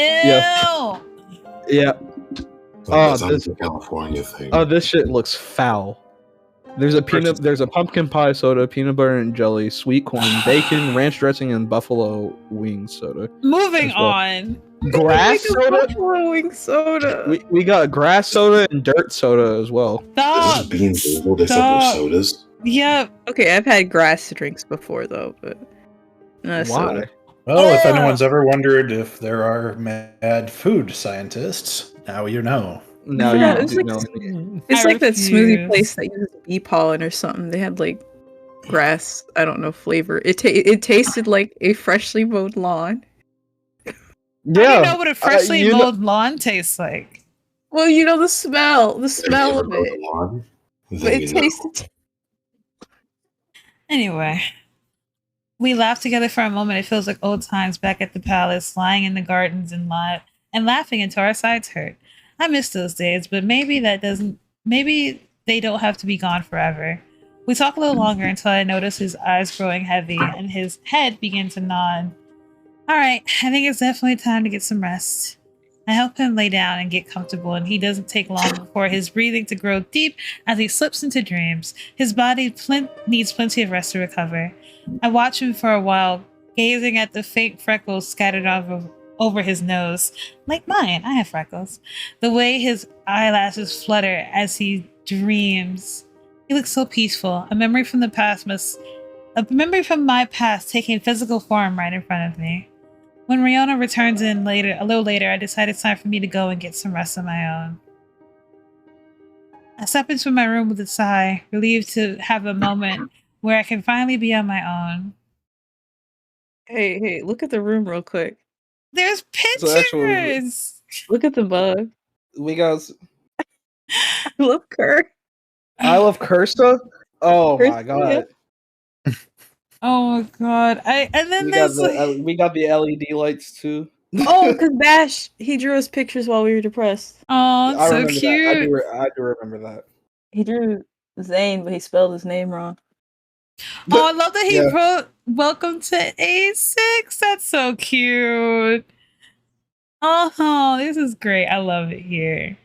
S2: Yeah.
S5: Like, that's not
S2: this-
S5: a California thing.
S2: Oh, this shit looks foul. There's a pumpkin pie soda, peanut butter and jelly, sweet corn, bacon, ranch dressing, and buffalo wings soda.
S1: Moving
S2: as well.
S1: on.
S2: Grass soda.
S4: Buffalo soda.
S2: We got grass soda and dirt soda as well.
S5: Is
S1: Stop.
S5: this being Googled except
S1: Stop.
S5: for sodas?
S1: Yep.
S4: Okay, I've had grass drinks before though, but not a
S2: Why?
S4: soda.
S3: Well, if
S1: Ugh.
S3: anyone's ever wondered if there are mad food scientists, now you know.
S2: Now
S1: Yeah,
S2: you
S4: it's
S2: do
S4: like-
S2: know.
S4: It's
S1: I
S4: like that smoothie
S1: refuse.
S4: place that uses bee pollen or something. They had like grass, I don't know, flavor. It tasted like a freshly mowed lawn.
S1: How do you know what a freshly
S2: you know-
S1: mowed lawn tastes like?
S4: Well, you know the smell
S5: Have you
S4: of
S5: ever mowed
S4: it.
S5: a lawn?
S4: But
S5: Then
S4: it
S5: you know.
S4: tasted.
S1: Anyway, we laughed together for a moment. It feels like old times back at the palace, lying in the gardens and laughing until our sides hurt. I miss those days, but maybe they don't have to be gone forever. We talk a little longer until I notice his eyes growing heavy and his head begin to nod. All right, I think it's definitely time to get some rest. I help him lay down and get comfortable, and he doesn't take long before his breathing to grow deep as he slips into dreams. His body needs plenty of rest to recover. I watch him for a while, gazing at the faint freckles scattered over his nose. Like mine, I have freckles. The way his eyelashes flutter as he dreams. He looks so peaceful. A memory from my past taking physical form right in front of me. When Riona returns a little later, I decide it's time for me to go and get some rest of my own. I step into my room with a sigh, relieved to have a moment where I can finally be on my own.
S4: Hey, look at the room real quick.
S1: There's
S2: So actually-
S1: pictures!
S4: Look at the bug.
S2: We got
S4: Look, her.
S2: I love Cursa. Oh my
S4: Cursa,
S2: god.
S1: Oh my god. And then
S2: We got
S1: there's
S2: we got the LED lights too.
S4: Oh, because Bash, he drew us pictures while we were depressed.
S1: oh,
S2: I
S1: so
S2: remember
S1: cute.
S2: that. I do remember that.
S4: He drew Zane, but he spelled his name wrong.
S1: Oh, I love that he
S2: Yeah.
S1: wrote "Welcome to A6." That's so cute. Oh, this is great. I love it here.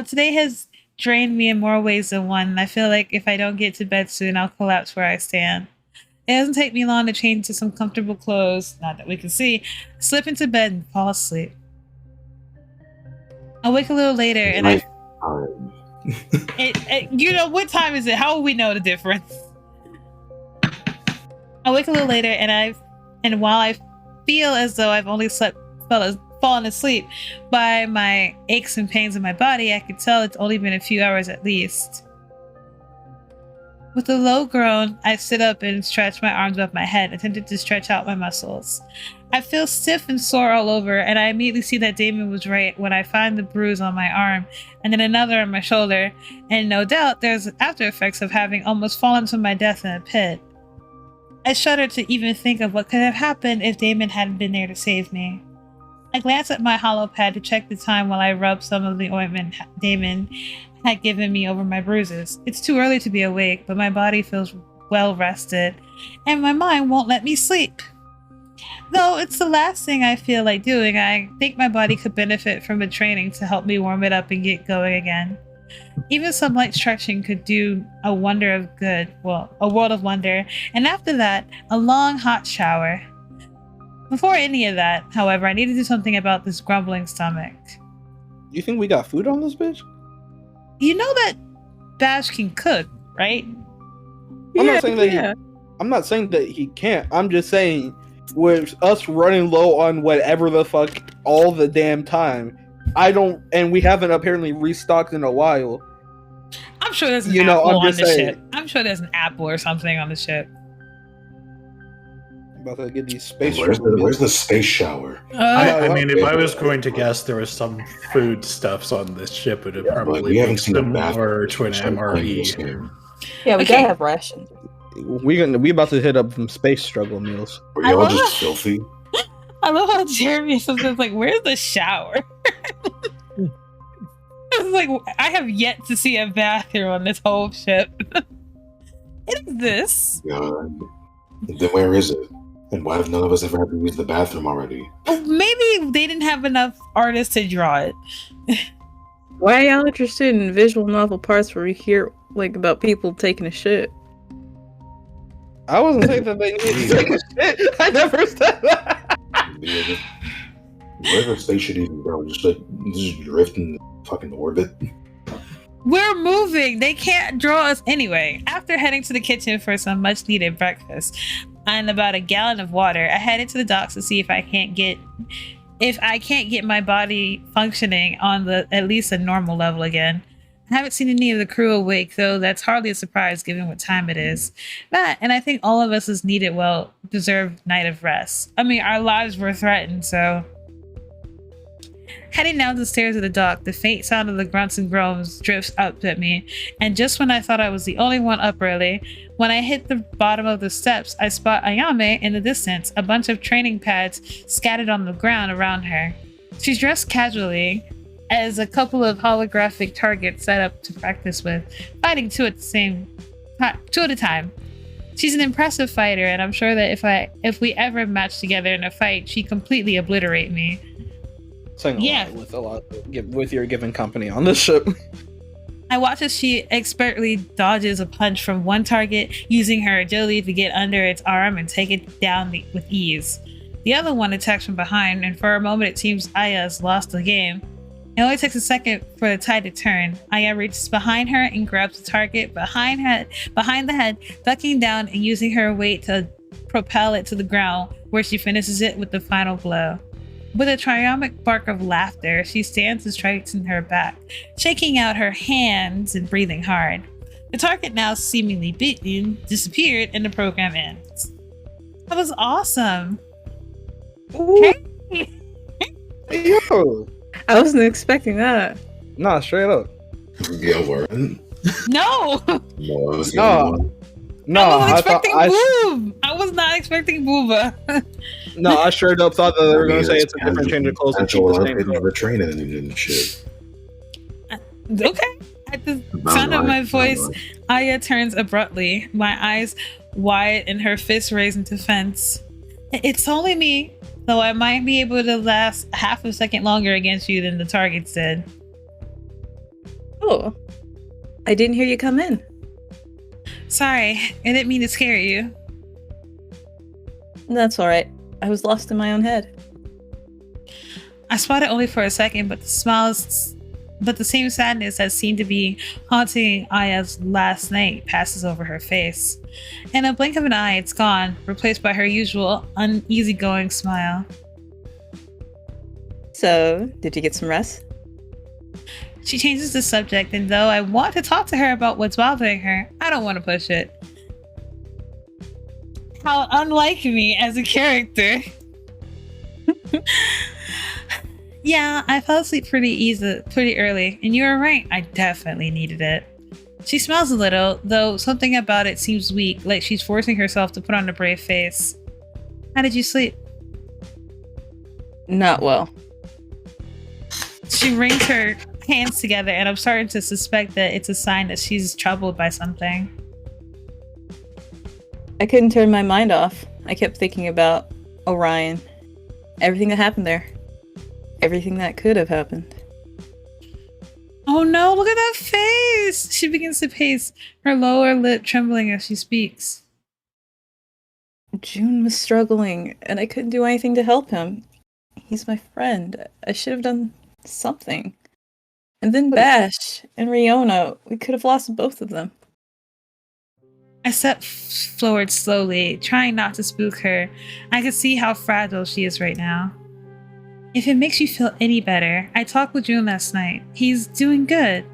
S1: Today has drained me in more ways than one. I feel like if I don't get to bed soon, I'll collapse where I stand. It doesn't take me long to change into some comfortable clothes, not that we can see, slip into bed and fall asleep. I wake a little later and you know, what time is it? How will we know the difference? I wake a little later and while I feel as though I've only fallen asleep by my aches and pains in my body, I can tell it's only been a few hours at least. With a low groan, I sit up and stretch my arms above my head, attempting to stretch out my muscles. I feel stiff and sore all over, and I immediately see that Damon was right when I find the bruise on my arm, and then another on my shoulder, and no doubt there's after effects of having almost fallen to my death in a pit. I shudder to even think of what could have happened if Damon hadn't been there to save me. I glance at my hollow pad to check the time while I rub some of the ointment Damon had given me over my bruises. It's too early to be awake, but my body feels well rested, and my mind won't let me sleep. Though it's the last thing I feel like doing, I think my body could benefit from a training to help me warm it up and get going again. Even some light stretching could do a world of wonder, and after that, a long hot shower. Before any of that, however, I need to do something about this grumbling stomach.
S2: You think we got food on this bitch?
S1: You know that Bash can cook, right?
S2: I'm not saying that he can't. I'm just saying, with us running low on whatever the fuck all the damn time, and we haven't apparently restocked in a while.
S1: I'm sure there's an apple on the ship. I'm sure there's an apple or something on the ship.
S2: I'm about to get these space.
S5: Where's the space shower?
S3: I mean, if I was going to guess there was some food stuffs on this ship, it would probably be similar to an MRE.
S4: Yeah, we gotta have rations.
S2: We about to hit up some space struggle meals.
S5: Are y'all just filthy?
S1: I love how Jeremy is sometimes like, "Where's the shower?" It's like, I have yet to see a bathroom on this whole ship. It exists.
S5: Then where is it? And why have none of us ever had to use the bathroom already?
S1: Oh, maybe they didn't have enough artists to draw it.
S4: Why are y'all interested in visual novel parts where we hear like about people taking a shit?
S2: I wasn't saying that they needed to take a shit. I never said that.
S5: Where's the station even, bro? Just drift in fucking orbit.
S1: We're moving. They can't draw us anyway. After heading to the kitchen for some much needed breakfast and about a gallon of water, I headed to the docks to see if I can't get my body functioning on at least a normal level again. I haven't seen any of the crew awake, though that's hardly a surprise given what time it is. That, and I think all of us has needed well-deserved night of rest. I mean, our lives were threatened, so... Heading down the stairs of the dock, the faint sound of the grunts and groans drifts up at me, and just when I thought I was the only one up early, when I hit the bottom of the steps, I spot Ayame in the distance, a bunch of training pads scattered on the ground around her. She's dressed casually, as a couple of holographic targets set up to practice with, fighting two at a time. She's an impressive fighter, and I'm sure that if we ever match together in a fight, she'd completely obliterate me.
S2: Saying a lot with your given company on this ship.
S1: I watch as she expertly dodges a punch from one target, using her agility to get under its arm and take it down with ease. The other one attacks from behind, and for a moment it seems Aya has lost the game. It only takes a second for the tide to turn. Aya reaches behind her and grabs the target behind the head, ducking down and using her weight to propel it to the ground, where she finishes it with the final blow. With a triumphant bark of laughter, she stands and straightens her back, shaking out her hands and breathing hard. The target, now seemingly beaten, disappeared and the program ends. That was awesome.
S2: Hey. Yo.
S4: I wasn't expecting that.
S2: Nah, straight up.
S5: Yeah, word.
S1: No.
S2: No,
S1: I was expecting Boob. I was not expecting Booba.
S2: No, I straight up thought that they were going to say it's a different change of clothes and keep the same
S5: never training and shit.
S1: Okay. At the sound of my voice, Aya turns abruptly, my eyes wide and her fists raised in defense. It's only me, though I might be able to last half a second longer against you than the targets did.
S4: Oh, I didn't hear you come in.
S1: Sorry, I didn't mean to scare you.
S4: That's alright. I was lost in my own head.
S1: I spotted only for a second, but the same sadness that seemed to be haunting Aya's last night passes over her face. In a blink of an eye, it's gone, replaced by her usual uneasygoing smile.
S4: So, did you get some rest?
S1: She changes the subject, and though I want to talk to her about what's bothering her, I don't want to push it. How unlike me as a character. Yeah, I fell asleep pretty early, and you were right, I definitely needed it. She smiles a little, though something about it seems weak, like she's forcing herself to put on a brave face. How did you sleep?
S4: Not well.
S1: She wrings her hands together, and I'm starting to suspect that it's a sign that she's troubled by something.
S4: I couldn't turn my mind off. I kept thinking about Orion. Everything that happened there. Everything that could have happened.
S1: Oh no, look at that face! She begins to pace, her lower lip trembling as she speaks.
S4: June was struggling, and I couldn't do anything to help him. He's my friend. I should have done something. And then Bash and Riona, we could have lost both of them.
S1: I step forward slowly, trying not to spook her. I can see how fragile she is right now. If it makes you feel any better, I talked with June last night. He's doing good.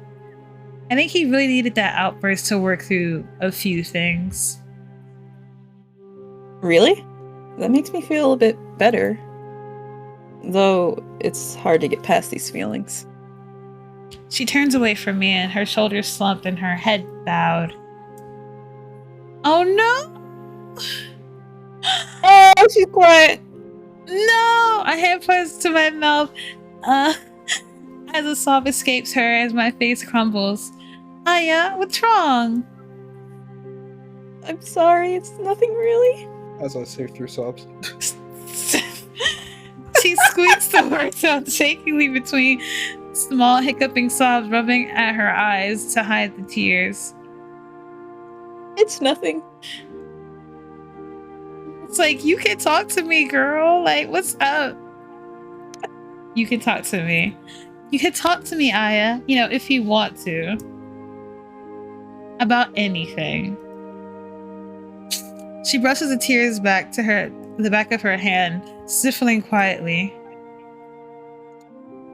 S1: I think he really needed that outburst to work through a few things.
S4: Really? That makes me feel a bit better. Though, it's hard to get past these feelings.
S1: She turns away from me and her shoulders slumped and her head bowed. Oh no!
S4: Oh, she's quiet!
S1: No! I hand pressed to my mouth as a sob escapes her as my face crumbles. Aya, what's wrong?
S4: I'm sorry, it's nothing really.
S2: As I say through sobs.
S1: She squeaks the words out shakily between small hiccuping sobs, rubbing at her eyes to hide the tears.
S4: It's nothing.
S1: It's like, you can talk to me, girl. Like, what's up? You can talk to me. You can talk to me, Aya. You know, if you want to. About anything. She brushes the tears back to the back of her hand, sniffling quietly.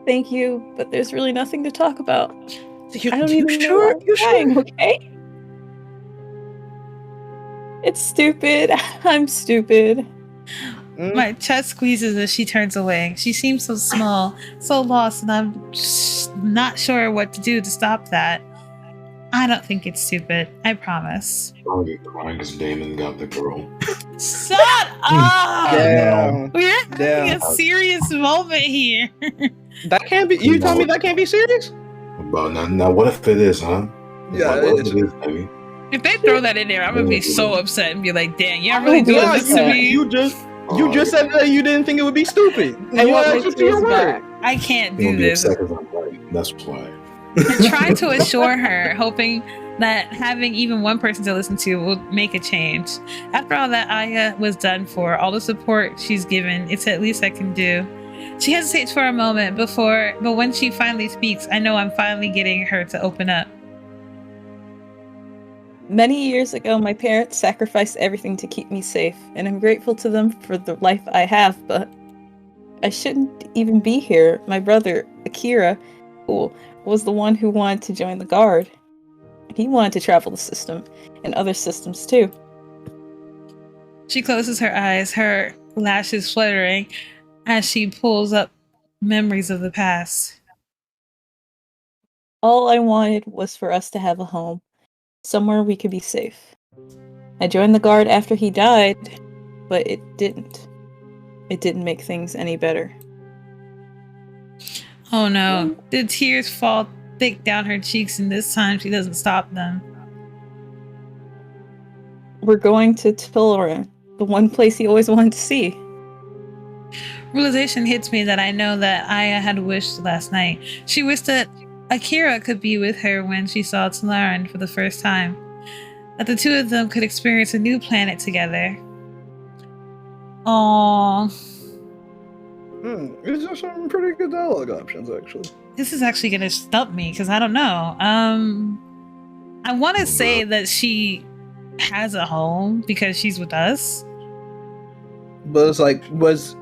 S4: Thank you, but there's really nothing to talk about. I don't
S2: you
S4: even
S2: sure?
S4: know why I'm crying, okay? It's stupid. I'm stupid.
S1: My chest squeezes as she turns away. She seems so small, so lost, and I'm just not sure what to do to stop that. I don't think it's stupid. I promise.
S5: Probably crying because Damon got the girl.
S1: Shut up!
S2: Damn.
S1: We're having
S2: Damn.
S1: a serious moment here.
S2: That can't be. You tell me that can't be serious?
S5: But now what if it is, huh?
S2: Yeah,
S5: what
S2: it
S5: if
S2: is.
S5: it is, baby?
S1: If they throw that in there, I'm gonna be so upset and be like, "Damn, y'all
S4: Oh,
S1: really doing
S4: God,
S1: this to me?"
S2: You just said that you didn't think it would be stupid.
S4: I
S2: You
S4: want my
S2: actually to your
S4: tears
S2: word.
S4: back.
S1: I can't
S5: You'll
S1: do
S5: be
S1: this.
S5: upset because I'm right. That's why.
S1: I try to assure her, hoping that having even one person to listen to will make a change. After all that Aya was done for, all the support she's given, it's at least I can do. She hesitates for a moment but when she finally speaks, I know I'm finally getting her to open up.
S4: Many years ago, my parents sacrificed everything to keep me safe, and I'm grateful to them for the life I have, but I shouldn't even be here. My brother, Akira, was the one who wanted to join the Guard. He wanted to travel the system, and other systems too.
S1: She closes her eyes, her lashes fluttering as she pulls up memories of the past.
S4: All I wanted was for us to have a home, somewhere we could be safe. I joined the Guard after he died, but it didn't. It didn't make things any better.
S1: Oh no, the tears fall thick down her cheeks, and this time she doesn't stop them.
S4: We're going to 𝕘𝕒𝕤, the one place he always wanted to see.
S1: Realization hits me that I know that Aya had wished last night. She wished that Akira could be with her when she saw 𝕘𝕒𝕤 for the first time. That the two of them could experience a new planet together. Oh,
S2: These are some pretty good dialogue options, actually.
S1: this is actually gonna stump me because I don't know. I want to say that she has a home because she's with us.
S2: But it's like, was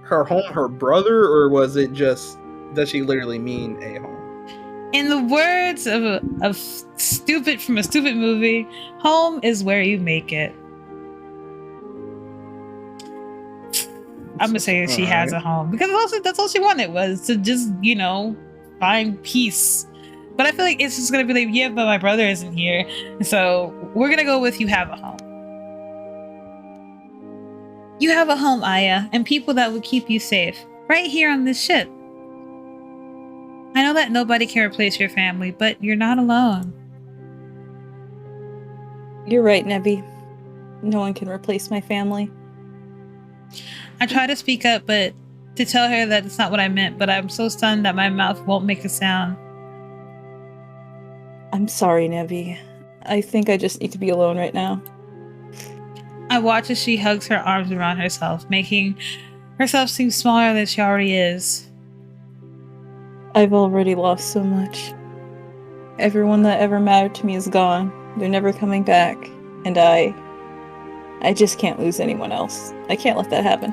S2: her home her brother, or was it just, does she literally mean a home?
S1: In the words of stupid from a stupid movie, home is where you make it. I'm gonna say she has a home because that's all she wanted was to just, find peace. But I feel like it's just gonna be like, yeah, but my brother isn't here, so we're gonna go with you have a home. You have a home, Aya, and people that will keep you safe right here on this ship. I know that nobody can replace your family, but you're not alone.
S4: You're right, Neby. No one can replace my family.
S1: I try to speak up, but to tell her that it's not what I meant, but I'm so stunned that my mouth won't make a sound.
S4: I'm sorry, Neby. I think I just need to be alone right now.
S1: I watch as she hugs her arms around herself, making herself seem smaller than she already is.
S4: I've already lost so much. Everyone that ever mattered to me is gone. They're never coming back. And I just can't lose anyone else. I can't let that happen.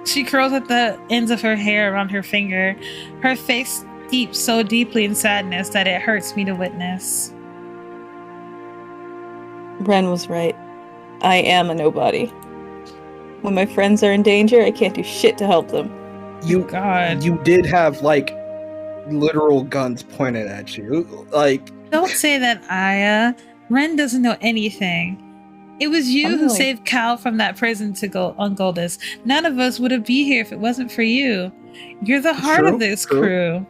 S1: She curls at the ends of her hair around her finger, her face steeped so deeply in sadness that it hurts me to witness.
S4: Ren was right. I am a nobody. When my friends are in danger, I can't do shit to help them.
S1: God.
S2: You did have, like, literal guns pointed at you. Like,
S1: don't say that, Aya. Ren doesn't know anything. It was you who saved Cal from that prison to go on Goldus. None of us would have been here if it wasn't for you. You're the heart of this crew.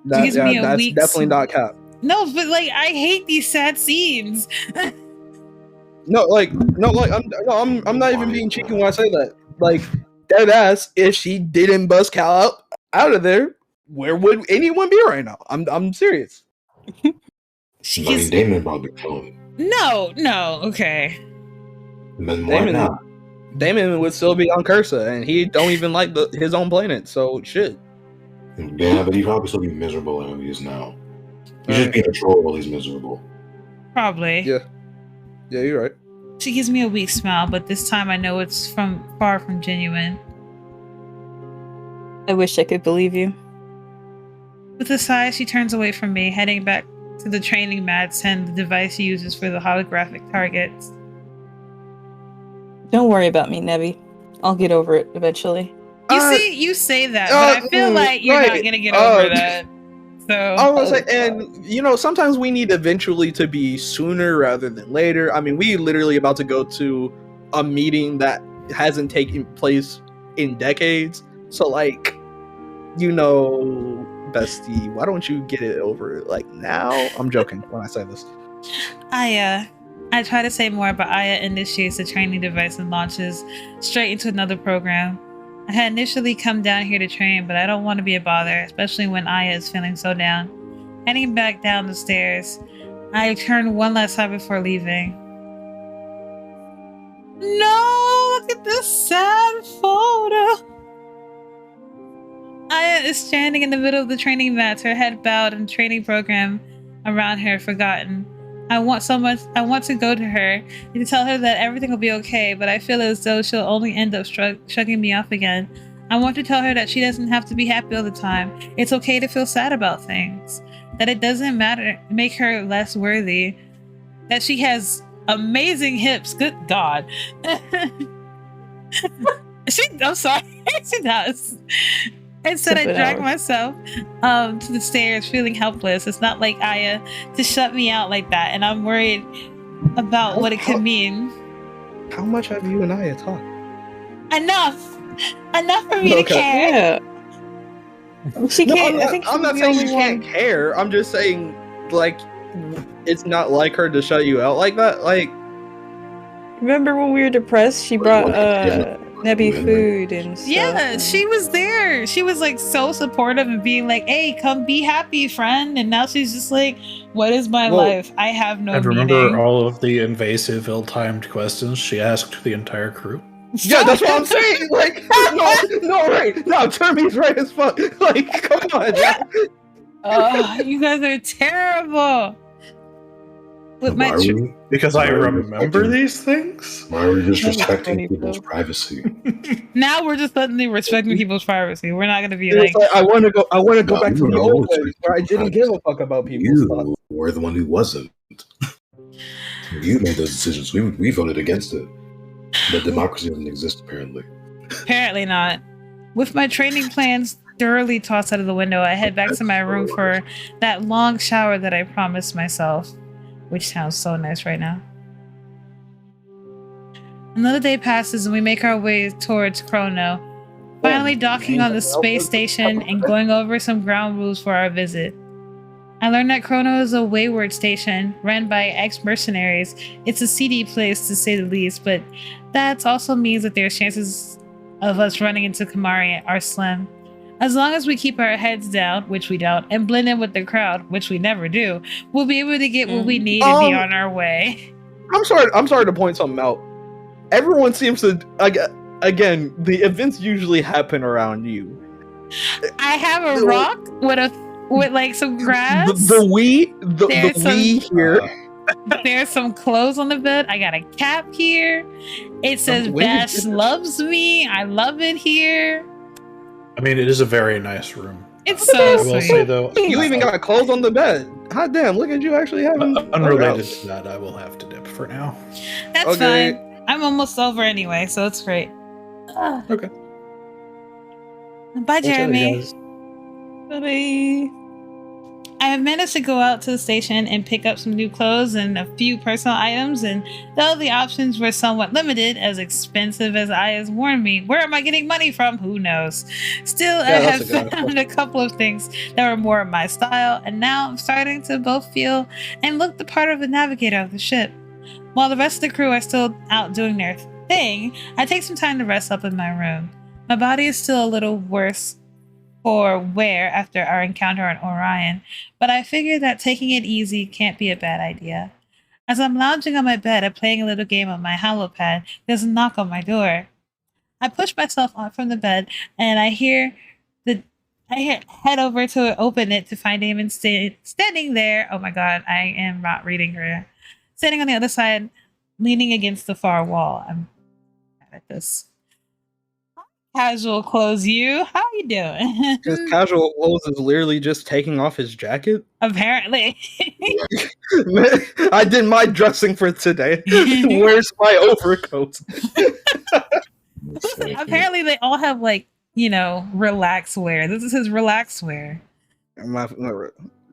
S2: That's definitely not cap.
S1: No, but like I hate these sad scenes.
S2: I'm not even being cheeky when I say that. Like, dead ass, if she didn't bust Cal out of there, where would anyone be right now? I'm serious.
S5: Damon probably killed.
S1: No, okay.
S5: Then why not?
S2: Damon would still be on Cursa, and he don't even like his own planet, so shit.
S5: Yeah, but he'd probably still be miserable as he is now. He's just being a troll while he's miserable.
S1: Probably.
S2: Yeah, you're right.
S1: She gives me a weak smile, but this time I know it's far from genuine.
S4: I wish I could believe you.
S1: With a sigh, she turns away from me, heading back to the training mats and the device he uses for the holographic targets.
S4: Don't worry about me, Neby. I'll get over it eventually.
S1: You say that, but I feel like you're not gonna get over that. So
S2: I was like, and sometimes we need eventually to be sooner rather than later. I mean, we literally about to go to a meeting that hasn't taken place in decades. So like, bestie, why don't you get it over like now? I'm joking when I say this.
S1: I try to say more, but Aya initiates the training device and launches straight into another program. I had initially come down here to train, but I don't want to be a bother, especially when Aya is feeling so down. Heading back down the stairs, I turn one last time before leaving. No, look at this sad photo. Aya is standing in the middle of the training mats, her head bowed and training program around her forgotten. I want to go to her and to tell her that everything will be okay, but I feel as though she'll only end up shrugging me off again. I want to tell her that she doesn't have to be happy all the time. It's okay to feel sad about things. That it doesn't make her less worthy. That she has amazing hips. Good God. I'm sorry. She does. Instead, I drag myself to the stairs, feeling helpless. It's not like Aya to shut me out like that, and I'm worried about what it could mean.
S2: How much have you and Aya talked?
S1: Enough for me to care.
S4: Yeah. She can't.
S2: I'm not saying you can't care. I'm just saying, like, it's not like her to shut you out like that. Like,
S4: remember when we were depressed? She brought Neby food and stuff.
S1: Yeah,
S4: and-
S1: she was there. She was like so supportive and being like, "Hey, come be happy, friend." And now she's just like, "What is my life? I have no
S3: And
S1: meaning."
S3: remember all of the invasive, ill-timed questions she asked the entire crew?
S2: Yeah, that's what I'm saying. Like, no, Termy's right as fuck. Like, come on.
S1: Oh, you guys are terrible. With my
S3: Because I remember these things?
S5: Why are we just
S4: That's
S5: respecting
S4: funny,
S5: people's
S4: though.
S5: privacy?
S1: now we're just suddenly respecting people's privacy. We're not gonna be
S2: It's
S1: like,
S2: like, I want to go back to the
S5: No,
S2: old
S5: it's
S2: days where I didn't give a fuck about people's
S5: You
S2: thoughts.
S5: were the one who wasn't. You made those decisions. We voted against it. But democracy doesn't exist, apparently.
S1: apparently not. With my training plans thoroughly tossed out of the window, I head back to my room for that long shower that I promised myself, which sounds so nice right now. Another day passes and we make our way towards Chrono, finally docking on the space station and going over some ground rules for our visit. I learned that Chrono is a wayward station run by ex-mercenaries. It's a seedy place to say the least, but that also means that there's chances of us running into Kamari are slim. As long as we keep our heads down, which we don't, and blend in with the crowd, which we never do, we'll be able to get what we need and be on our way.
S2: I'm sorry to point something out. Everyone seems to again, the events usually happen around you.
S1: I have a rock with like some grass.
S2: The we here.
S1: There's some clothes on the bed. I got a cap here. It says Bash loves me. I love it here.
S3: I mean, it is a very nice room.
S1: It's so
S3: I will
S1: sweet.
S3: say, though,
S2: You even got clothes on the bed. Hot damn, look at you actually having
S3: unrelated to that, I will have to dip for now.
S1: That's
S2: Okay.
S1: fine. I'm almost over anyway, so it's great.
S3: Okay.
S1: Bye, Jeremy.
S4: Bye.
S1: I have managed to go out to the station and pick up some new clothes and a few personal items, and though the options were somewhat limited, as expensive as Aya's warned me, where am I getting money from? Who knows? Still, I have found a couple of things that were more of my style, and now I'm starting to both feel and look the part of the navigator of the ship. While the rest of the crew are still out doing their thing, I take some time to rest up in my room. My body is still a little worse for wear after our encounter on Orion, but I figure that taking it easy can't be a bad idea. As I'm lounging on my bed and playing a little game on my holopad, there's a knock on my door. I push myself up from the bed and I head over to open it to find Damon standing there. Oh my god, I am not reading her. Standing on the other side, leaning against the far wall. I'm bad at this. Casual clothes, you. How you doing?
S2: His casual clothes is literally just taking off his jacket.
S1: Apparently.
S2: I did my dressing for today. Where's my overcoat?
S1: Apparently they all have like, relax wear. This is his relax wear.
S2: All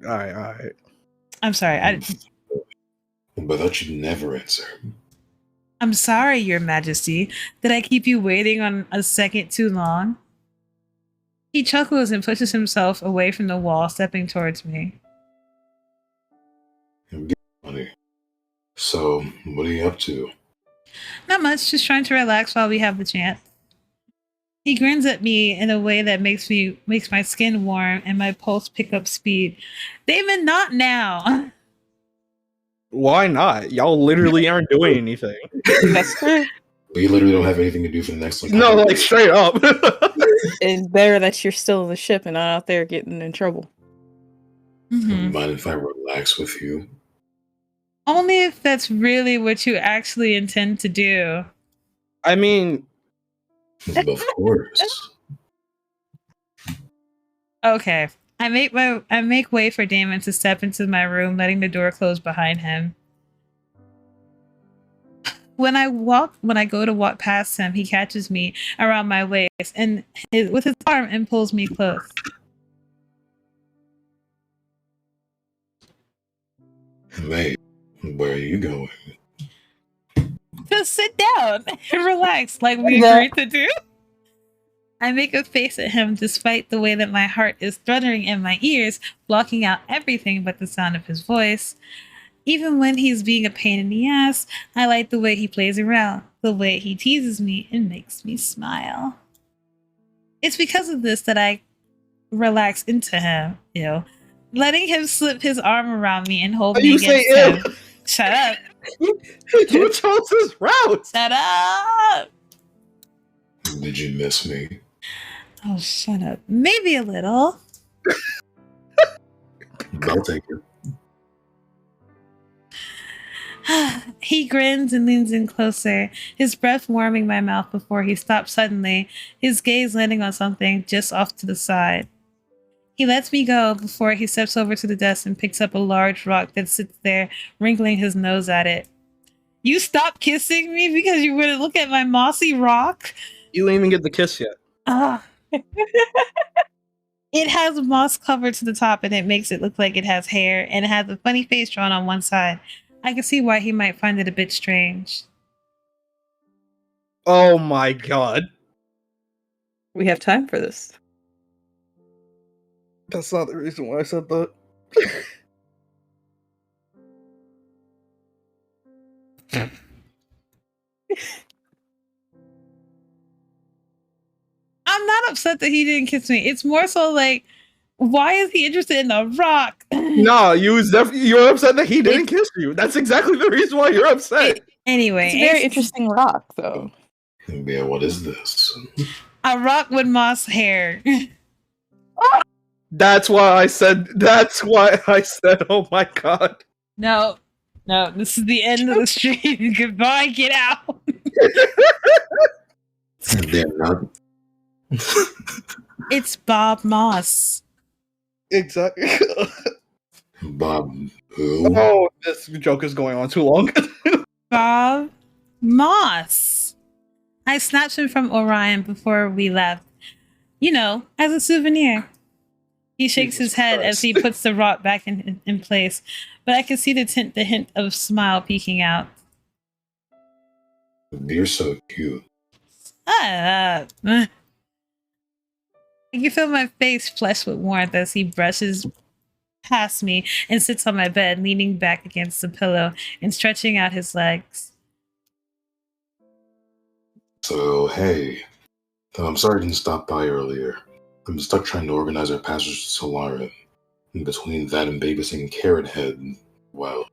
S2: right.
S1: I'm sorry.
S5: But that should never answer.
S1: I'm sorry, Your Majesty. Did I keep you waiting on a second too long? He chuckles and pushes himself away from the wall, stepping towards me.
S5: Funny. So, what are you up to?
S1: Not much, just trying to relax while we have the chance. He grins at me in a way that makes my skin warm and my pulse pick up speed. Damon, not now.
S2: Why not? Y'all literally aren't doing anything.
S4: That's true.
S5: We literally don't have anything to do for the next
S2: No, like straight up.
S4: It's better that you're still in the ship and not out there getting in trouble.
S1: Mm-hmm.
S5: Mind if I relax with you?
S1: Only if that's really what you actually intend to do.
S2: I mean,
S5: Of course.
S1: Okay. I make way for Damon to step into my room, letting the door close behind him. When I go to walk past him, he catches me around my waist and with his arm and pulls me close.
S5: Hey, where are you going?
S1: Just sit down and relax like we agreed to do. I make a face at him despite the way that my heart is thundering in my ears, blocking out everything but the sound of his voice. Even when he's being a pain in the ass, I like the way he plays around, the way he teases me and makes me smile. It's because of this that I relax into him, letting him slip his arm around me and hold me
S2: You say
S1: against him. Shut up.
S2: You chose this route.
S1: Shut up.
S5: Did you miss me?
S1: Oh, shut up. Maybe a little.
S5: I'll take it.
S1: He grins and leans in closer, his breath warming my mouth before he stops suddenly, his gaze landing on something just off to the side. He lets me go before he steps over to the desk and picks up a large rock that sits there, wrinkling his nose at it. You stopped kissing me because you wouldn't look at my mossy rock?
S2: You didn't even get the kiss yet.
S1: Ah. It has moss covered to the top and it makes it look like it has hair and it has a funny face drawn on one side. I can see why he might find it a bit strange.
S2: Oh my god.
S4: We have time for this.
S2: That's not the reason why I said that.
S1: I'm not upset that he didn't kiss me. It's more so like, why is he interested in the rock?
S2: Nah, you're upset that he didn't kiss you. That's exactly the reason why you're upset.
S1: Anyway,
S4: It's a very interesting rock, though.
S5: Yeah, what is this?
S1: A rock with moss hair.
S2: That's why I said, oh my god.
S1: No, this is the end of the stream. Goodbye, get out.
S5: They're not.
S1: It's Bob Moss.
S2: Exactly.
S5: Bob who?
S2: Oh, this joke is going on too long.
S1: Bob Moss. I snatched him from Orion before we left. As a souvenir. He shakes
S2: Jesus
S1: his head
S2: Christ.
S1: as he puts the rock back in place, but I can see the hint of smile peeking out.
S5: You're so cute.
S1: I can feel my face flush with warmth as he brushes past me and sits on my bed, leaning back against the pillow and stretching out his legs.
S5: So, hey. I'm sorry I didn't stop by earlier. I'm stuck trying to organize our passage to Solaris. And between that and babysitting Carrot Head, well,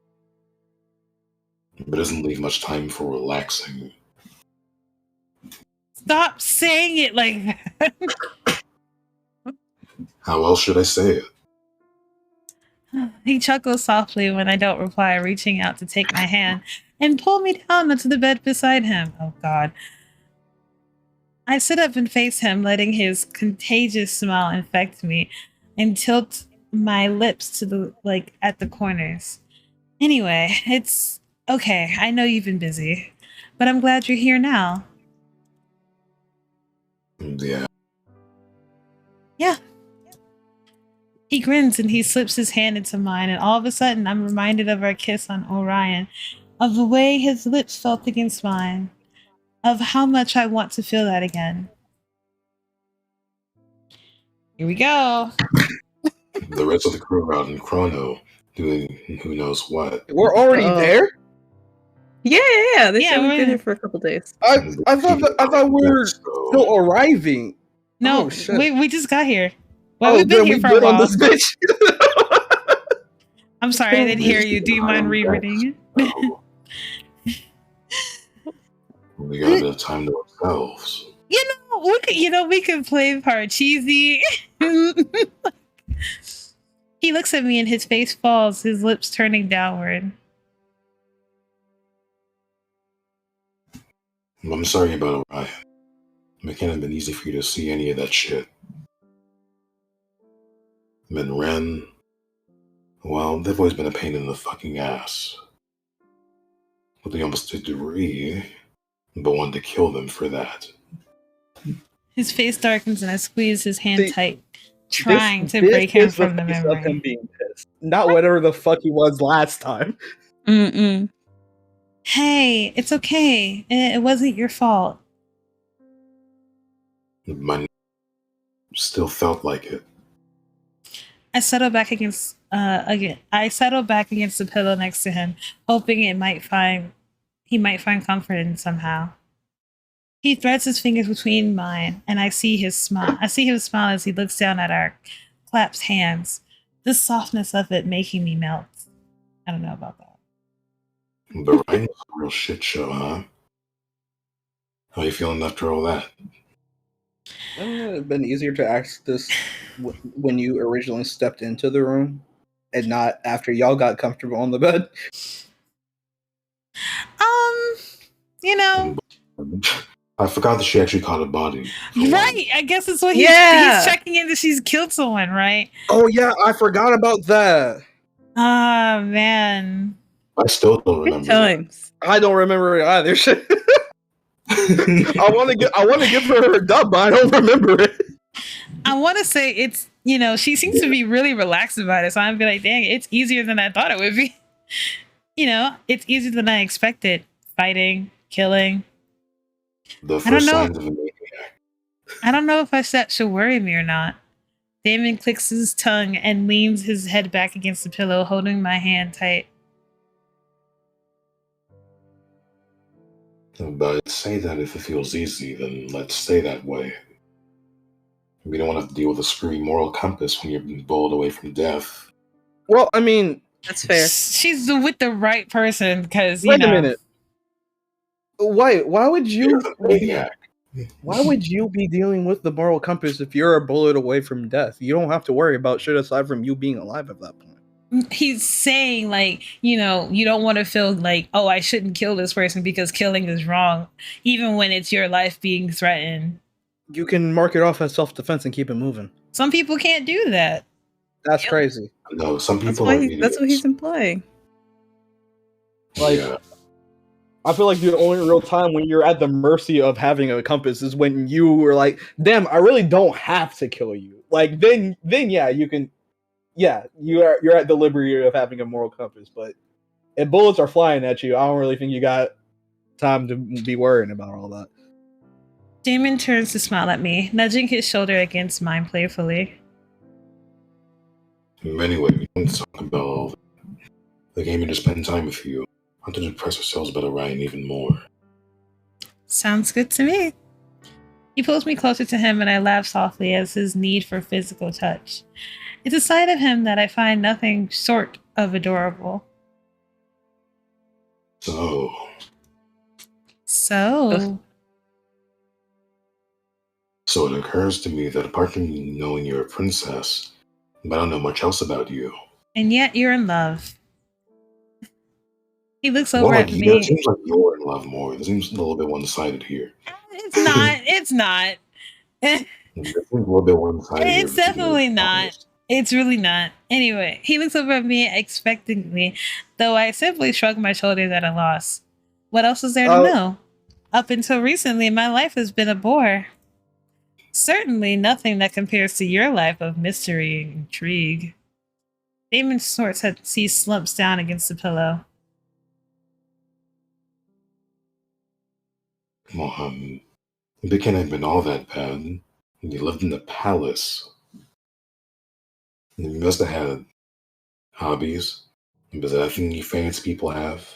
S5: it doesn't leave much time for relaxing.
S1: Stop saying it like that.
S5: How else should I say it?
S1: He chuckles softly when I don't reply, reaching out to take my hand and pull me down onto the bed beside him. Oh, God. I sit up and face him, letting his contagious smile infect me and tilt my lips to at the corners. Anyway, it's okay. I know you've been busy, but I'm glad you're here now.
S5: Yeah.
S1: Yeah. He grins and he slips his hand into mine, and all of a sudden I'm reminded of our kiss on Orion, of the way his lips felt against mine, of how much I want to feel that again. Here we go.
S5: The rest of the crew are out in Chrono doing who knows what.
S2: We're already there?
S4: Yeah. They
S1: Yeah,
S4: said we've
S1: we're-
S4: been here for a couple days.
S2: I thought we were still arriving.
S1: No,
S2: Oh, shit.
S1: we just got here. Well, we've been
S2: then
S1: here
S2: we
S1: for a
S2: good on
S1: while.
S2: this bitch.
S1: I'm sorry, I didn't hear you. Do you mind rereading it?
S5: So, we got a bit of time to ourselves.
S1: We could play part cheesy. He looks at me and his face falls, his lips turning downward.
S5: I'm sorry about Orion. It can't have been easy for you to see any of that shit. And Ren, well, they've always been a pain in the fucking ass. But they almost did Ree, but wanted to kill them for that.
S1: His face darkens and I squeeze his hand
S2: See,
S1: tight, trying to
S2: This
S1: break him
S2: is the
S1: from the
S2: face of
S1: memory.
S2: him being pissed. Not whatever the fuck he was last time.
S4: Mm-mm.
S1: Hey, it's okay. It wasn't your fault.
S5: Mine still felt like it.
S1: I settle back against the pillow next to him, hoping he might find comfort in somehow. He threads his fingers between mine, and I see his smile. I see him smile as he looks down at our clasped hands. The softness of it making me melt. I don't know about that.
S5: The writing was a real shit show, huh? How you feeling after all that?
S2: Wouldn't it have been easier to ask this when you originally stepped into the room and not after y'all got comfortable on the bed?
S1: You know.
S5: I forgot that she actually caught a body.
S1: Right. I guess it's what he's checking in that she's killed someone, right?
S2: Oh yeah, I forgot about that.
S1: Ah, man.
S5: I still don't remember.
S4: Times.
S2: I don't remember it either. I want to give her her dub, but I don't remember it.
S1: I want to say it's, she seems to be really relaxed about it. So I'm be like, dang, it's easier than I thought it would be. It's easier than I expected. Fighting, killing.
S5: The first signs of a maniac.
S1: I don't know if that should worry me or not. Damon clicks his tongue and leans his head back against the pillow, holding my hand tight.
S5: But say that if it feels easy, then let's stay that way. We don't want to deal with a screwy moral compass when you're being bowled away from death.
S2: Well, I mean...
S4: That's fair.
S1: She's with the right person, because,
S2: Wait a minute. Why would you... Why would you be dealing with the moral compass if you're a bullet away from death? You don't have to worry about shit aside from you being alive at that point.
S1: He's saying, you don't want to feel like, oh, I shouldn't kill this person because killing is wrong, even when it's your life being threatened.
S2: You can mark it off as self-defense and keep it moving.
S1: Some people can't do that.
S2: That's crazy.
S5: No, some people
S4: That's what he's implying.
S2: I feel like the only real time when you're at the mercy of having a compass is when you were like, damn, I really don't have to kill you. Then yeah, you can... Yeah, you're at the liberty of having a moral compass, but if bullets are flying at you, I don't really think you got time to be worrying about all that.
S1: Damon turns to smile at me, nudging his shoulder against mine playfully.
S5: Anyway, we don't talk about all that. They came here to spend time with you, not to depress ourselves about Orion even more.
S1: Sounds good to me. He pulls me closer to him and I laugh softly as his need for physical touch. It's a side of him that I find nothing short of adorable.
S5: So it occurs to me that apart from knowing you're a princess, I don't know much else about you.
S1: And yet you're in love. He looks over at me.
S5: It seems like you're in love more. It seems a little bit one-sided here.
S1: It's not. It's not.
S5: It seems a little bit one-sided.
S1: It's definitely not. It's really not. Anyway, he looks over at me expectantly, though I simply shrug my shoulders at a loss. What else is there to know? Up until recently, my life has been a bore. Certainly nothing that compares to your life of mystery and intrigue. Damon snorts as he slumps down against the pillow.
S5: Well, it can't have been all that bad. You lived in the palace. You must have had hobbies. Is that a thing you fancy people have?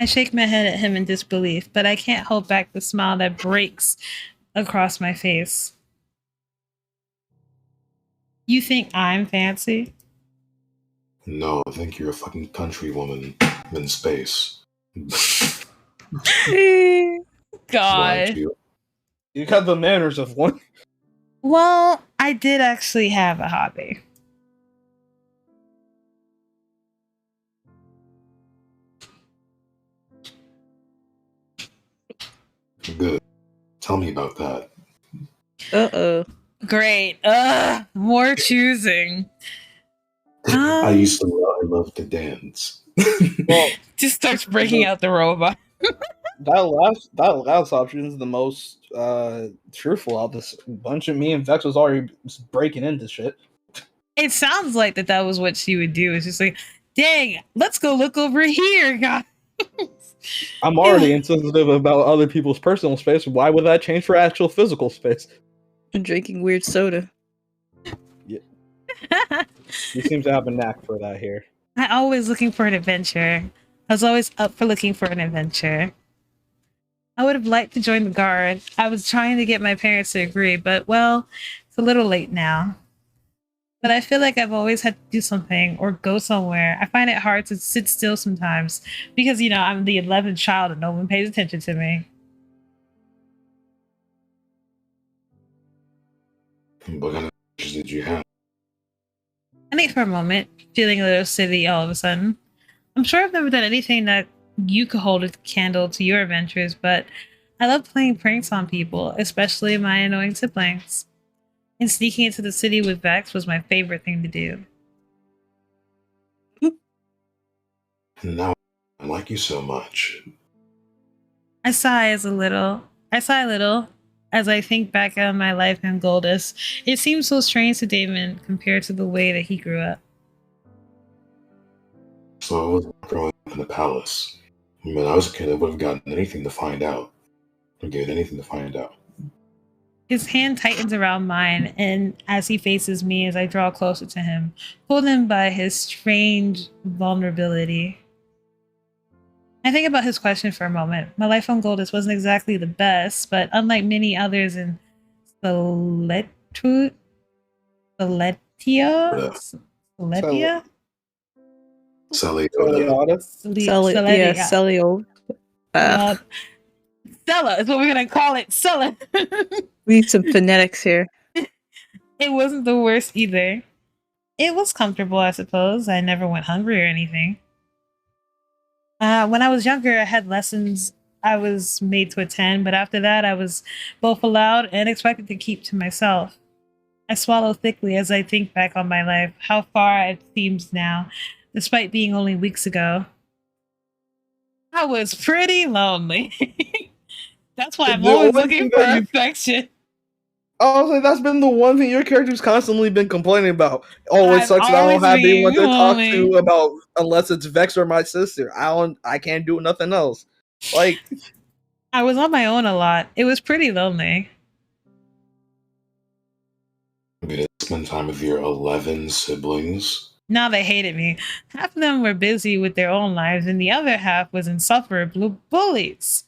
S1: I shake my head at him in disbelief, but I can't hold back the smile that breaks across my face. You think I'm fancy?
S5: No, I think you're a fucking country woman in space.
S1: God.
S2: You got the manners of one.
S1: Well, I did actually have a hobby.
S5: Good. Tell me about that.
S4: Uh-oh.
S1: Great. More choosing.
S5: I love to dance.
S2: Well,
S1: just starts breaking out the robot.
S2: that last option is the most truthful out of this bunch. Of me and Vex was already breaking into shit.
S1: It sounds like that was what she would do. It's just like, dang, let's go look over here, guys.
S2: I'm already insensitive about other people's personal space. Why would that change for actual physical space?
S4: And drinking weird soda.
S2: Yeah. You seem to have a knack for that here.
S1: I always looking for an adventure. I was always up for looking for an adventure. I would have liked to join the guard. I was trying to get my parents to agree, but well, it's a little late now. But I feel like I've always had to do something or go somewhere. I find it hard to sit still sometimes because, I'm the 11th child and no one pays attention to me.
S5: What kind of adventures did you have?
S1: I think for a moment, feeling a little silly all of a sudden. I'm sure I've never done anything that you could hold a candle to your adventures, but I love playing pranks on people, especially my annoying siblings. And sneaking into the city with Vex was my favorite thing to do.
S5: And now I like you so much.
S1: I sigh a little as I think back on my life in Goldus. It seems so strange to Damon compared to the way that he grew up.
S5: So I was growing up in the palace. When I was a kid, I would have gotten anything to find out.
S1: His hand tightens around mine, and as he faces me as I draw closer to him, pulled in by his strange vulnerability. I think about his question for a moment. My life on Goldus wasn't exactly the best, but unlike many others in Celetia?
S5: Celioda.
S4: Celio.
S1: Stella is what we're gonna call it. Stella.
S4: We need some phonetics here.
S1: It wasn't the worst either. It was comfortable, I suppose. I never went hungry or anything. When I was younger, I had lessons I was made to attend, but after that, I was both allowed and expected to keep to myself. I swallow thickly as I think back on my life, how far it seems now, despite being only weeks ago. I was pretty lonely. That's why I'm always looking for affection.
S2: Honestly, that's been the one thing your character's constantly been complaining about. Oh, it sucks that I don't have anyone to talk to about unless it's Vex or my sister. I can't do nothing else. Like,
S1: I was on my own a lot. It was pretty lonely.
S5: You did spend time with your 11 siblings.
S1: Now they hated me. Half of them were busy with their own lives, and the other half was insufferable bullies.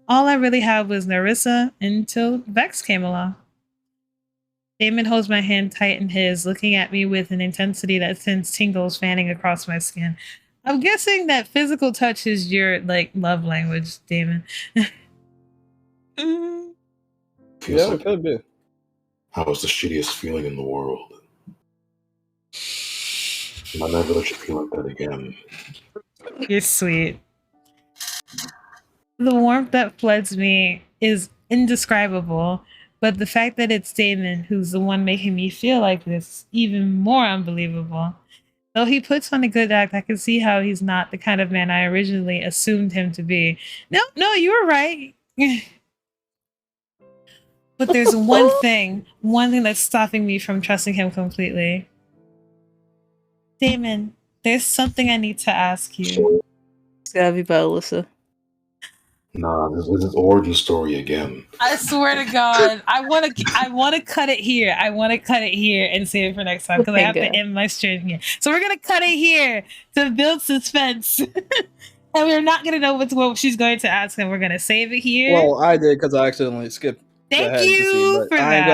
S1: All I really had was Nerissa until Vex came along. Damon holds my hand tight in his, looking at me with an intensity that sends tingles fanning across my skin. I'm guessing that physical touch is your, love language, Damon.
S2: Yeah, it could be.
S5: That was the shittiest feeling in the world. And I'll never let you feel like that again.
S1: You're sweet. The warmth that floods me is indescribable, but the fact that it's Damon who's the one making me feel like this is even more unbelievable. Though he puts on a good act, I can see how he's not the kind of man I originally assumed him to be. No, you were right. But there's one thing that's stopping me from trusting him completely. Damon, there's something I need to ask you.
S4: It's gotta be about Alyssa.
S5: Nah, this is origin story again.
S1: I swear to God, I want to cut it here. I want to cut it here and save it for next time because I have to end my stream here. So we're gonna cut it here to build suspense, and we're not gonna know what she's going to ask, and we're gonna save it here.
S2: Well, I did because I accidentally skipped.
S1: Thank you for that.
S2: I ain't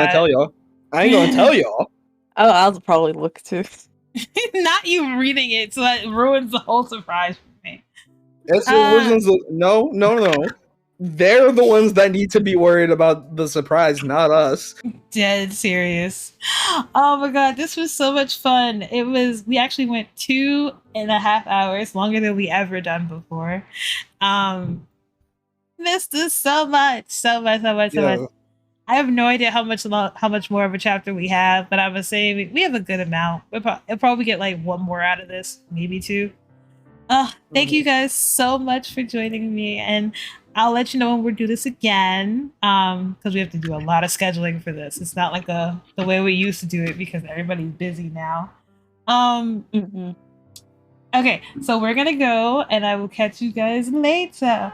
S2: gonna tell y'all.
S4: Oh, I'll probably look too.
S1: Not you reading it, so that ruins the whole surprise for me.
S2: No. They're the ones that need to be worried about the surprise, not us.
S1: Dead serious. Oh my God, this was so much fun. We actually went 2.5 hours, longer than we ever done before. Missed this so much. I have no idea how much more of a chapter we have, but I would say we have a good amount. We'll probably get one more out of this, maybe 2. Thank you guys so much for joining me, and I'll let you know when we'll do this again, because we have to do a lot of scheduling for this. It's not like the way we used to do it because everybody's busy now. Okay, so we're gonna go, and I will catch you guys later.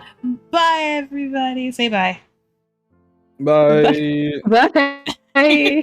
S1: Bye, everybody. Say bye.
S2: Bye.
S4: Bye.